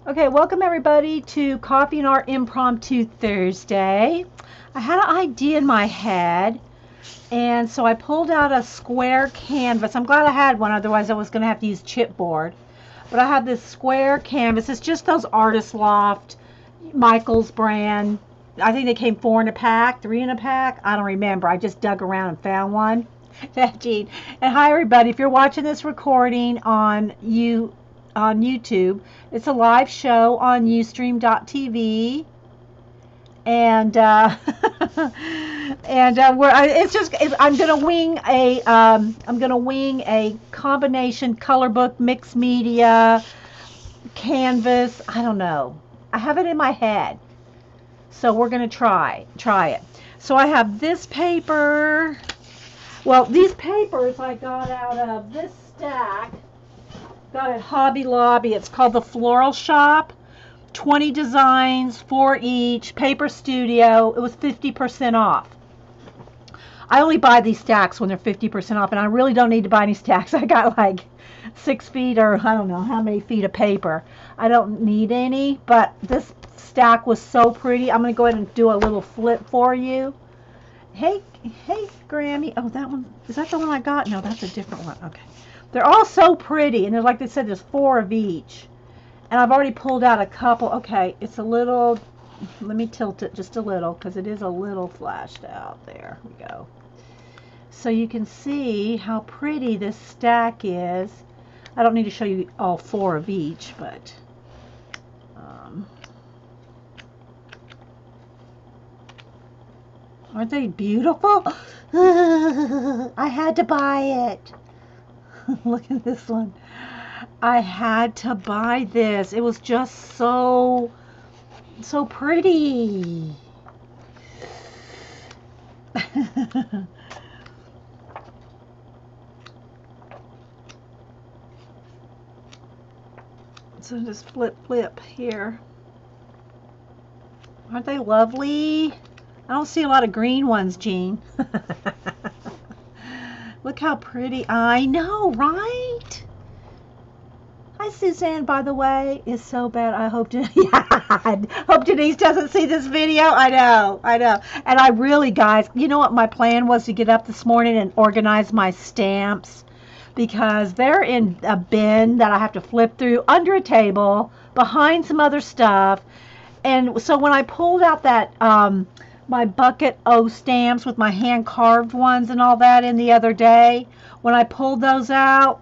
Okay, welcome everybody to Coffee and Art Impromptu Thursday. I had an idea in my head, and so I pulled out a square canvas. I'm glad I had one, otherwise I was going to have to use chipboard. But I have this square canvas. It's just those Artist Loft, Michael's brand. I think they came 4 in a pack, 3 in a pack. I don't remember. I just dug around and found one. Gene. And hi everybody. If you're watching this recording on YouTube, it's a live show on Ustream.tv, and I'm gonna wing a combination color book, mixed media, canvas. I don't know. I have it in my head, so we're gonna try it. So I have this paper. Well, these papers I got out of this stack. Got at Hobby Lobby. It's called the Floral Shop. 20 designs, 4 each. Paper Studio. It was 50% off. I only buy these stacks when they're 50% off, and I really don't need to buy any stacks. I got like 6 feet or I don't know how many feet of paper. I don't need any, but this stack was so pretty. I'm going to go ahead and do a little flip for you. Hey, Grammy. Oh, that one. Is that the one I got? No, that's a different one. Okay. They're all so pretty, and there's, like they said, there's 4 of each. And I've already pulled out a couple. Okay, it's a little, let me tilt it just a little, because it is a little flashed out. There we go. So you can see how pretty this stack is. I don't need to show you all 4 of each, but aren't they beautiful? I had to buy it. Look at this one. I had to buy this. It was just so pretty. So just flip here. Aren't they lovely? I don't see a lot of green ones, Jean. Look how pretty. I know, right? Hi, Suzanne, by the way. It's so bad. I hope hope Denise doesn't see this video. I know. And I really, guys, you know what my plan was? To get up this morning and organize my stamps, because they're in a bin that I have to flip through under a table behind some other stuff. And so when I pulled out that my bucket O stamps with my hand carved ones and all that in the other day, when I pulled those out,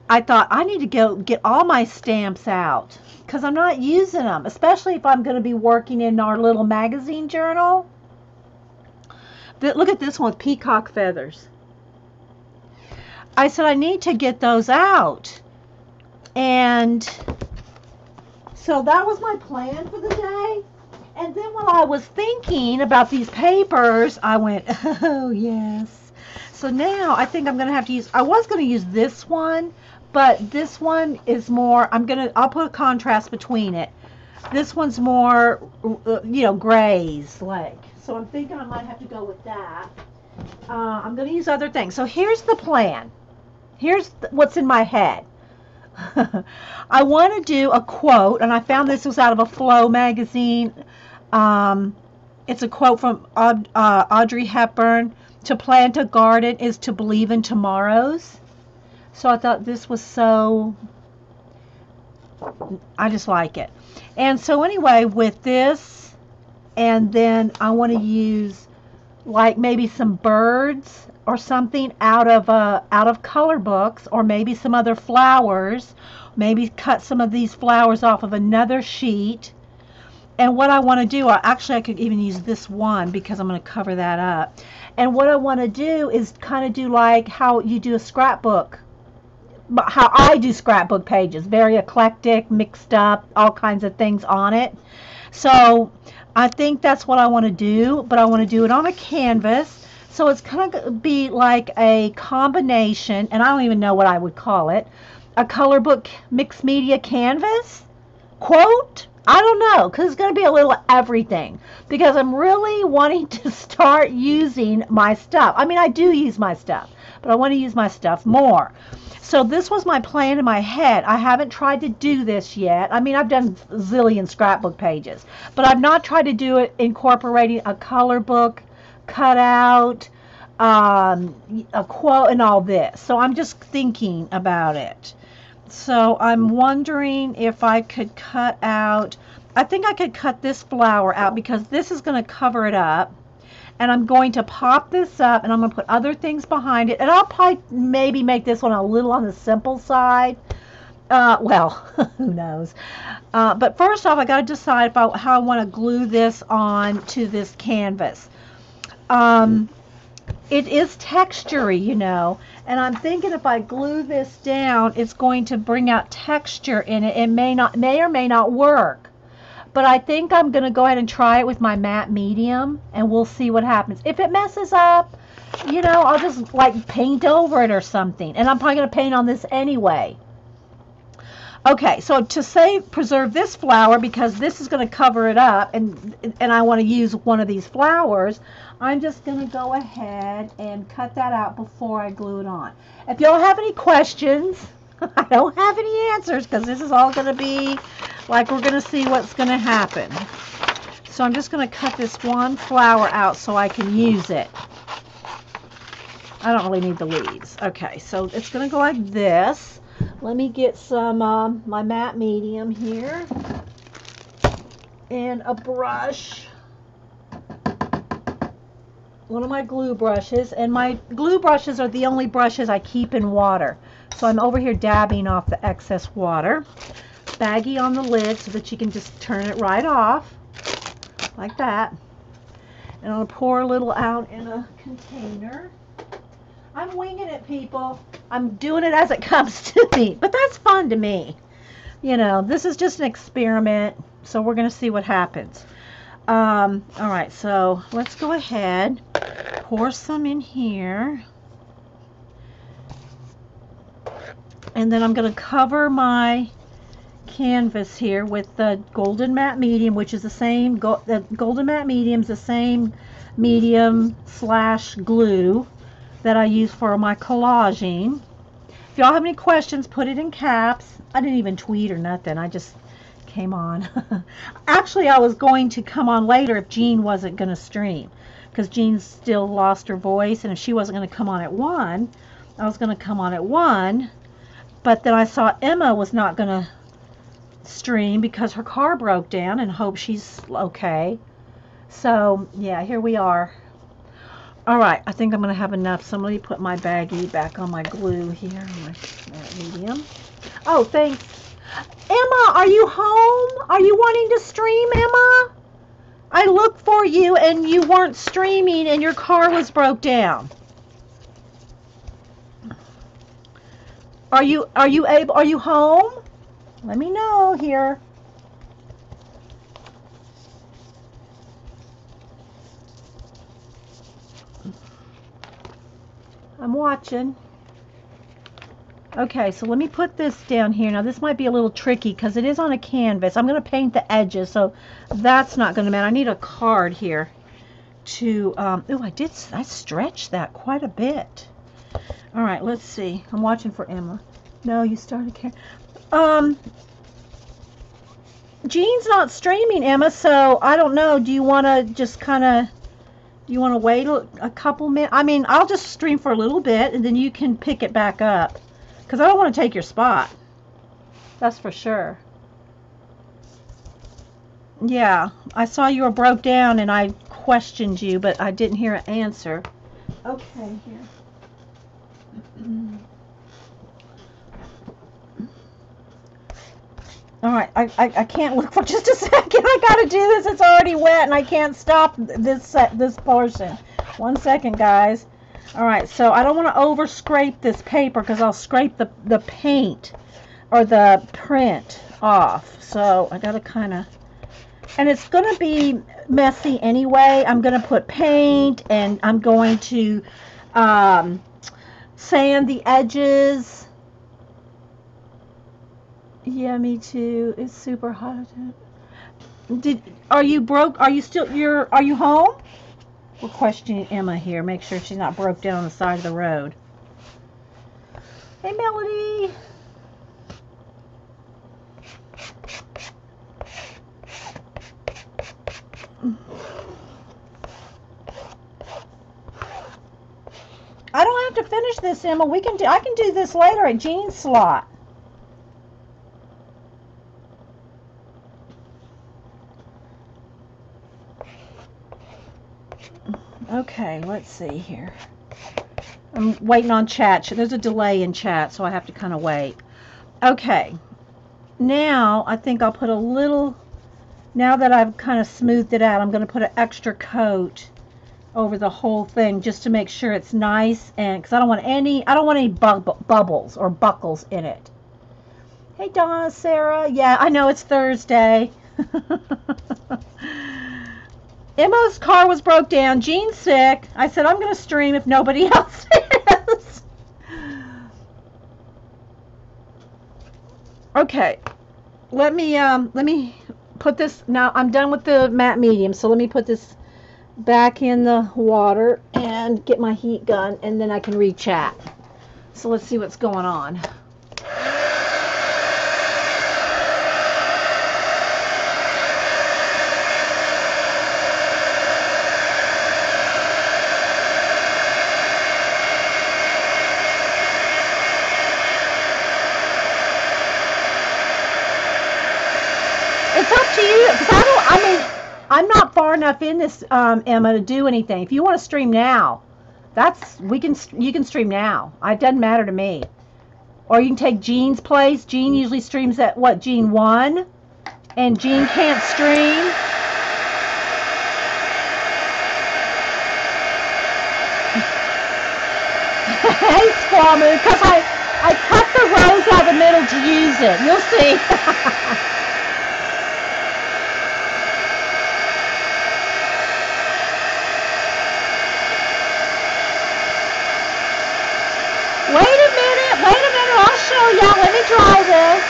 I thought I need to go get all my stamps out, because I'm not using them, especially if I'm going to be working in our little magazine journal. Look at this one with peacock feathers. I said I need to get those out. And so that was my plan for the day. And then while I was thinking about these papers, I went, oh, yes. So now I think I'm going to have to use, I was going to use this one, but this one is more, I'll put a contrast between it. This one's more, grays, like. So I'm thinking I might have to go with that. I'm going to use other things. So here's the plan. Here's what's in my head. I want to do a quote, and I found this was out of a Flow magazine. It's a quote from Audrey Hepburn. To plant a garden is to believe in tomorrows. So I thought this was I just like it. And so anyway, with this, and then I want to use like maybe some birds or something out of color books, or maybe some other flowers. Maybe cut some of these flowers off of another sheet. And what I want to do, actually I could even use this one, because I'm going to cover that up. And what I want to do is kind of do like how you do a scrapbook, how I do scrapbook pages, very eclectic, mixed up, all kinds of things on it. So I think that's what I want to do, but I want to do it on a canvas. So it's going to be like a combination, and I don't even know what I would call it, a color book mixed media canvas quote. I don't know, because it's going to be a little everything. Because I'm really wanting to start using my stuff. I mean, I do use my stuff, but I want to use my stuff more. So this was my plan in my head. I haven't tried to do this yet. I mean, I've done a zillion scrapbook pages, but I've not tried to do it incorporating a color book, cutout, a quote, and all this. So I'm just thinking about it. So I'm wondering if I could cut out, I think I could cut this flower out because this is going to cover it up. And I'm going to pop this up and I'm going to put other things behind it. And I'll probably maybe make this one a little on the simple side. Well, who knows. But first off, I got to decide how I want to glue this on to this canvas. It is textury, you know, and I'm thinking if I glue this down, it's going to bring out texture in it. It may or may not work, but I think I'm going to go ahead and try it with my matte medium, and we'll see what happens. If it messes up, you know, I'll just like paint over it or something, and I'm probably going to paint on this anyway. Okay, so to preserve this flower, because this is going to cover it up, and I want to use one of these flowers, I'm just going to go ahead and cut that out before I glue it on. If y'all have any questions, I don't have any answers because this is all going to be like we're going to see what's going to happen. So I'm just going to cut this one flower out so I can use it. I don't really need the leaves. Okay, so it's going to go like this. Let me get some my matte medium here and a brush, one of my glue brushes, and my glue brushes are the only brushes I keep in water, so I'm over here dabbing off the excess water. Baggy on the lid so that you can just turn it right off like that, and I'll pour a little out in a container. I'm winging it, people. I'm doing it as it comes to me, but that's fun to me. You know, this is just an experiment, so we're going to see what happens. All right, so let's go ahead, pour some in here, and then I'm going to cover my canvas here with the golden matte medium, which is the same. The golden matte medium is the same medium / glue that I use for my collaging. If y'all have any questions, put it in caps. I didn't even tweet or nothing. I just came on. Actually, I was going to come on later if Jean wasn't going to stream, because Jean still lost her voice, and if she wasn't going to come on at 1, I was going to come on at 1. But then I saw Emma was not going to stream because her car broke down, and hope she's okay. So, yeah, here we are. All right, I think I'm going to have enough. So let me put my baggie back on my glue here, my medium. Oh, thanks. Emma, are you home? Are you wanting to stream, Emma? I looked for you and you weren't streaming and your car was broke down. Are you home? Let me know here. I'm watching. Okay, so let me put this down here. Now this might be a little tricky because it is on a canvas. I'm going to paint the edges, so that's not going to matter. I need a card here to, I stretched that quite a bit. All right, let's see. I'm watching for Emma. No, you started Jean's not streaming, Emma, so I don't know. Do you want to just kind of, you want to wait a couple minutes? I mean, I'll just stream for a little bit, and then you can pick it back up. Because I don't want to take your spot. That's for sure. Yeah, I saw you were broke down, and I questioned you, but I didn't hear an answer. Okay, here. All right, I can't look for just a second. I got to do this. It's already wet, and I can't stop this portion. 1 second, guys. All right, so I don't want to over scrape this paper because I'll scrape the paint or the print off. So I got to kind of, and it's going to be messy anyway. I'm going to put paint, and I'm going to sand the edges. Yeah, me too. It's super hot. Are you broke? Are you still, are you home? We're questioning Emma here. Make sure she's not broke down on the side of the road. Hey, Melody. I don't have to finish this, Emma. I can do this later at Jean's slot. Okay, let's see here. I'm waiting on chat. There's a delay in chat, so I have to kind of wait. Okay. Now, I think I'll put a little, now that I've kind of smoothed it out, I'm going to put an extra coat over the whole thing just to make sure it's nice, and because I don't want any bubbles or buckles in it. Hey, Donna, Sarah. Yeah, I know it's Thursday. Emma's car was broke down. Jean's sick. I said I'm going to stream if nobody else is. Okay. Let me put this. Now I'm done with the matte medium, so let me put this back in the water and get my heat gun, and then I can read chat. So let's see what's going on. It's up to you, because I'm not far enough in this, Emma, to do anything. If you want to stream now, you can stream now. It doesn't matter to me. Or you can take Jean's place. Jean usually streams at what, Jean 1? And Jean can't stream. Hey, Squamu, because I cut the rose out the middle to use it. You'll see. Wait a minute, I'll show y'all. Let me dry this.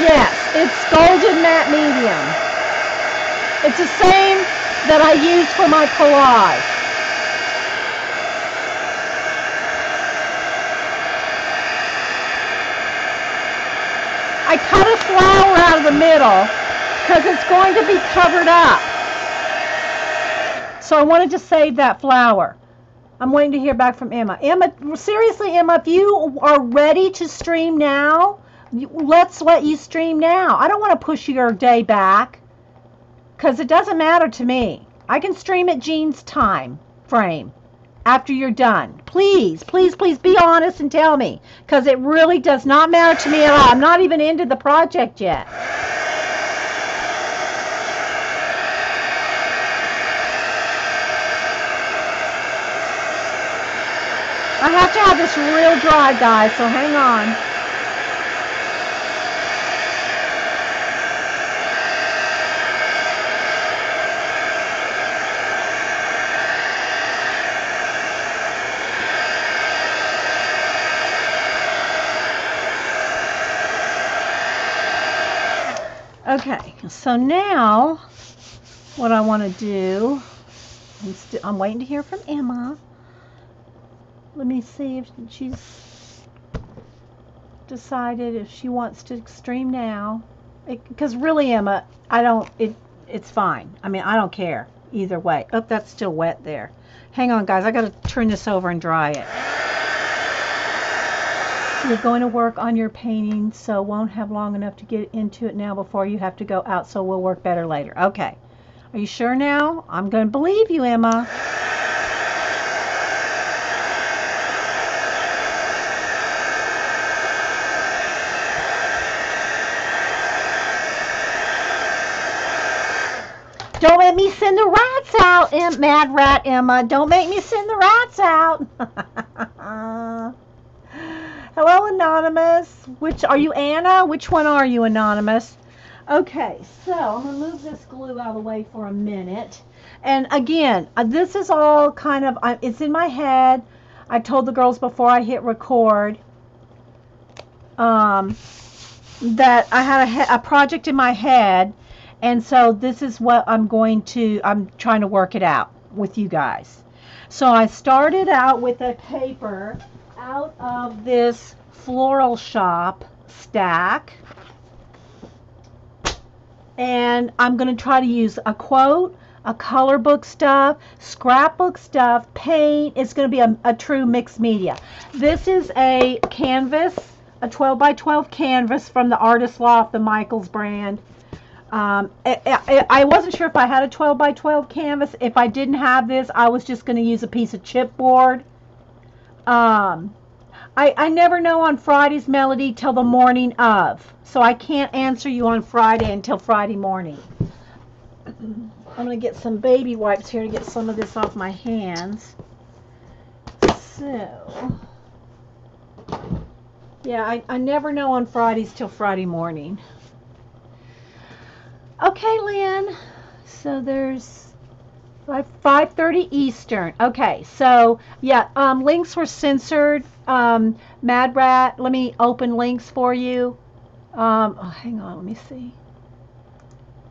Yes, it's golden matte medium. It's the same that I use for my collage. I cut a flower out of the middle because it's going to be covered up. So I wanted to save that flower. I'm waiting to hear back from Emma. Emma, seriously, Emma, if you are ready to stream now, let's let you stream now. I don't want to push your day back because it doesn't matter to me. I can stream at Jean's time frame. After you're done, please, please, please be honest and tell me, because it really does not matter to me at all. I'm not even into the project yet. I have to have this real dry, guys, so hang on. Okay, so now what I want to do, I'm waiting to hear from Emma. Let me see if she's decided if she wants to stream now. Because really, Emma, it's fine. I mean, I don't care either way. Oh, that's still wet there. Hang on, guys. I got to turn this over and dry it. You're going to work on your painting, so won't have long enough to get into it now before you have to go out, so we'll work better later. Okay. Are you sure now? I'm going to believe you, Emma. Don't let me send the rats out, Mad Rat Emma. Don't make me send the rats out. Hello, Anonymous. Are you Anna? Which one are you, Anonymous? Okay, so I'm going to move this glue out of the way for a minute. And again, this is all kind of, it's in my head. I told the girls before I hit record that I had a project in my head. And so this is what I'm trying to work it out with you guys. So I started out with a paper out of this Floral Shop stack. And I'm going to try to use a quote, a color book stuff, scrapbook stuff, paint. It's going to be a true mixed media. This is a canvas, a 12 by 12 canvas from the Artist Loft, the Michaels brand. I wasn't sure if I had a 12 by 12 canvas. If I didn't have this, I was just going to use a piece of chipboard. I never know on Friday's Melody till the morning of. So I can't answer you on Friday until Friday morning. I'm going to get some baby wipes here to get some of this off my hands. So, yeah, I never know on Fridays till Friday morning. Okay, Lynn. So there's 5:30 Eastern. Okay, so yeah, links were censored. Mad Rat, let me open links for you. Oh, hang on, let me see.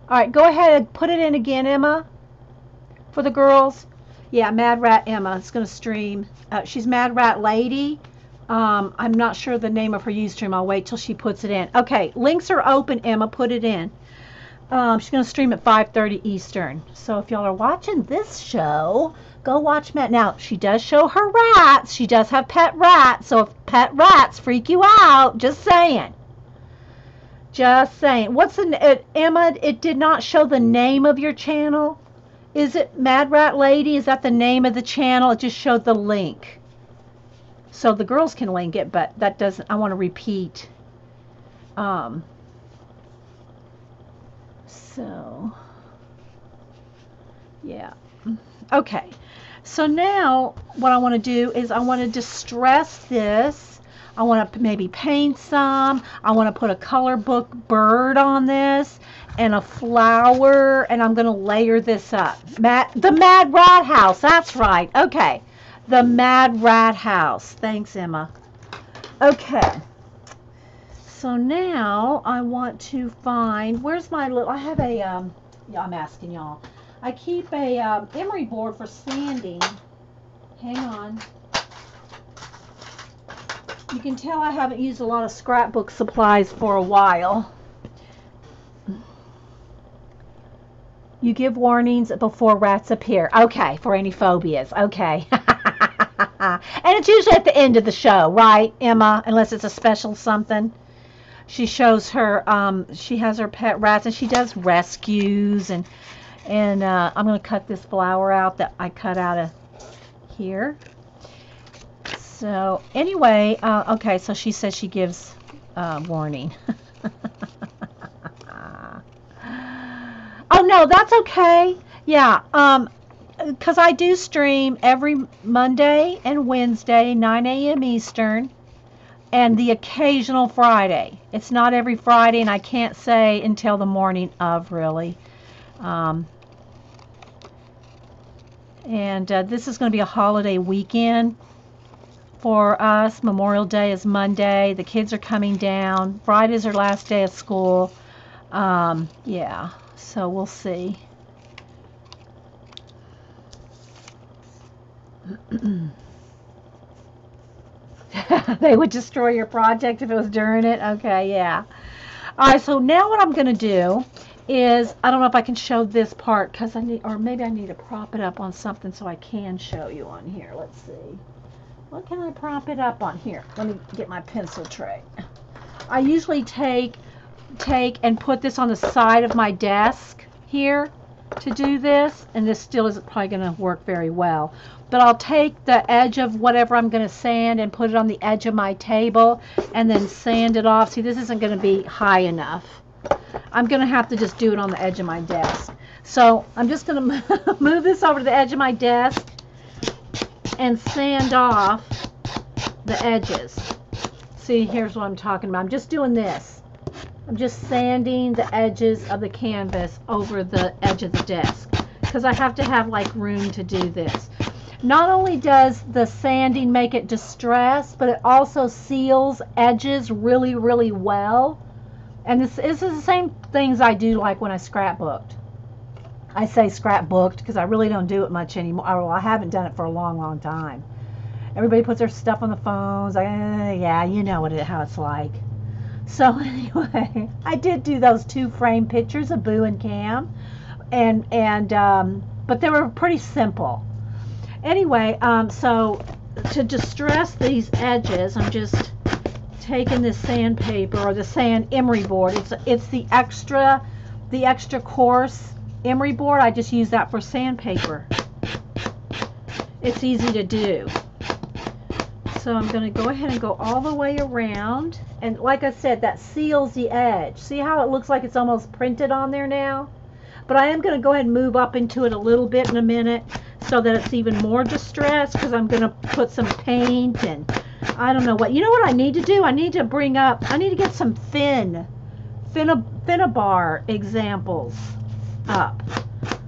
All right, go ahead and put it in again, Emma, for the girls. Yeah, Mad Rat Emma is going to stream. She's Mad Rat Lady. I'm not sure the name of her Ustream. I'll wait till she puts it in. Okay, links are open, Emma. Put it in. She's going to stream at 5:30 Eastern. So if y'all are watching this show, go watch Matt. Now, she does show her rats. She does have pet rats. So if pet rats freak you out, just saying. Just saying. What's the Emma? It did not show the name of your channel. Is it Mad Rat Lady? Is that the name of the channel? It just showed the link. So the girls can link it, but that doesn't. I want to repeat. So yeah. Okay. So now what I want to do is I want to distress this. I want to maybe paint some. I want to put a color book bird on this and a flower, and I'm going to layer this up. The Mad Rat House. That's right. Okay. The Mad Rat House. Thanks, Emma. Okay. So now I want to find, where's my little, I have a, yeah, I'm asking y'all. I keep a emery board for sanding. Hang on. You can tell I haven't used a lot of scrapbook supplies for a while. You give warnings before rats appear. Okay, for any phobias. Okay. And it's usually at the end of the show, right, Emma? Unless it's a special something. She shows her, she has her pet rats, and she does rescues. And I'm going to cut this flower out that I cut out of here. So anyway, okay, so she says she gives warning. Oh, no, that's okay. Yeah, because I do stream every Monday and Wednesday, 9 a.m. Eastern, and the occasional Friday. It's not every Friday, and I can't say until the morning of, really. This is going to be a holiday weekend for us. Memorial Day is Monday. The kids are coming down. Friday's our last day of school. Yeah, so we'll see. They would destroy your project if it was during it? Okay, yeah. All right, so now what I'm going to do is, I don't know if I can show this part because I need, or maybe I need to prop it up on something so I can show you on here. Let's see. What can I prop it up on here? Let me get my pencil tray. I usually take and put this on the side of my desk here to do this, and this still isn't probably going to work very well. But I'll take the edge of whatever I'm going to sand and put it on the edge of my table and then sand it off. See, this isn't going to be high enough. I'm going to have to just do it on the edge of my desk. So I'm just going to move this over to the edge of my desk and sand off the edges. See, here's what I'm talking about. I'm just doing this. I'm just sanding the edges of the canvas over the edge of the desk because I have to have like room to do this. Not only does the sanding make it distressed, but it also seals edges really, really well. And this is the same things I do like when I scrapbooked. I say scrapbooked because I really don't do it much anymore. Well, I haven't done it for a long, long time. Everybody puts their stuff on the phones. Yeah, you know how it's like. So anyway, I did do those 2 frame pictures of Boo and Cam, but they were pretty simple. Anyway, so to distress these edges, I'm just taking this sandpaper or the sand emery board. It's the extra coarse emery board. I just use that for sandpaper. It's easy to do. So I'm going to go ahead and go all the way around. And like I said, that seals the edge. See how it looks like it's almost printed on there now? But I am going to go ahead and move up into it a little bit in a minute so that it's even more distressed, because I'm going to put some paint and I don't know what. You know what I need to do? I need to get some Finnabar examples up.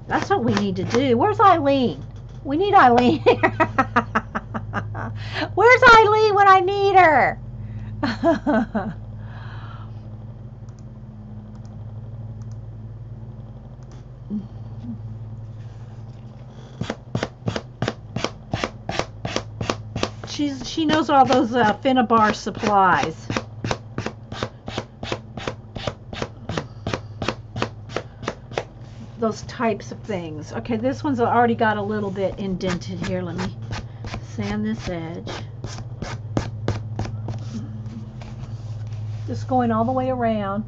That's what we need to do. Where's Eileen? We need Eileen here. Where's Eileen when I need her? She knows all those Finnabar supplies. Those types of things. Okay, this one's already got a little bit indented here. Let me sand this edge. Just going all the way around.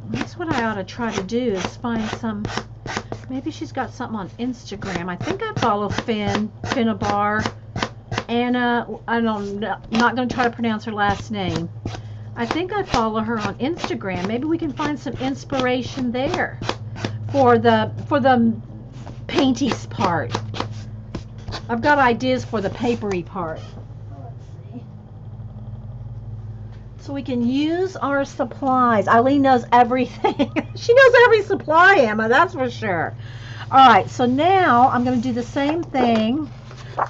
That's what I ought to try to do, is find some. Maybe she's got something on Instagram. I think I follow Finnabar. Hanna, I'm not going to try to pronounce her last name. I think I follow her on Instagram. Maybe we can find some inspiration there for the painty part. I've got ideas for the papery part. Let's see. So we can use our supplies. Eileen knows everything. She knows every supply, Emma, that's for sure. All right, so now I'm going to do the same thing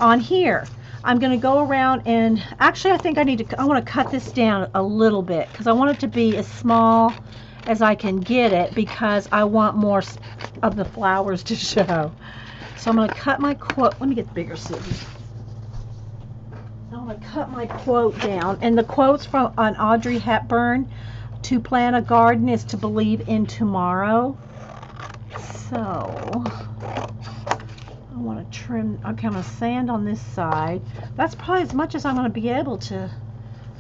on here. I'm going to go around and actually I think I want to cut this down a little bit because I want it to be as small as I can get it, because I want more of the flowers to show. So I'm going to cut my quote. Let me get the bigger scissors. I'm going to cut my quote down, and the quote's from on Audrey Hepburn. To plan a garden is to believe in tomorrow. So I want to trim. Okay, I'm going to sand on this side. That's probably as much as I'm going to be able to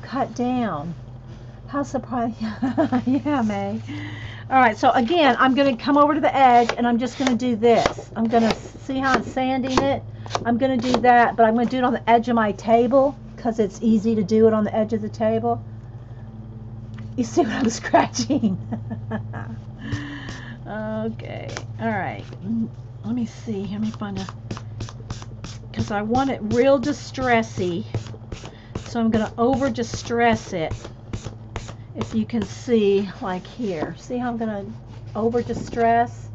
cut down. How surprised. Yeah, May. All right, so again, I'm going to come over to the edge and I'm just going to do this. I'm going to see how I'm sanding it. I'm going to do that, but I'm going to do it on the edge of my table because it's easy to do it on the edge of the table. You see what I'm scratching? Okay, all right. Let me see. Let me find a, because I want it real distressy. So I'm going to over distress it. If you can see, like here. See how I'm going to over distress?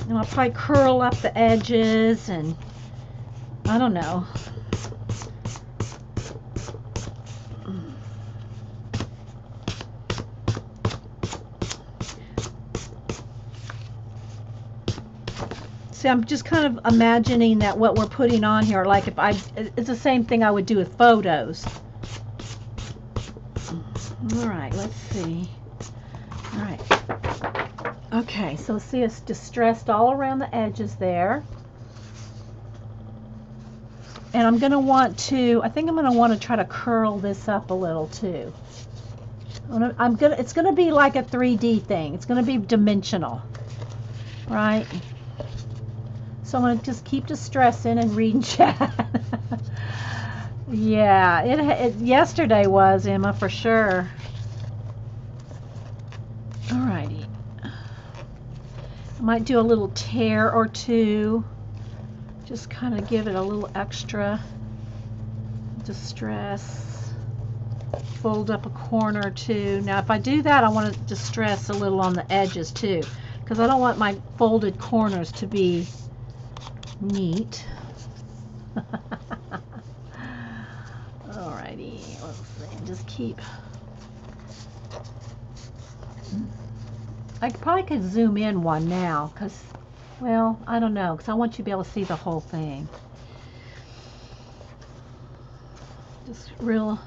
And I'll probably curl up the edges and I don't know. See, I'm just kind of imagining that what we're putting on here, like if it's the same thing I would do with photos. All right, let's see. All right. Okay, so see, it's distressed all around the edges there. And I'm going to want to, I think I'm going to want to try to curl this up a little too. It's going to be like a 3D thing. It's going to be dimensional, right? So I'm going to just keep distressing and reading chat. Yeah, it yesterday was, Emma, for sure. Alrighty. I might do a little tear or two. Just kind of give it a little extra distress. Fold up a corner or two. Now if I do that, I want to distress a little on the edges too, because I don't want my folded corners to be neat. Alrighty, let's see, just keep. I probably could zoom in one now, because, well, I don't know, because I want you to be able to see the whole thing. Just real.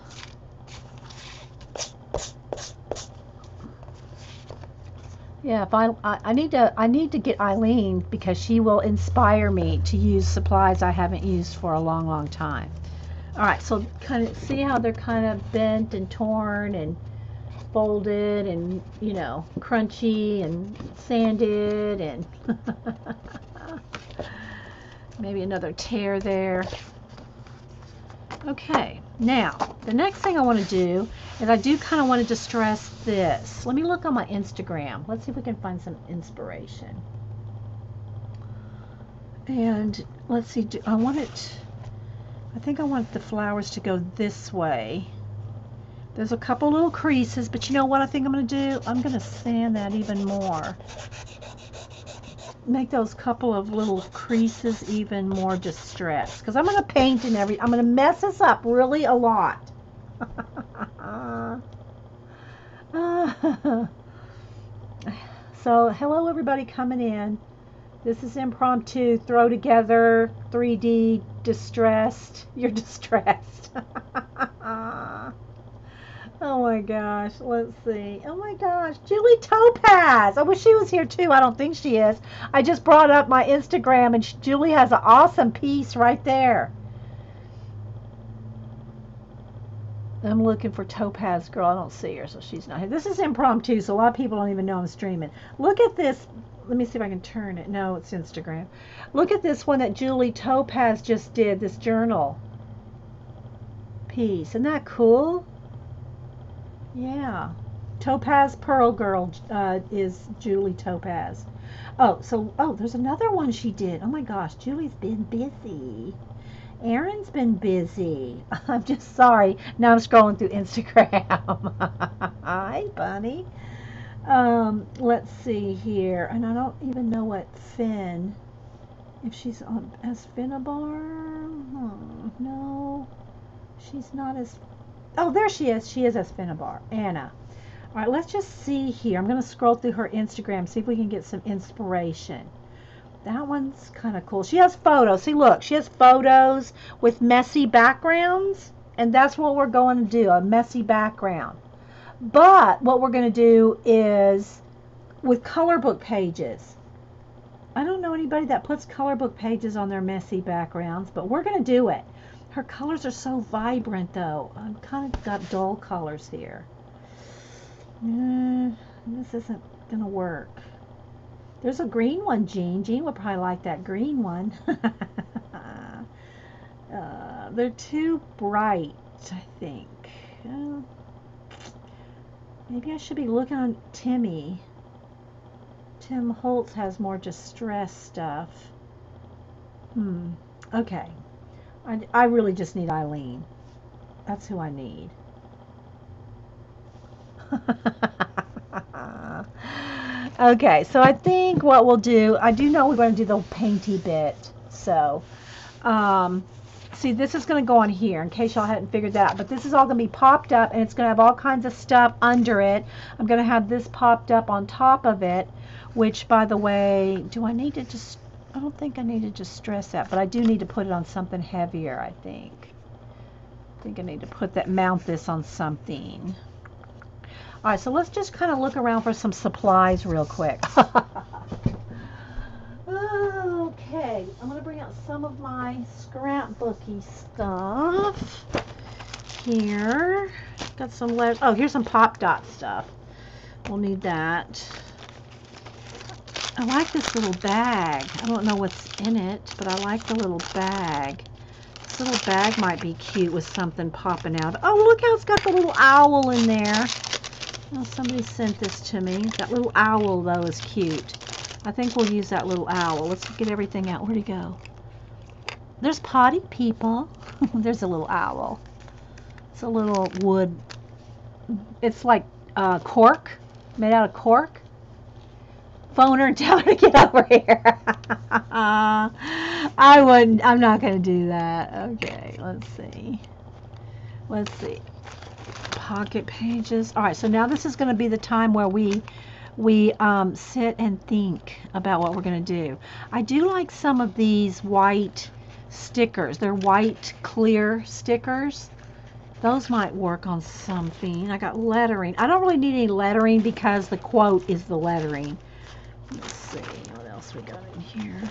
Yeah, if I need to get Eileen, because she will inspire me to use supplies I haven't used for a long, long time. All right, so kind of see how they're kind of bent and torn and folded and, you know, crunchy and sanded and maybe another tear there. Okay, now the next thing I want to do is I do kind of want to distress this. Let me look on my Instagram. Let's see if we can find some inspiration. And let's see, I think I want the flowers to go this way. There's a couple little creases, but you know what I think I'm going to do? I'm going to sand that even more. Make those couple of little creases even more distressed. Because I'm going to paint and I'm going to mess this up really a lot. So, hello everybody coming in. This is impromptu, throw together, 3D, distressed. You're distressed. Oh my gosh, let's see. Oh my gosh, Julie Topaz. I wish she was here too. I don't think she is. I just brought up my Instagram and Julie has an awesome piece right there. I'm looking for Topaz Girl. I don't see her, so she's not here. This is impromptu, so a lot of people don't even know I'm streaming. Look at this. Let me see if I can turn it. No, it's Instagram. Look at this one that Julie Topaz just did, this journal piece. Isn't that cool? Yeah. Topaz Pearl Girl is Julie Topaz. Oh, there's another one she did. Oh my gosh, Julie's been busy. Erin's been busy. I'm just sorry. Now I'm scrolling through Instagram. Hi, bunny. Let's see here. And I don't even know what Finn. If she's on as Finnabar. No. She's not as... Oh, there she is. She is as Finnabar. Anna. All right, let's just see here. I'm going to scroll through her Instagram, see if we can get some inspiration. That one's kind of cool. She has photos. See, look, she has photos with messy backgrounds, and that's what we're going to do, a messy background. But what we're going to do is with color book pages. I don't know anybody that puts color book pages on their messy backgrounds, but we're going to do it. Her colors are so vibrant, though. I've kind of got dull colors here. This isn't going to work. There's a green one, Jean. Jean would probably like that green one. They're too bright, I think. Maybe I should be looking on Timmy. Tim Holtz has more distressed stuff. Okay. I really just need Eileen. That's who I need. Okay, so I think what we'll do, I do know we're going to do the painty bit. So, see, this is going to go on here in case y'all hadn't figured that out. But this is all going to be popped up, and it's going to have all kinds of stuff under it. I'm going to have this popped up on top of it, which, by the way, do I need to just... I don't think I need to just stress that, but I do need to put it on something heavier, I think. I think I need to put that, mount this on something. All right, so let's just kind of look around for some supplies real quick. Okay, I'm going to bring out some of my scrapbooky stuff. Here, got some here's some Pop Dot stuff. We'll need that. I like this little bag. I don't know what's in it, but I like the little bag. This little bag might be cute with something popping out. Oh, look how it's got the little owl in there. Oh, somebody sent this to me. That little owl, though, is cute. I think we'll use that little owl. Let's get everything out. Where'd he go? There's potty people. There's a little owl. It's a little wood. It's like cork, made out of cork. Phone her and tell her to get over here. I wouldn't. I'm not going to do that. Okay, let's see. Let's see. Pocket pages. All right, so now this is going to be the time where we sit and think about what we're going to do. I do like some of these white stickers. They're white clear stickers. Those might work on something. I got lettering. I don't really need any lettering because the quote is the lettering. Let's see what else we got in here.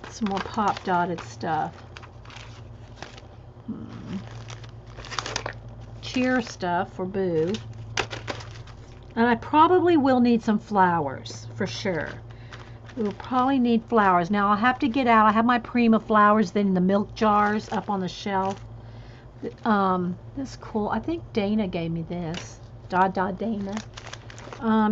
Some more pop dotted stuff. Cheer stuff for Boo. And I probably will need some flowers for sure. We'll probably need flowers. Now I'll have to get out. I have my Prima flowers then in the milk jars up on the shelf. This is cool. I think Dana gave me this. Dana.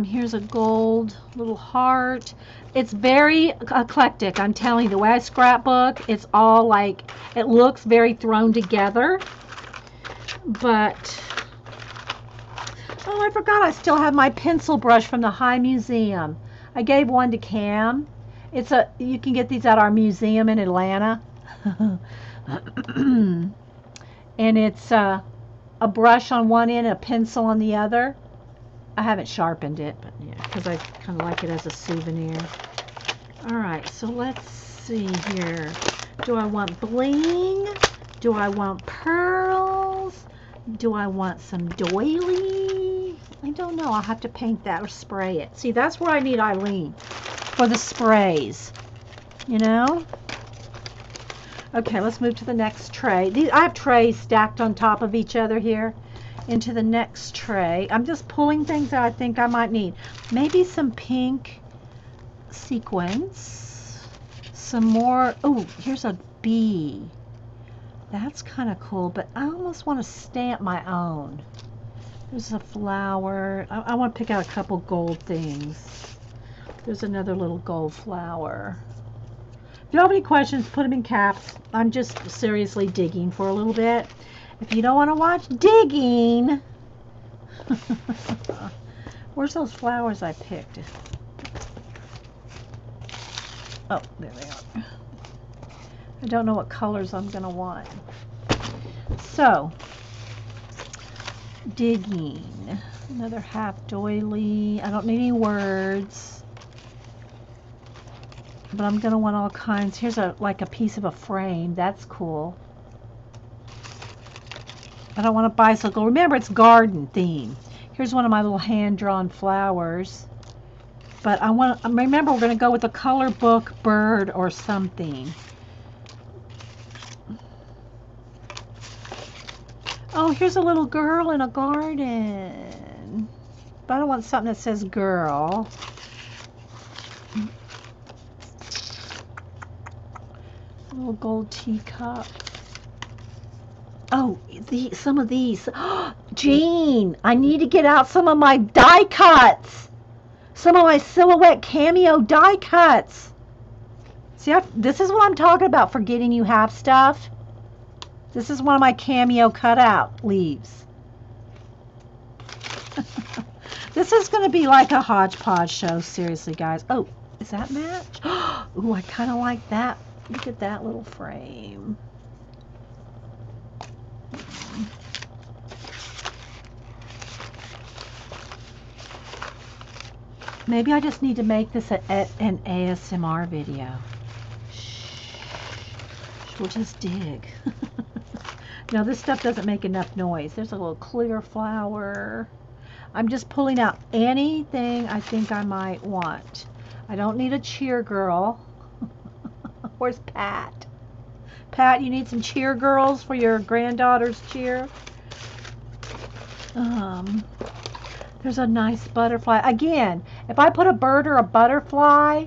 Here's a gold little heart. It's very eclectic. I'm telling you, the way I scrapbook, it's all like, it looks very thrown together. But, oh, I forgot I still have my pencil brush from the High Museum. I gave one to Cam. You can get these at our museum in Atlanta. And it's a brush on one end, a pencil on the other. I haven't sharpened it, but yeah, because I kind of like it as a souvenir. All right, so let's see here. Do I want bling? Do I want pearls? Do I want some doily? I don't know. I'll have to paint that or spray it. See, that's where I need Eileen for the sprays, you know? Okay, let's move to the next tray. I have trays stacked on top of each other here. Into the next tray. I'm just pulling things that I think I might need. Maybe some pink sequins. Some more. Oh, here's a bee. That's kind of cool, but I almost want to stamp my own. There's a flower. I want to pick out a couple gold things. There's another little gold flower. If you have any questions, put them in caps. I'm just seriously digging for a little bit. If you don't want to watch digging, where's those flowers I picked? Oh, there they are. I don't know what colors I'm going to want. So, digging. Another half doily. I don't need any words. But I'm going to want all kinds. Here's like a piece of a frame. That's cool. I don't want a bicycle. Remember, it's garden theme. Here's one of my little hand-drawn flowers. But remember, we're going to go with a color book bird or something. Oh, here's a little girl in a garden. But I don't want something that says girl. A little gold teacup. Oh, some of these. Jean, I need to get out some of my die cuts. Some of my silhouette cameo die cuts. See, this is what I'm talking about, forgetting you have stuff. This is one of my cameo cutout leaves. This is going to be like a hodgepodge show, seriously, guys. Oh, is that match? Ooh, I kind of like that. Look at that little frame. Maybe I just need to make this an ASMR video. Shh. We'll just dig. Now this stuff doesn't make enough noise. There's a little clear flower. I'm just pulling out anything I think I might want. I don't need a cheer girl. Where's Pat? Pat, you need some cheer girls for your granddaughter's cheer? There's a nice butterfly. Again, If I put a bird or a butterfly,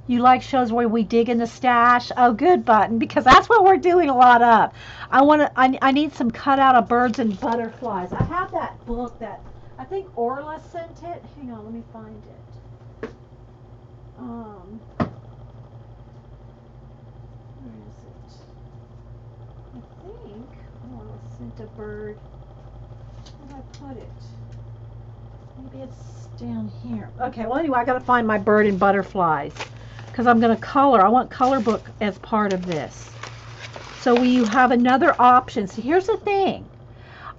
you like shows where we dig in the stash? Oh, good, Button, because that's what we're doing a lot of. I need some cutout of birds and butterflies. I have that book that I think Orla sent it. Hang on, let me find it. Where is it? I think Orla sent a bird. Where did I put it? Maybe it's down here. Okay, well anyway, I gotta find my bird and butterflies because I'm gonna color. I want color book as part of this. So you have another option. So here's the thing.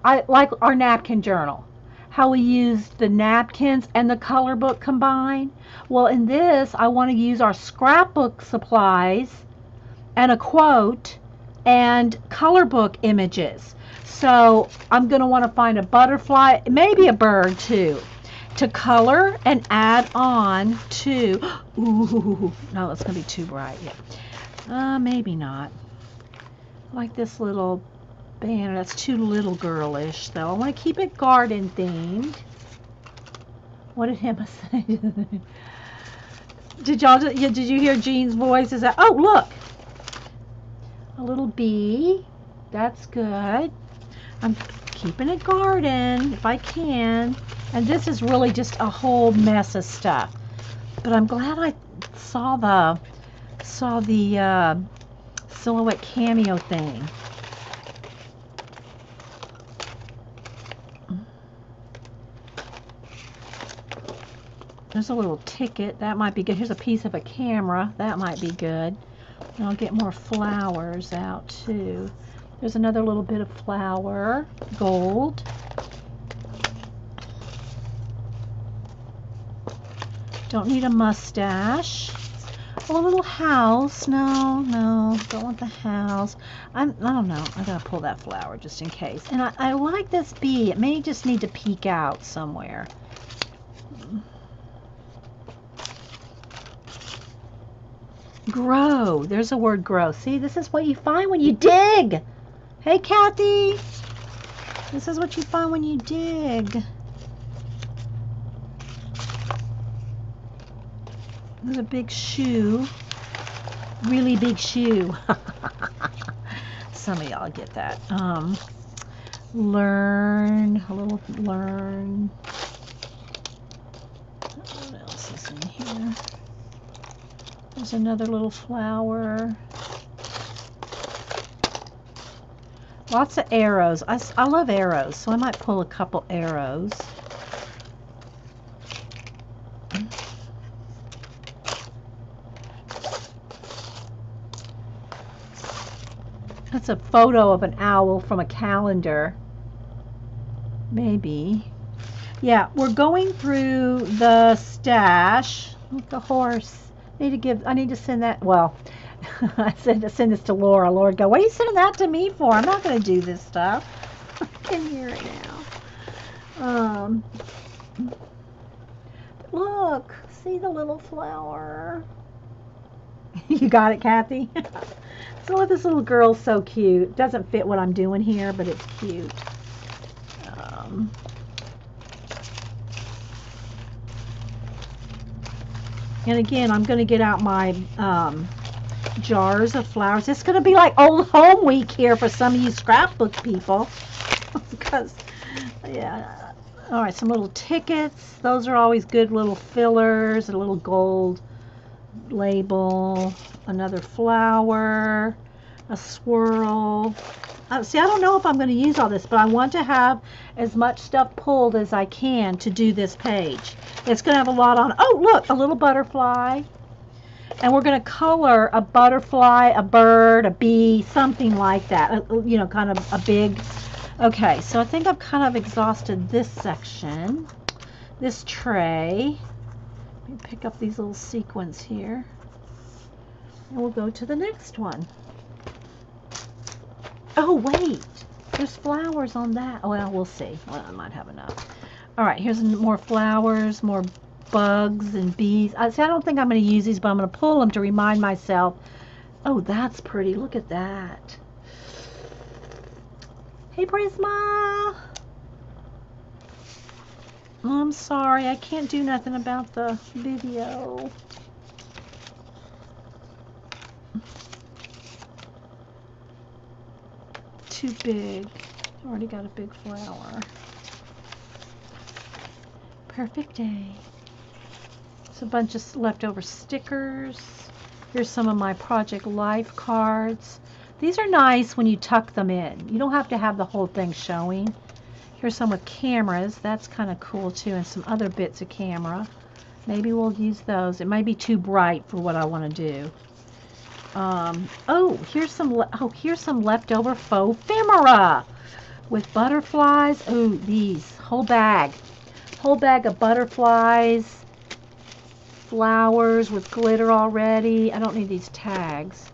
I like our napkin journal. How we used the napkins and the color book combined. Well, in this, I want to use our scrapbook supplies and a quote and color book images. So I'm going to want to find a butterfly, maybe a bird too, to color and add on to. Ooh, no, that's going to be too bright. Yeah, maybe not. Like this little banner. That's too little girlish, though. I want to keep it garden themed. What did Hanna say? Did you hear Jean's voice? Is that? Oh, look, a little bee. That's good. I'm keeping it garden if I can. And this is really just a whole mess of stuff. But I'm glad I saw the silhouette cameo thing. There's a little ticket. That might be good. Here's a piece of a camera. That might be good. And I'll get more flowers out too. There's another little bit of flower. Gold. Don't need a mustache. Oh, a little house. No, don't want the house. I don't know. I gotta pull that flower just in case. And I like this bee. It may just need to peek out somewhere. Grow. There's a word grow. See, this is what you find when you dig. Hey, Kathy. This is what you find when you dig. There's a big shoe. Really big shoe. Some of y'all get that. Learn. A little learn. What else is in here? There's another little flower. Lots of arrows. I love arrows, so I might pull a couple arrows. That's a photo of an owl from a calendar. Maybe. Yeah, we're going through the stash. Look, the horse. I need to send that. Well, I said to send this to Laura. Laura go, what are you sending that to me for? I'm not going to do this stuff. I can hear it now. Look, see the little flower. You got it, Kathy? So look, this little girl's so cute. Doesn't fit what I'm doing here, but it's cute. And again, I'm going to get out my jars of flowers. It's going to be like old home week here for some of you scrapbook people. Because, yeah. All right, some little tickets. Those are always good little fillers. A little gold label. Another flower. A swirl. See, I don't know if I'm going to use all this, but I want to have as much stuff pulled as I can to do this page. It's going to have a lot on. Oh, look, a little butterfly. And we're going to color a butterfly, a bird, a bee, something like that. You know, kind of a big. Okay, so I think I've kind of exhausted this section, this tray. Let me pick up these little sequins here. And we'll go to the next one. Oh, wait. There's flowers on that. Well, we'll see. Well, I might have enough. All right, here's more flowers, more bugs and bees. See, I don't think I'm going to use these, but I'm going to pull them to remind myself. Oh, that's pretty. Look at that. Hey, Prisma. I'm sorry, I can't do nothing about the video. Too big. Already got a big flower. Perfect day. It's a bunch of leftover stickers. Here's some of my Project Life cards. These are nice when you tuck them in. You don't have to have the whole thing showing. Here's some with cameras. That's kind of cool too, and some other bits of camera. Maybe we'll use those. It might be too bright for what I want to do. Oh, here's some leftover faux ephemera with butterflies. Oh, these whole bag of butterflies, flowers with glitter already. I don't need these tags.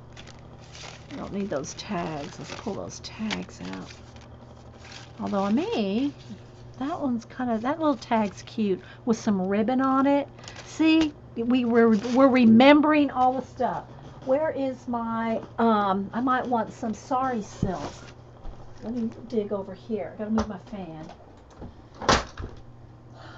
I don't need those tags. Let's pull those tags out. Although I may. That little tag's cute with some ribbon on it. See, we're remembering all the stuff. Where is my, I might want some sari silk. Let me dig over here. Gotta move my fan.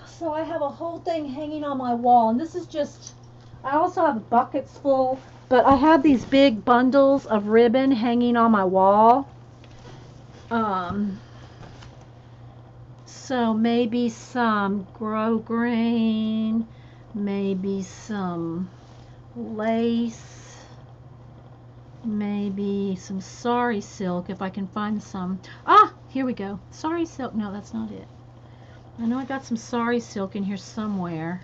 So I have a whole thing hanging on my wall, and this is just, I also have buckets full, but I have these big bundles of ribbon hanging on my wall. So maybe some grosgrain, maybe some lace, maybe some sari silk if I can find some. Ah, here we go. Sari silk. No, that's not it. I know I got some sari silk in here somewhere.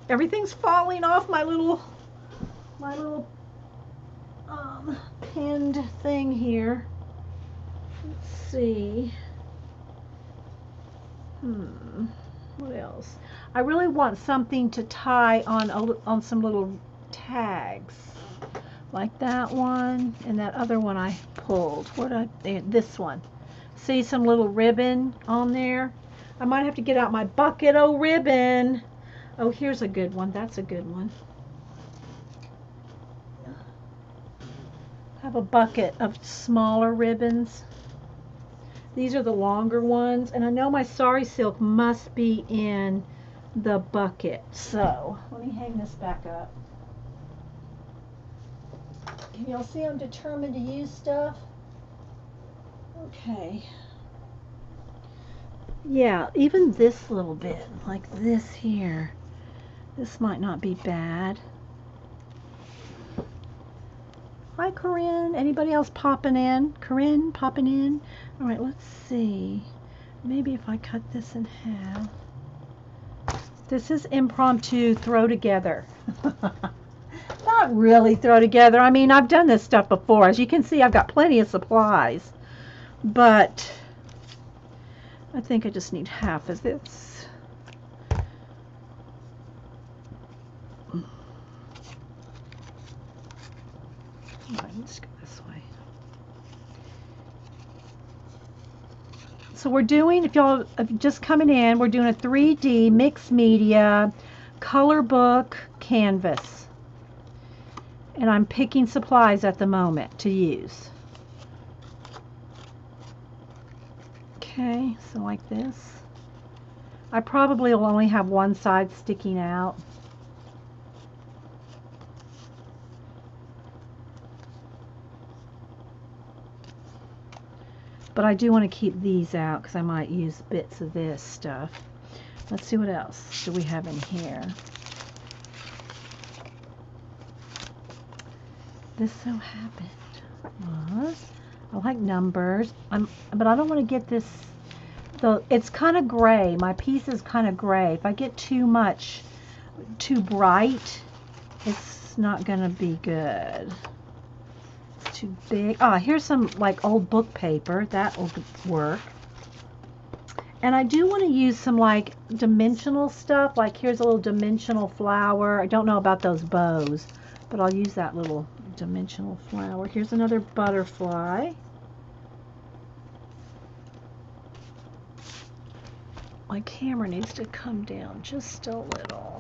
Everything's falling off my little pinned thing here. Let's see. What else? I really want something to tie on some little tags, like that one and that other one I pulled. This one. See some little ribbon on there? I might have to get out my bucket of ribbon. Oh, here's a good one. That's a good one. I have a bucket of smaller ribbons. These are the longer ones, and I know my sari silk must be in the bucket. So let me hang this back up. Can y'all see I'm determined to use stuff? Okay. Yeah, even this little bit, like this here, this might not be bad. Hi, Corinne. Anybody else popping in? Corinne popping in? All right, let's see. Maybe if I cut this in half. This is impromptu throw together. Not really throw together. I mean, I've done this stuff before. As you can see, I've got plenty of supplies. But I think I just need half of this. Alright, let's go this way. So we're doing, if y'all are just coming in, we're doing a 3D mixed media color book canvas. And I'm picking supplies at the moment to use. Okay, so like this. I probably will only have one side sticking out. But I do want to keep these out because I might use bits of this stuff. Let's see what else do we have in here. This so happened was, I like numbers, but I don't want to get this, it's kind of gray. My piece is kind of gray. If I get too bright, it's not going to be good. It's too big. Ah, here's some like old book paper. That will work. And I do want to use some like dimensional stuff. Like here's a little dimensional flower. I don't know about those bows, but I'll use that little dimensional flower. Here's another butterfly. My camera needs to come down just a little.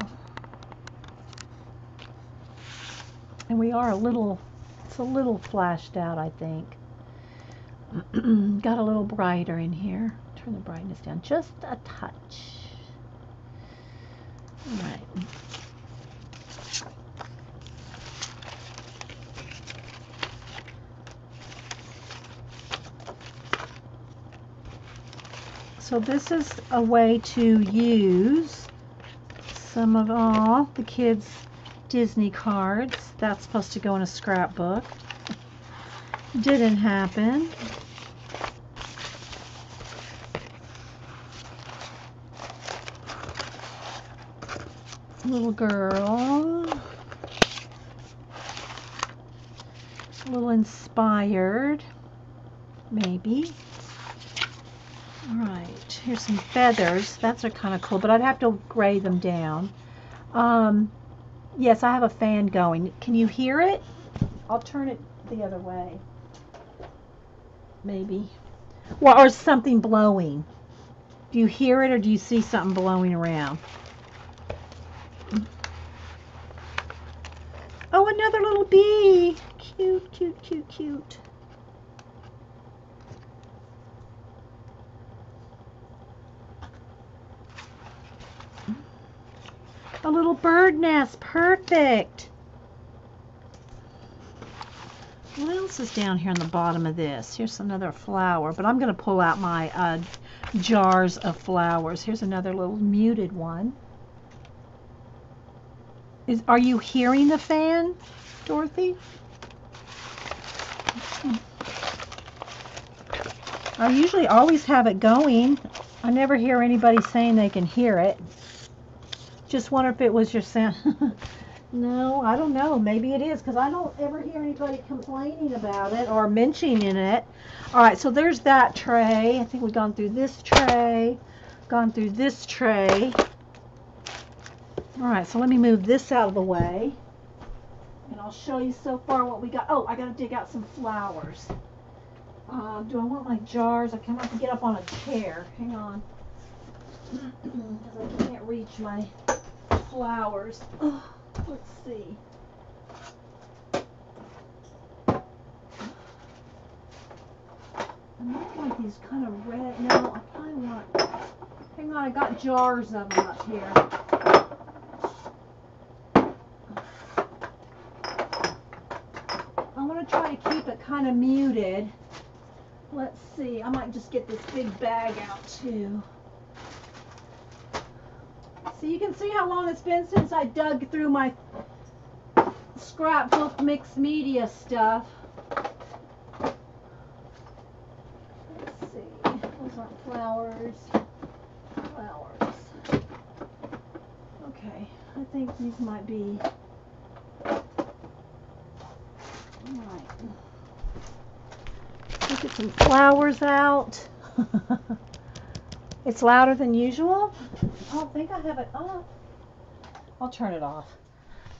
And we are it's a little flashed out, I think. Got a little brighter in here. Turn the brightness down just a touch. All right. So this is a way to use some of all the kids' Disney cards. That's supposed to go in a scrapbook. Didn't happen. Little girl. A little inspired, maybe. Alright, here's some feathers. That's are kind of cool, but I'd have to gray them down. Yes, I have a fan going. Can you hear it? I'll turn it the other way. Maybe. Well, or something blowing. Do you hear it or do you see something blowing around? Oh, another little bee. Cute, cute, cute, cute. A little bird nest. Perfect. What else is down here on the bottom of this? Here's another flower, but I'm going to pull out my jars of flowers. Here's another little muted one. Are you hearing the fan, Dorothy? I usually always have it going. I never hear anybody saying they can hear it. Just wonder if it was your sound. No, I don't know. Maybe it is, because I don't ever hear anybody complaining about it or mentioning it. All right, so there's that tray. I think we've gone through this tray, gone through this tray. All right, so let me move this out of the way, and I'll show you so far what we got. Oh, I got to dig out some flowers. Do I want my jars? I kind of have to get up on a chair. Hang on, because I can't reach my flowers. Oh, let's see. I might want these kind of red. No, I kind of want. Hang on, I got jars of them up here. I want to try to keep it kind of muted. Let's see. I might just get this big bag out too. So you can see how long it's been since I dug through my scrapbook mixed media stuff. Let's see. Those aren't flowers. Flowers. Okay. I think these might be. Alright. Let's get some flowers out. It's louder than usual. I don't think I have it off. I'll turn it off.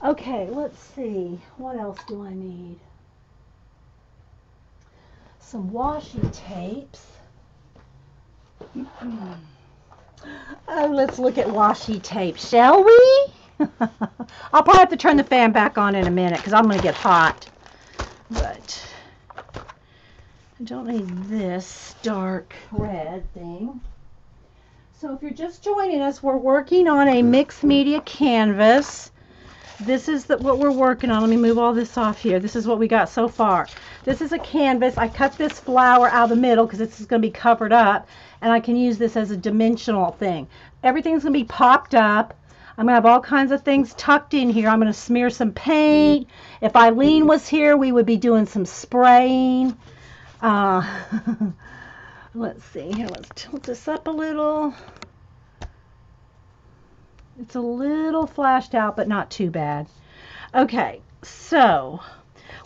Okay, let's see. What else do I need? Some washi tapes. Oh, let's look at washi tape, shall we? I'll probably have to turn the fan back on in a minute because I'm going to get hot. But I don't need this dark red thing. So if you're just joining us, we're working on a mixed media canvas. This is what we're working on. Let me move all this off here. This is what we got so far. This is a canvas. I cut this flower out of the middle because this is going to be covered up, and I can use this as a dimensional thing. Everything's going to be popped up. I'm going to have all kinds of things tucked in here. I'm going to smear some paint. If Eileen was here, we would be doing some spraying. Let's see here. Let's tilt this up a little. It's a little flashed out, but not too bad. Okay, so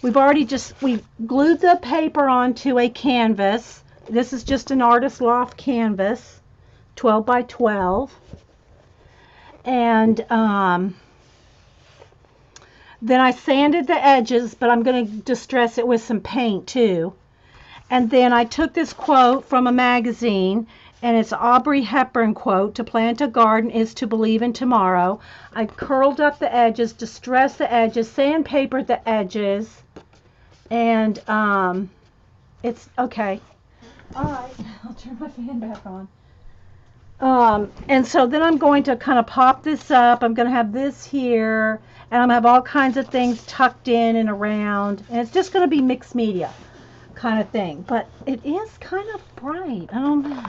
we've glued the paper onto a canvas. This is just an Artist Loft canvas, 12 by 12. And then I sanded the edges, but I'm going to distress it with some paint too. And then I took this quote from a magazine, and it's Audrey Hepburn quote, "To plant a garden is to believe in tomorrow." I curled up the edges, distressed the edges, sandpapered the edges, and it's okay. All right, I'll turn my fan back on. And so then I'm going to kind of pop this up. I'm going to have this here, and I'm going to have all kinds of things tucked in and around. And it's just going to be mixed media kind of thing. But it is kind of bright. I don't know.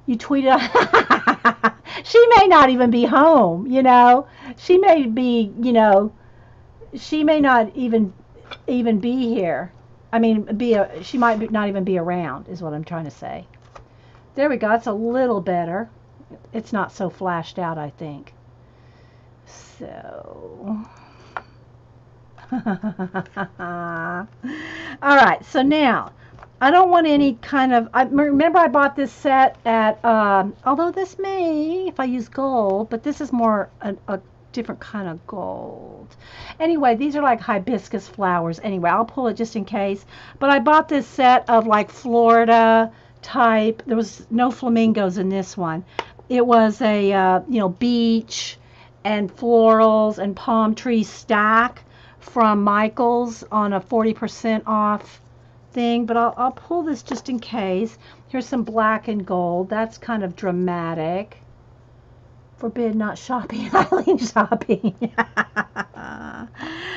You tweeted. She may not even be home, you know. She may be, you know, she may not even be here. I mean, she might not even be around, is what I'm trying to say. There we go. It's a little better. It's not so flashed out, I think. So, all right. So now, I don't want any kind of. Remember I bought this set at. Although this may, if I use gold, but this is more a different kind of gold. Anyway, these are like hibiscus flowers. Anyway, I'll pull it just in case. But I bought this set of like Florida type. There was no flamingos in this one. It was a you know, beach and florals and palm tree stack from Michael's on a 40% off thing. But I'll pull this just in case. Here's some black and gold. That's kind of dramatic. Forbid not shopping, Eileen shopping.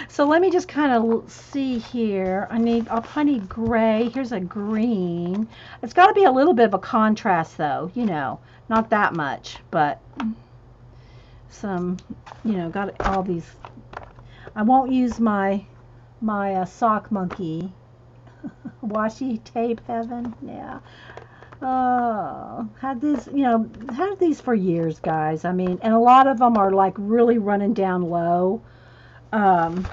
So let me just kind of see here. I'll probably need gray. Here's a green. It's got to be a little bit of a contrast though, you know, not that much, but some, you know, got all these. I won't use my sock monkey. Washi tape heaven, yeah. Oh, had these, you know, had these for years, guys. I mean, and a lot of them are like really running down low. That's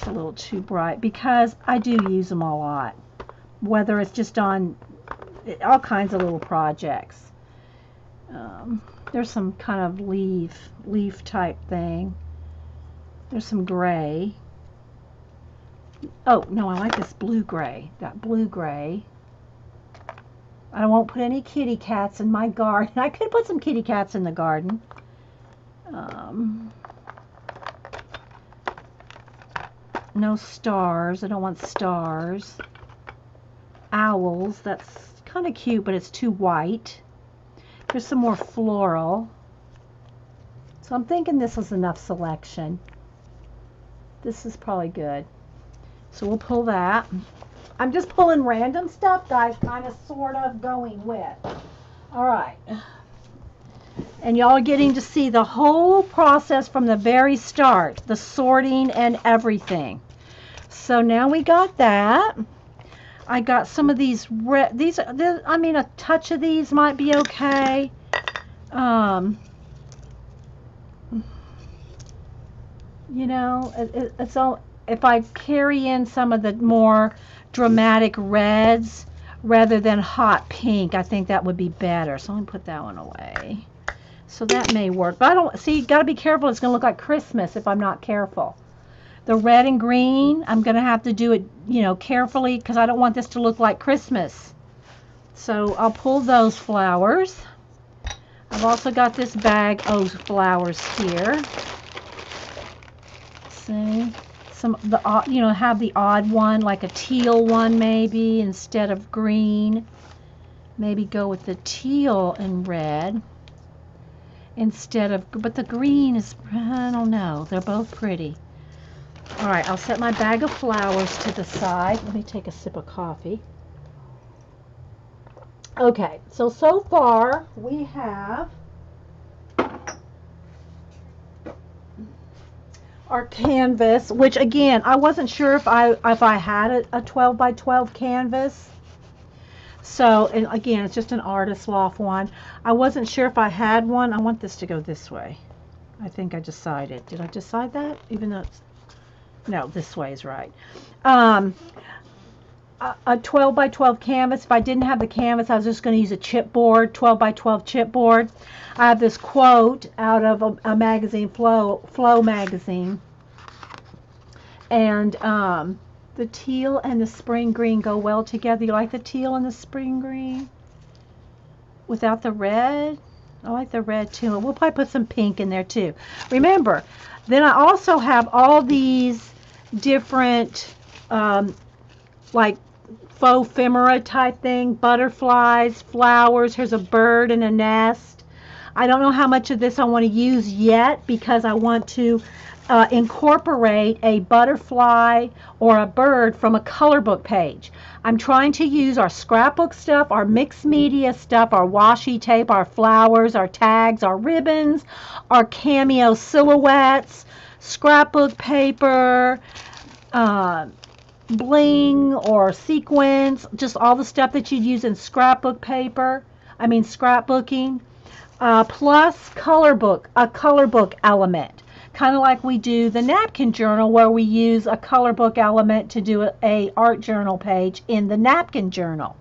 a little too bright because I do use them a lot, whether it's just on all kinds of little projects. There's some kind of leaf type thing. There's some gray. Oh no, I like this blue gray. Got blue gray. I won't put any kitty cats in my garden. I could put some kitty cats in the garden. No stars. I don't want stars. Owls. That's kind of cute, but it's too white. Here's some more floral. So I'm thinking this is enough selection. This is probably good. So we'll pull that. I'm just pulling random stuff, guys, kind of sort of going with. All right. And y'all are getting to see the whole process from the very start, the sorting and everything. So now we got that. I got some of these I mean, a touch of these might be okay. You know, it's all, if I carry in some of the more dramatic reds rather than hot pink, I think that would be better. So I'm gonna put that one away. So that may work, but I don't see. You got to be careful. It's gonna look like Christmas if I'm not careful. The red and green, I'm gonna have to do it, you know, carefully because I don't want this to look like Christmas. So I'll pull those flowers. I've also got this bag of flowers here. See. You know, have the odd one, like a teal one maybe instead of green. Maybe go with the teal and red instead of, but the green is, I don't know, they're both pretty. All right, I'll set my bag of flowers to the side. Let me take a sip of coffee. Okay, so far we have our canvas, which again, I wasn't sure if I had a 12 by 12 canvas. So, and again, it's just an Artist Loft one. I wasn't sure if I had one. I want this to go this way. I think I decided. Did I decide that? Even though it's, no, this way is right. A 12 by 12 canvas. If I didn't have the canvas, I was just going to use a chipboard, 12 by 12 chipboard. I have this quote out of a magazine, Flow magazine. And the teal and the spring green go well together. You like the teal and the spring green? Without the red? I like the red too. We'll probably put some pink in there too. Remember, then I also have all these different like faux ephemera type thing, butterflies, flowers. Here's a bird in a nest. I don't know how much of this I want to use yet because I want to incorporate a butterfly or a bird from a color book page. I'm trying to use our scrapbook stuff, our mixed media stuff, our washi tape, our flowers, our tags, our ribbons, our cameo silhouettes, scrapbook paper, bling or sequins, just all the stuff that you'd use in scrapbook paper, scrapbooking, plus a color book element, kind of like we do the napkin journal where we use a color book element to do a art journal page in the napkin journal.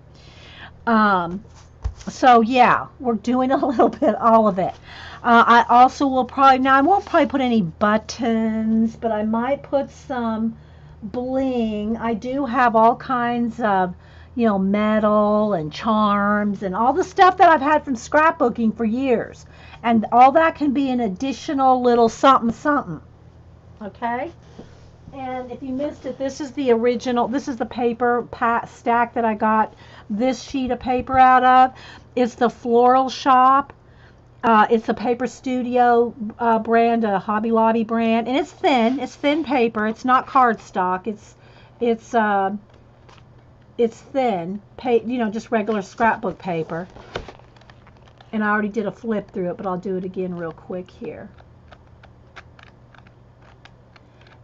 So yeah, we're doing a little bit all of it. I also will probably, now I won't probably put any buttons, but I might put some bling. I do have all kinds of, metal and charms and all the stuff that I've had from scrapbooking for years. And all that can be an additional little something something. Okay? And if you missed it, this is the original, this is the paper stack that I got this sheet of paper out of. It's the Floral Shop. It's a Paper Studio brand, a Hobby Lobby brand, and it's thin paper. It's not cardstock. It's thin, just regular scrapbook paper. And I already did a flip through it, but I'll do it again real quick here.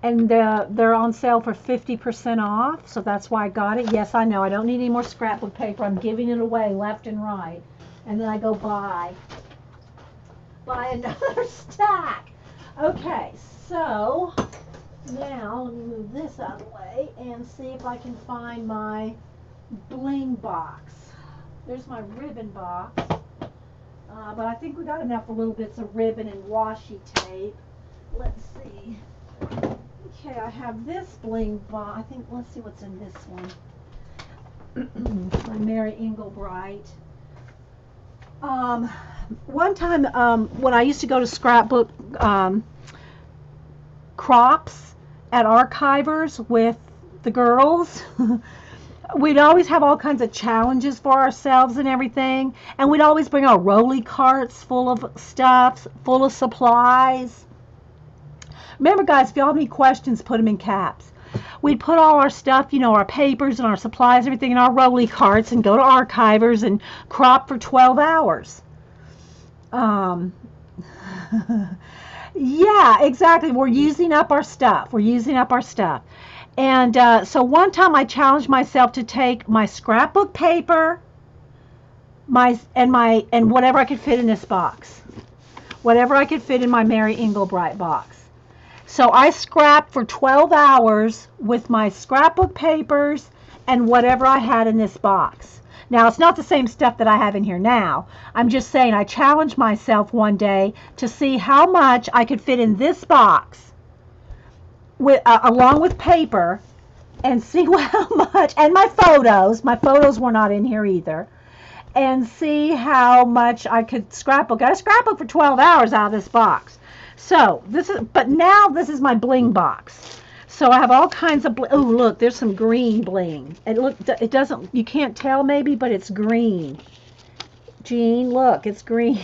And they're on sale for 50% off, so that's why I got it. Yes, I know, I don't need any more scrapbook paper. I'm giving it away left and right. And then I go buy another stack. Okay, so now let me move this out of the way and see if I can find my bling box. There's my ribbon box. But I think we got enough little bits of ribbon and washi tape. Let's see. Okay, I have this bling box. I think, let's see what's in this one. My Mary Englebright. One time when I used to go to scrapbook crops at Archivers with the girls, we'd always have all kinds of challenges for ourselves and everything, and we'd always bring our rolly carts full of stuff, full of supplies. Remember, guys, if y'all have any questions, put them in caps. We'd put all our stuff, our papers and our supplies, everything in our rolly carts and go to Archivers and crop for 12 hours. Yeah, exactly. We're using up our stuff. And so one time I challenged myself to take my scrapbook paper, and whatever I could fit in this box. Whatever I could fit in my Mary Englebright box. So I scrapped for 12 hours with my scrapbook papers and whatever I had in this box. Now, it's not the same stuff that I have in here now. I'm just saying I challenged myself one day to see how much I could fit in this box with, along with paper, and see how much, and my photos were not in here either, and see how much I could scrapbook. I scrapbook for 12 hours out of this box. So now this is my bling box. So I have all kinds of bling. Oh, look, there's some green bling. And look, it doesn't, you can't tell maybe, but it's green. Jean, look, it's green.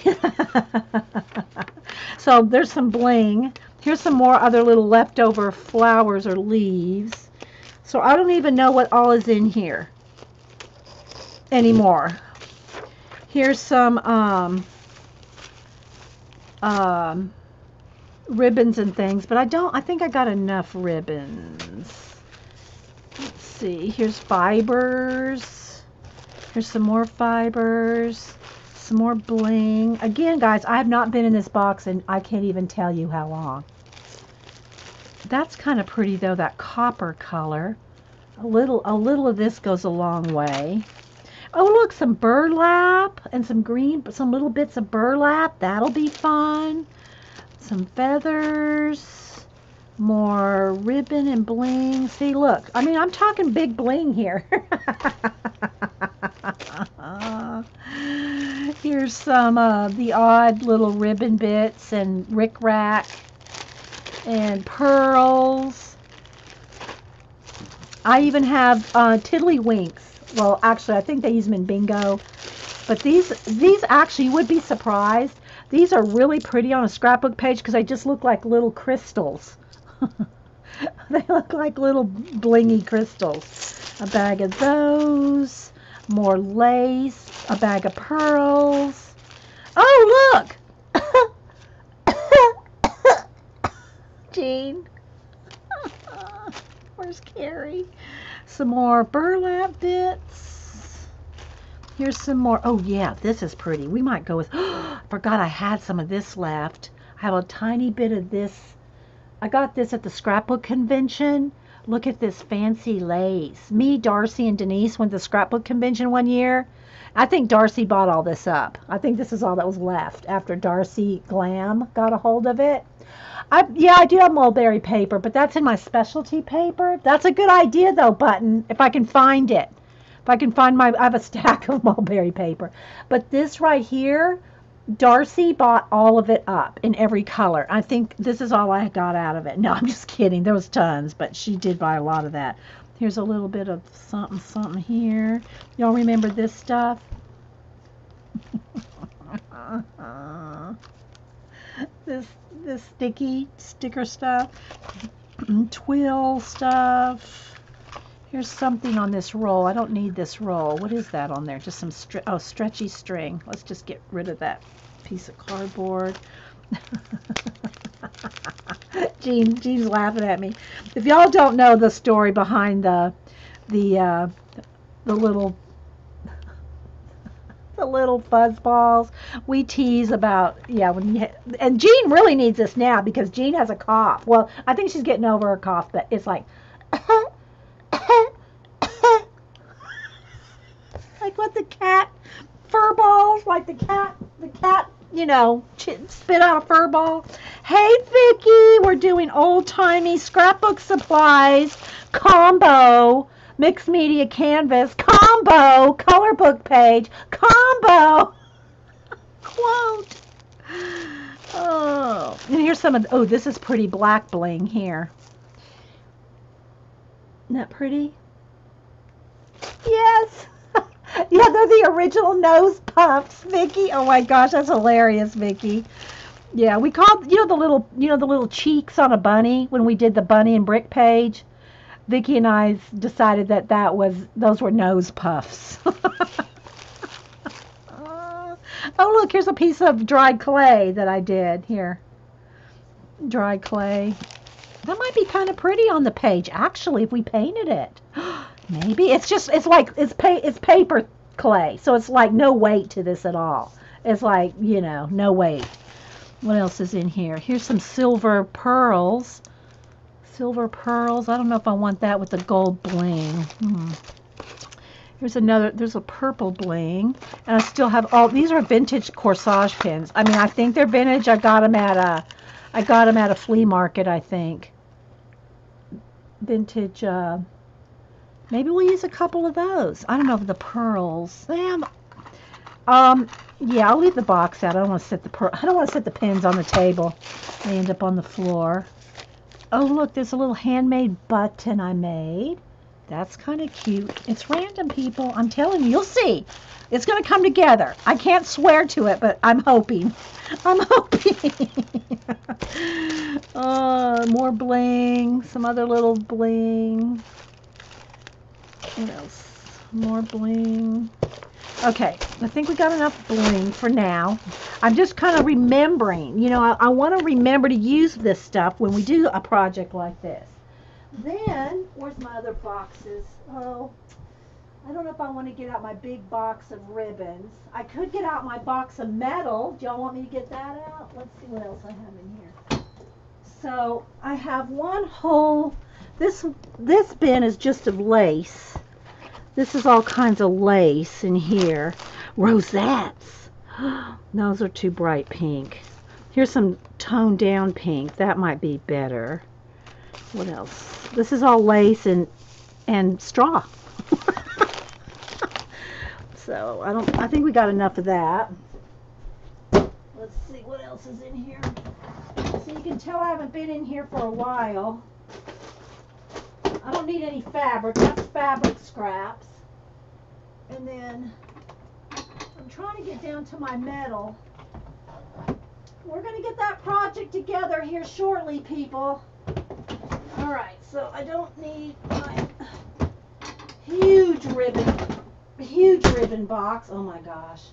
So there's some bling. Here's some more other little leftover flowers or leaves. So I don't even know what all is in here anymore. Here's some ribbons and things, but I think I got enough ribbons. Let's see, here's fibers. Here's some more fibers, some more bling. Again, guys, I have not been in this box and I can't even tell you how long. That's kind of pretty though, that copper color. A little of this goes a long way. Oh, look, some burlap and some little bits of burlap. That'll be fun. Some feathers, more ribbon and bling. See, look, I'm talking big bling here. Here's some of the odd little ribbon bits and rickrack and pearls. I even have Tiddlywinks. Well, actually, I think they use them in bingo. But these actually, you would be surprised. These are really pretty on a scrapbook page because they just look like little crystals. They look like little blingy crystals. A bag of those. More lace. A bag of pearls. Oh, look! Jean. Where's Carrie? Some more burlap bits. Here's some more. Oh, yeah, this is pretty. We might go with... I forgot I had some of this left. I have a tiny bit of this. I got this at the scrapbook convention. Look at this fancy lace. Me, Darcy, and Denise went to the scrapbook convention one year. I think Darcy bought all this up. I think this is all that was left after Darcy Glam got a hold of it. Yeah, I do have mulberry paper, but that's in my specialty paper. That's a good idea, though, Button, if I can find it. If I can find I have a stack of mulberry paper. But this right here, Darcy bought all of it up in every color. I think this is all I got out of it. No, I'm just kidding. There was tons, but she did buy a lot of that. Here's a little bit of something, something here. Y'all remember this stuff? This sticker stuff. Twill stuff. Here's something on this roll. I don't need this roll. What is that on there? Just some stretchy string. Let's just get rid of that piece of cardboard. Jean's laughing at me. If y'all don't know the story behind the little fuzzballs, we tease about, yeah, and Jean really needs this now because Jean has a cough. Well, I think she's getting over her cough, but it's like like what the cat fur balls, like the cat, you know, spit out a fur ball. Hey, Vicki, we're doing old-timey scrapbook supplies combo, mixed media canvas combo, color book page combo. Quote. Oh, and here's some of oh, this is pretty black bling here. Isn't that pretty? Yes. Yeah, they're the original nose puffs, Vicky. Oh my gosh, that's hilarious, Vicky. Yeah, we called the little cheeks on a bunny when we did the bunny and brick page. Vicky and I decided those were nose puffs. Oh, look, here's a piece of dried clay that I did here. Dried clay. That might be kind of pretty on the page, actually, if we painted it. Maybe it's paper clay, so it's like no weight to this at all. It's like, you know, no weight. What else is in here? Here's some silver pearls. Silver pearls. I don't know if I want that with the gold bling. There's a purple bling, and I still have these are vintage corsage pins. I mean, I think they're vintage. I got them at a flea market, I think. Vintage. Maybe we'll use a couple of those. I don't know if the pearls. Damn. Yeah, I'll leave the box out. I don't want to set the pins on the table. They end up on the floor. Oh, look, there's a little handmade button I made. That's kind of cute. It's random, people. I'm telling you, you'll see. It's going to come together. I can't swear to it, but I'm hoping. I'm hoping. More bling. Some other little bling. What else? More bling. Okay, I think we got enough bling for now. I'm just kind of remembering. You know, I want to remember to use this stuff when we do a project like this. Then, where's my other boxes? Oh, I don't know if I want to get out my big box of ribbons. I could get out my box of metal. Do y'all want me to get that out? Let's see what else I have in here. So, I have one whole, this bin is just of lace. This is all kinds of lace in here. Rosettes. Those are too bright pink. Here's some toned down pink. That might be better. What else? This is all lace and straw. So I think we got enough of that. Let's see what else is in here. So you can tell I haven't been in here for a while. I don't need any fabric. That's fabric scraps. And then I'm trying to get down to my metal. We're going to get that project together here shortly, people. All right, so I don't need my huge ribbon box. Oh my gosh.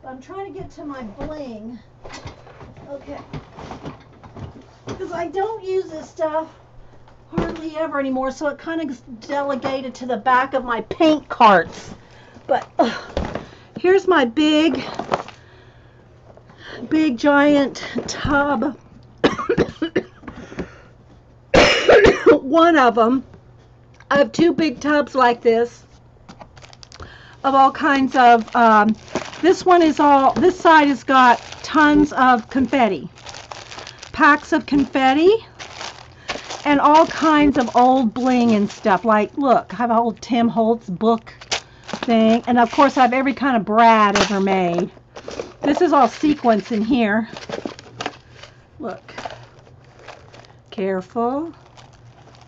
But I'm trying to get to my bling. Okay. Because I don't use this stuff hardly ever anymore, so it kind of delegated to the back of my paint carts. But here's my big giant tub. One of them. I have two big tubs like this of all kinds of, this one is all, this side has got tons of confetti. Packs of confetti and all kinds of old bling and stuff. Like, look, I have an old Tim Holtz book thing. And of course I have every kind of brad ever made. This is all sequins in here. Look. Careful.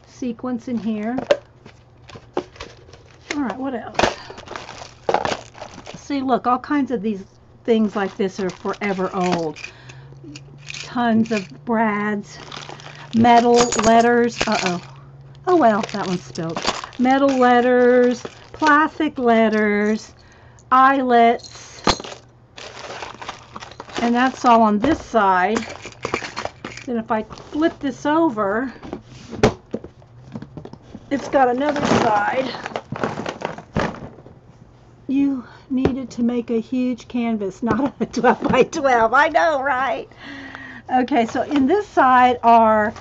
Sequins in here. Alright, what else? See, look, all kinds of these things like this are forever old. Tons of brads. Metal letters. Uh-oh. Oh well, that one's spilled. Metal letters. Plastic letters. Eyelets. And that's all on this side. Then if I flip this over, it's got another side. You needed to make a huge canvas, not a 12 by 12. I know, right? Okay, so in this side are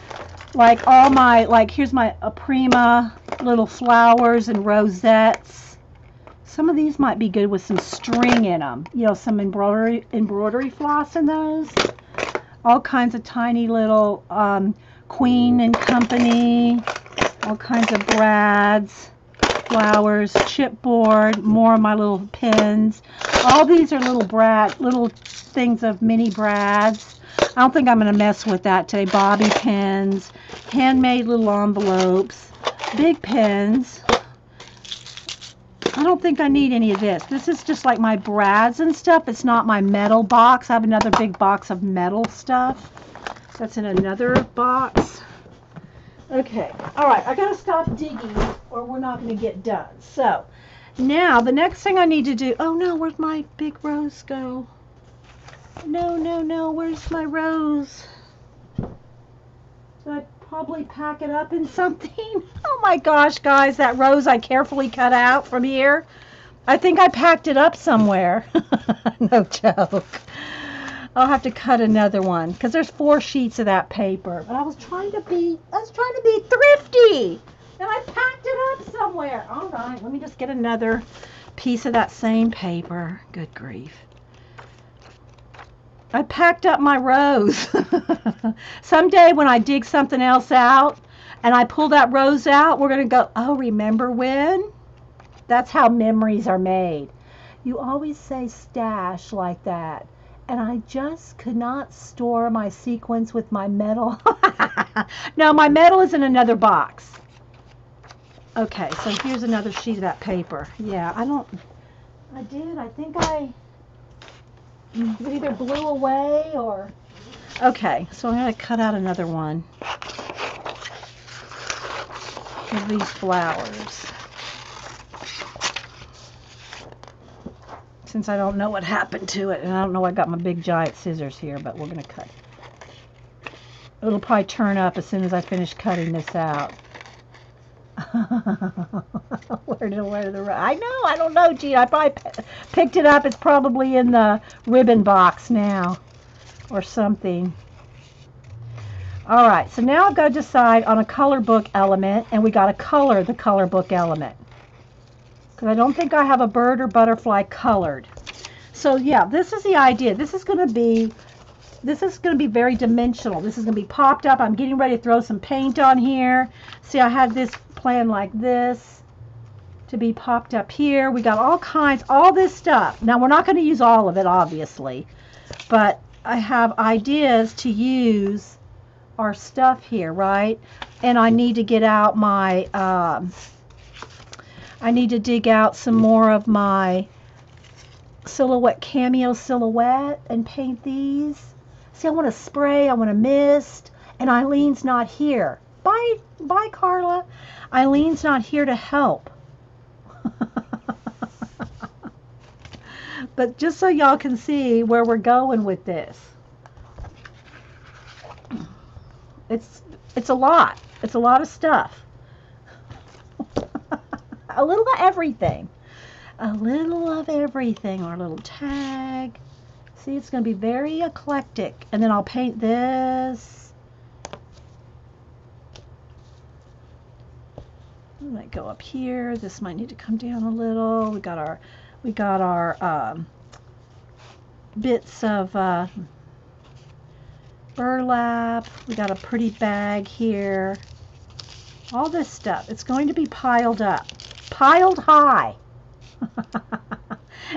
like all my, like here's my Prima little flowers and rosettes. Some of these might be good with some string in them. You know, some embroidery floss in those. All kinds of tiny little Queen and Company. All kinds of brads, flowers, chipboard, more of my little pins. All these are little things of mini brads. I don't think I'm going to mess with that today. Bobby pins, handmade little envelopes, big pins. I don't think I need any of this. This is just like my brads and stuff. It's not my metal box. I have another big box of metal stuff. That's in another box. Okay, all right, I gotta stop digging or we're not gonna get done. So now the next thing I need to do, oh no, where'd my big rose go? No, where's my rose? Did I probably pack it up in something? Oh my gosh, guys, that rose I carefully cut out from here. I think I packed it up somewhere. No joke. I'll have to cut another one because there's 4 sheets of that paper. But I was trying to be thrifty, and I packed it up somewhere. All right, let me just get another piece of that same paper. Good grief. I packed up my rose. Someday when I dig something else out and I pull that rose out, we're going to go, oh, remember when? That's how memories are made. You always say stash like that. And I just could not store my sequins with my metal. No, my metal is in another box. Okay, so here's another sheet of that paper. Yeah, I think it either blew away or... Okay, so I'm going to cut out another one of these flowers. Since I don't know what happened to it, and I don't know I got my big giant scissors here, but we're going to cut. It'll probably turn up as soon as I finish cutting this out. Where the I know, I don't know, Gene. I probably picked it up. It's probably in the ribbon box now or something. All right, so now I've got to decide on a color book element, and we got to color the color book element. Because I don't think I have a bird or butterfly colored. So yeah, this is the idea. This is going to be very dimensional. This is going to be popped up. I'm getting ready to throw some paint on here. See, I had this planned like this to be popped up here. We got all this stuff. Now we're not going to use all of it, obviously, but I have ideas to use our stuff here, right? and I need to get out my, I need to dig out some more of my Silhouette Cameo Silhouette and paint these. See, I want to spray, I want to mist, and Eileen's not here. Bye, Carla. Eileen's not here to help. But just so y'all can see where we're going with this. It's a lot. It's a lot of stuff. A little of everything. A little of everything. Our little tag. See, it's going to be very eclectic. And then I'll paint this. I might go up here. This might need to come down a little. We got our bits of burlap. We got a pretty bag here. All this stuff. It's going to be piled up. Piled high.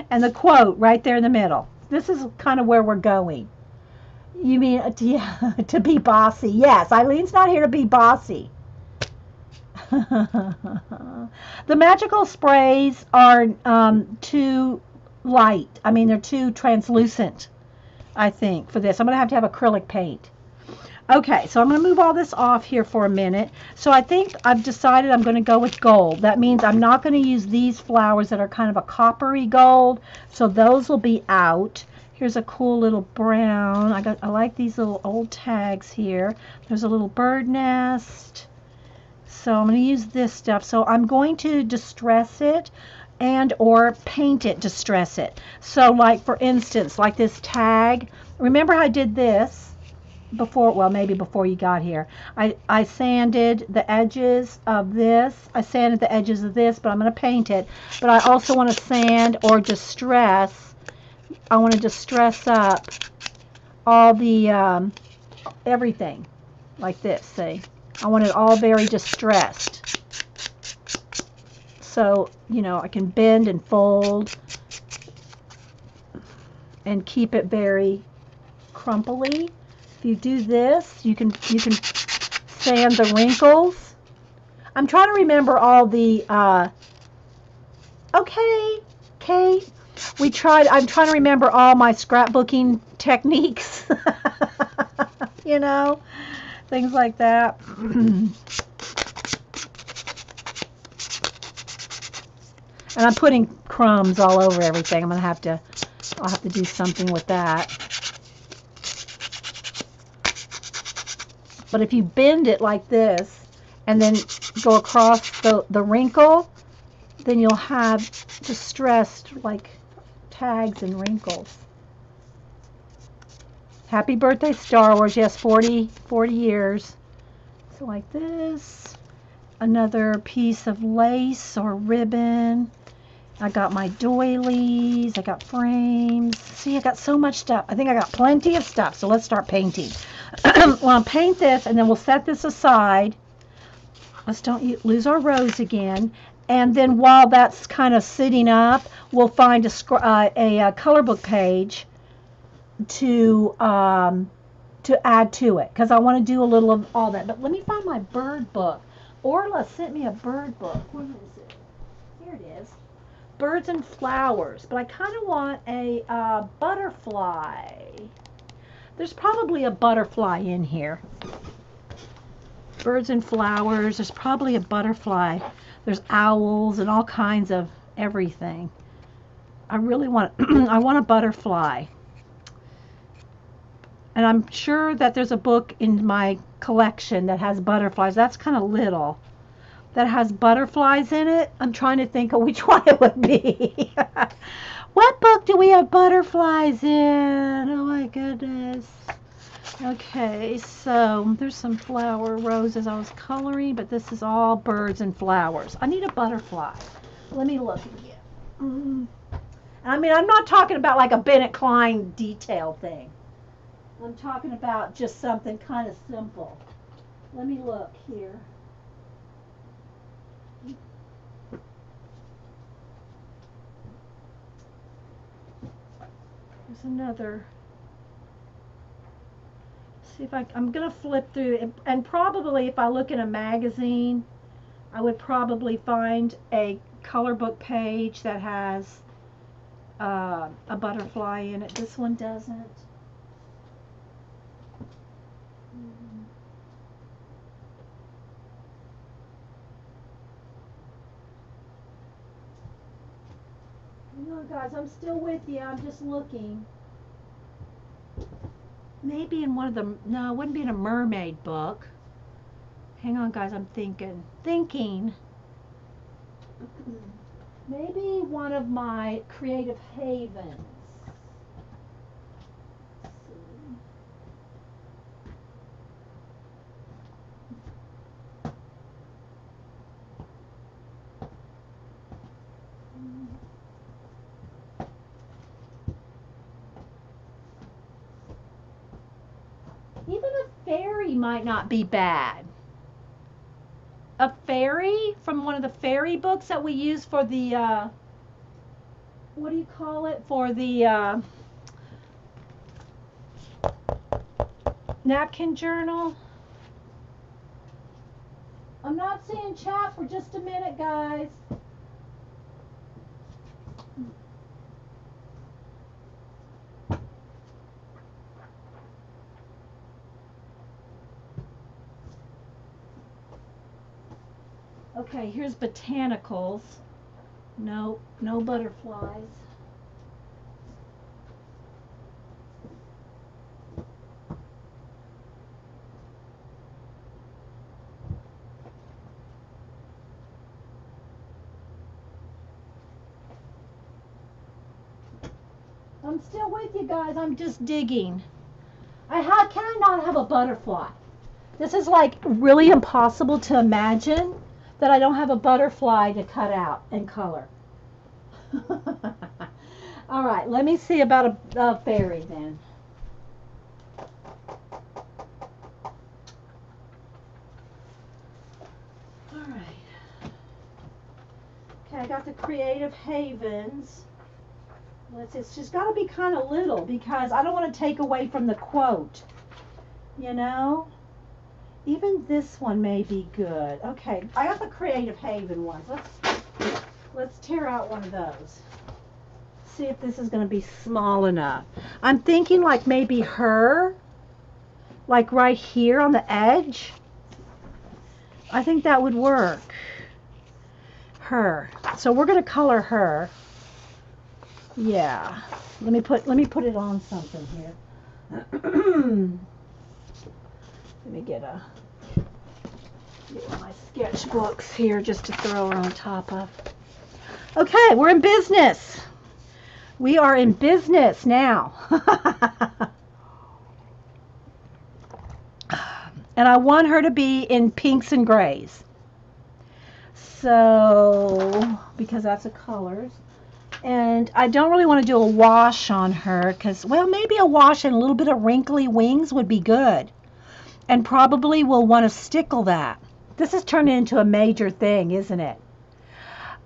And the quote right there in the middle. This is kind of where we're going. You mean to be bossy? Yes, Eileen's not here to be bossy. The magical sprays are too light. I mean, they're too translucent, I think, for this. I'm going to have acrylic paint. Okay, so I'm going to move all this off here for a minute. So I think I've decided I'm going to go with gold. That means I'm not going to use these flowers that are kind of a coppery gold. So those will be out. Here's a cool little brown. I like these little old tags here. There's a little bird nest. So I'm going to use this stuff. So I'm going to distress it and or paint it, distress it. So like for instance, like this tag. Remember I did this before, well, maybe before you got here. I sanded the edges of this. I sanded the edges of this, but I'm going to paint it. But I also want to sand or distress. I want to distress up all the everything like this. See, I want it all very distressed. So, you know, I can bend and fold and keep it very crumply. If you do this, you can sand the wrinkles. I'm trying to remember all the okay, Kate. I'm trying to remember all my scrapbooking techniques. You know, things like that. And I'm putting crumbs all over everything. I'll have to do something with that. But if you bend it like this and then go across the wrinkle, then you'll have distressed like tags and wrinkles. Happy birthday, Star Wars. Yes, 40 years. So like this. Another piece of lace or ribbon. I got my doilies. I got frames. See, I got so much stuff. I think I got plenty of stuff. So let's start painting. Well, I'll paint this and then we'll set this aside. Let's don't lose our rose again. And then while that's kind of sitting up, we'll find a color book page to add to it, because I want to do a little of all that. But let me find my bird book. Orla sent me a bird book. Where is it? Here it is. Birds and Flowers. But I kind of want a butterfly. There's probably a butterfly in here. Birds and Flowers. There's probably a butterfly. There's owls and all kinds of everything. I really want I want a butterfly. And I'm sure that there's a book in my collection that has butterflies. That's kind of little. That has butterflies in it. I'm trying to think of which one it would be. What book do we have butterflies in? Oh my goodness. Okay, so there's some flower roses I was coloring, but this is all birds and flowers. I need a butterfly. Let me look again. I mean, I'm not talking about like a Bennett Klein detail thing. I'm talking about just something kind of simple. Let me look here. There's another. See if I'm going to flip through it, and probably if I look in a magazine, I would probably find a color book page that has a butterfly in it. This one doesn't. Hang on, guys, I'm still with you. I'm just looking. Maybe in one of the, no, it wouldn't be in a mermaid book. Hang on, guys, I'm thinking. Maybe one of my Creative Havens. Even a fairy might not be bad. A fairy from one of the fairy books that we use for the, what do you call it? For the napkin journal. I'm not seeing chat for just a minute, guys. Okay, here's botanicals. No, no butterflies. I'm still with you guys. I'm just digging. How can I not have a butterfly? This is like really impossible to imagine that I don't have a butterfly to cut out and color. All right, let me see about a fairy then. All right. Okay, I got the Creative Havens. It's just got to be kind of little because I don't want to take away from the quote, you know? Even this one may be good. Okay, I got the Creative Haven ones. Let's tear out one of those. See if this is going to be small enough. I'm thinking like maybe her, like right here on the edge. I think that would work. Her. So we're going to color her. Yeah. Let me put it on something here. Let me get my sketchbooks here just to throw her on top of. Okay, we're in business. We are in business now. And I want her to be in pinks and grays. So, because that's the colors. And I don't really want to do a wash on her because, well, maybe a wash and a little bit of wrinkly wings would be good. And probably we'll want to stickle that. This is turning into a major thing, isn't it?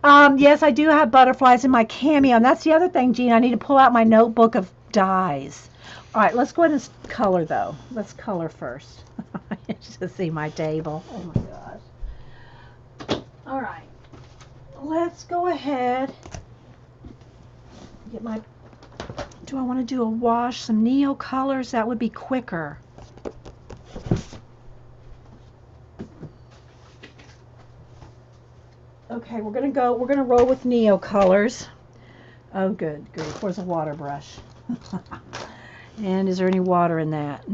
Yes, I do have butterflies in my cameo. And that's the other thing, Jean. I need to pull out my notebook of dyes. All right, let's go ahead and color, though. Let's color first. Just to see my table. Oh, my gosh. All right. Let's go ahead. Get my... Do I want to do a wash? Some Neo colors? That would be quicker. Okay, we're gonna roll with Neo colors. Oh, good. Where's a water brush? And is there any water in that?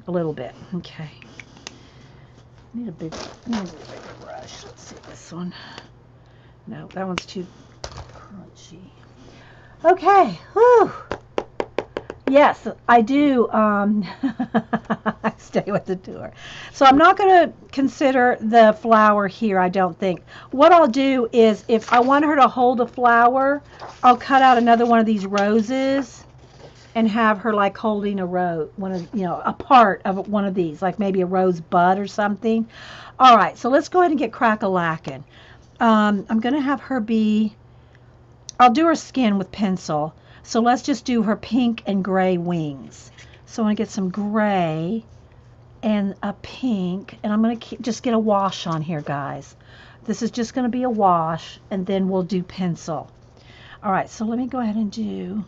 A little bit. Okay. Need a bigger brush. Let's see this one. No, that one's too crunchy. Okay. Whew. Yes, I do. I stay with the tour. So I'm not going to consider the flower here, I don't think. What I'll do is, if I want her to hold a flower, I'll cut out another one of these roses and have her like holding a rose, a part of one of these, like maybe a rose bud or something. All right, so let's go ahead and get crack-a-lackin'. I'm going to have her be, I'll do her skin with pencil. So let's just do her pink and gray wings. So I want to get some gray and a pink, and I'm going to just get a wash on here, guys. This is just going to be a wash, and then we'll do pencil. All right, so let me go ahead and do...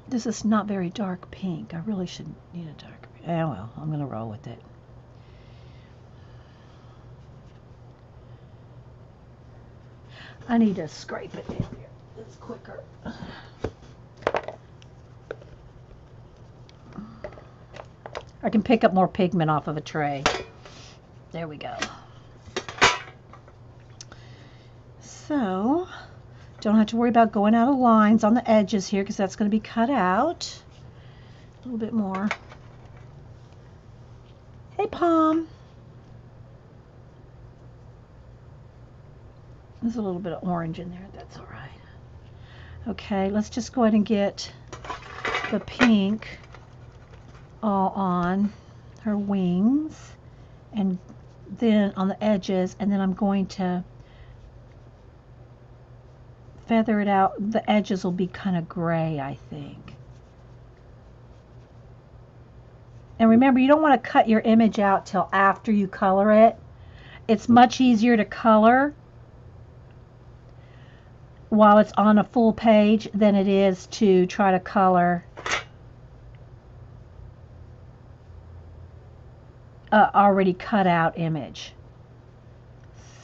This is not very dark pink. I really should need a dark pink. Oh, well, I'm going to roll with it. I need to scrape it in here. It's quicker. I can pick up more pigment off of a tray. There we go. So, don't have to worry about going out of lines on the edges here because that's going to be cut out. A little bit more. Hey, Palm. There's a little bit of orange in there. That's all right. Okay, let's just go ahead and get the pink all on her wings and then on the edges, and then I'm going to feather it out. The edges will be kind of gray, I think. And remember, you don't want to cut your image out till after you color it. It's much easier to color while it's on a full page than it is to try to color already cut out image.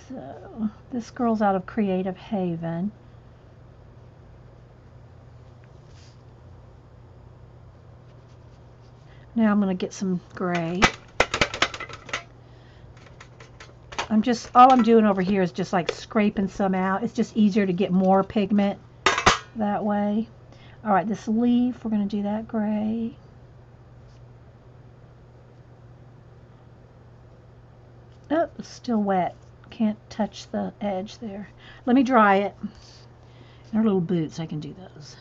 So this girl's out of Creative Haven. Now I'm going to get some gray. All I'm doing over here is just like scraping some out. It's just easier to get more pigment that way. All right, this leaf, we're going to do that gray. Oh, it's still wet. Can't touch the edge there. Let me dry it. They're little boots. I can do those.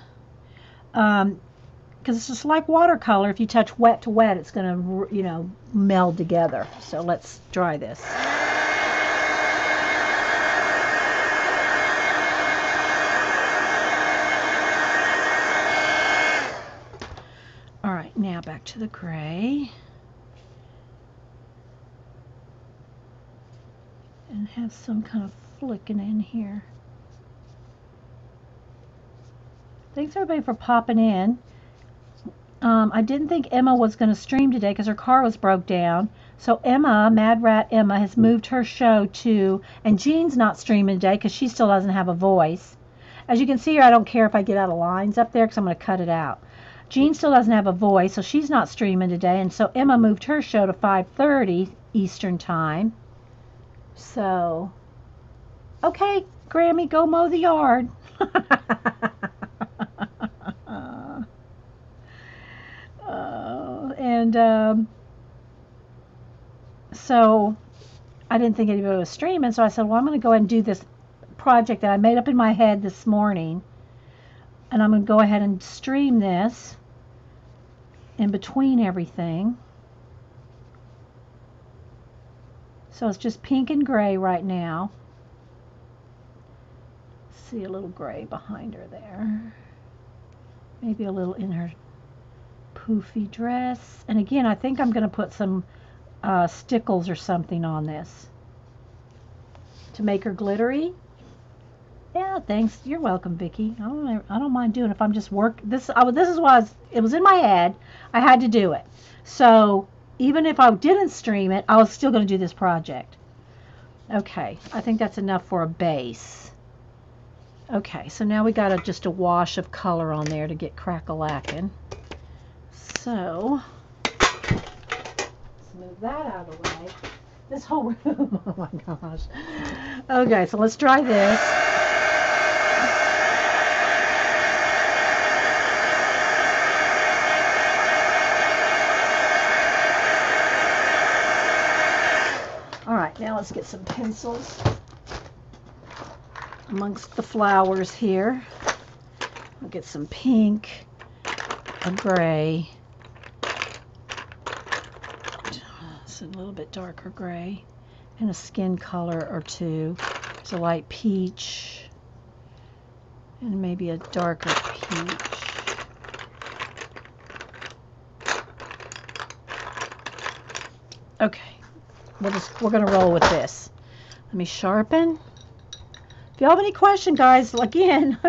Because it's just like watercolor. If you touch wet to wet, it's going to, you know, meld together. So let's dry this. All right, now back to the gray. And have some kind of flicking in here. Thanks everybody for popping in. I didn't think Emma was going to stream today because her car was broke down. So Emma, Mad Rat Emma, has moved her show to, and Jean's not streaming today because she still doesn't have a voice. As you can see here, I don't care if I get out of lines up there because I'm going to cut it out. Jean still doesn't have a voice, so she's not streaming today. And so Emma moved her show to 5:30 Eastern Time. So, okay, Grammy, go mow the yard. So I didn't think anybody was streaming, so I said, well, I'm going to go ahead and do this project that I made up in my head this morning, and I'm going to go ahead and stream this in between everything. So it's just pink and gray right now. See a little gray behind her there. Maybe a little in her poofy dress. And again, I think I'm going to put some stickles or something on this to make her glittery. Yeah, thanks. You're welcome, Vicki. I don't mind doing it if I'm just this is why it was in my head. I had to do it. So even if I didn't stream it, I was still going to do this project. Okay, I think that's enough for a base. Okay, so now we got just a wash of color on there to get crack-a-lackin'. So let's move that out of the way. This whole room, oh my gosh. Okay, so let's try this. All right, now let's get some pencils amongst the flowers here. I'll get some pink, a gray, it's a little bit darker gray, and a skin color or two. There's a light peach, and maybe a darker peach. Okay, we're gonna roll with this. Let me sharpen. If you have any question, guys, again,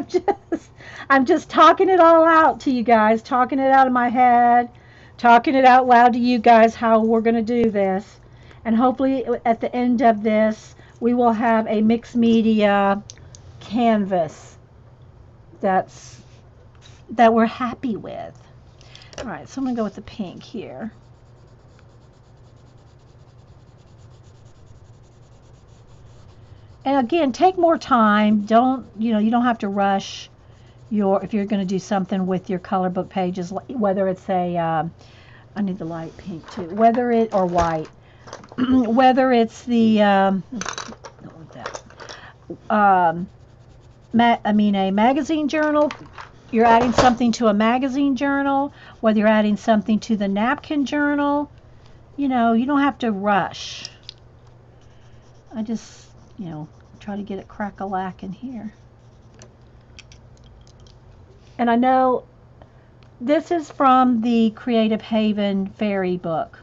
I'm just talking it all out to you guys, talking it out of my head, talking it out loud to you guys how we're gonna do this, and hopefully at the end of this we will have a mixed media canvas that we're happy with. All right, so I'm gonna go with the pink here. And again, take more time. You don't have to rush if you're going to do something with your color book pages, whether it's I need the light pink too, or white, whether it's a magazine journal, you're adding something to a magazine journal, whether you're adding something to the napkin journal, you don't have to rush. I just, try to get it crack-a-lackin' here. And I know this is from the Creative Haven Fairy book.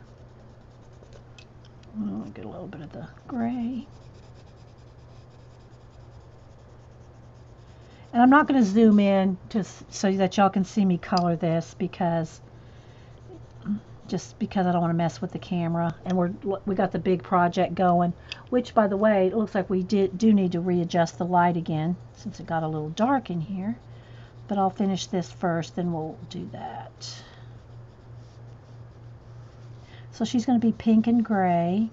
I'll get a little bit of the gray. And I'm not going to zoom in so that y'all can see me color this because I don't want to mess with the camera. And we got the big project going, which, by the way, it looks like we do need to readjust the light again since it got a little dark in here. But I'll finish this first, then we'll do that. So she's going to be pink and gray.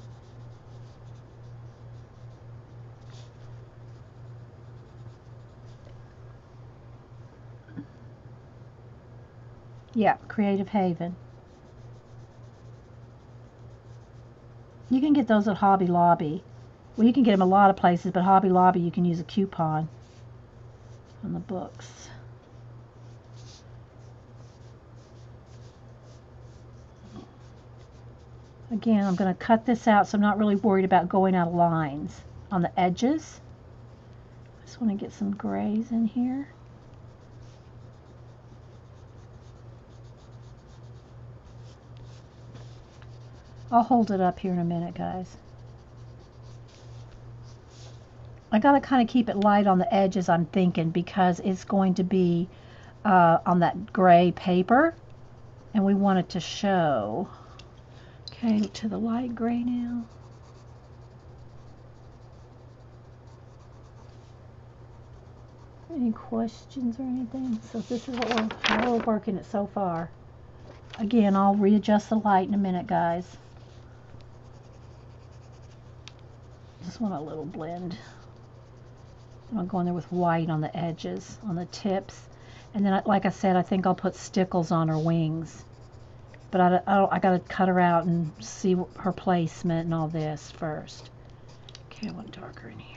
Yeah, Creative Haven. You can get those at Hobby Lobby. Well, you can get them a lot of places, but Hobby Lobby you can use a coupon on the books. Again, I'm going to cut this out, so I'm not really worried about going out of lines on the edges. I just want to get some grays in here. I'll hold it up here in a minute, guys. I got to kind of keep it light on the edges, I'm thinking, because it's going to be on that gray paper, and we want it to show. Okay, to the light gray now. Any questions or anything? So this is how we're working it so far. Again, I'll readjust the light in a minute, guys. Just want a little blend. I'm going there with white on the edges, on the tips. And then, like I said, I think I'll put stickles on her wings. But I got to cut her out and see her placement and all this first. Okay, I want darker in here.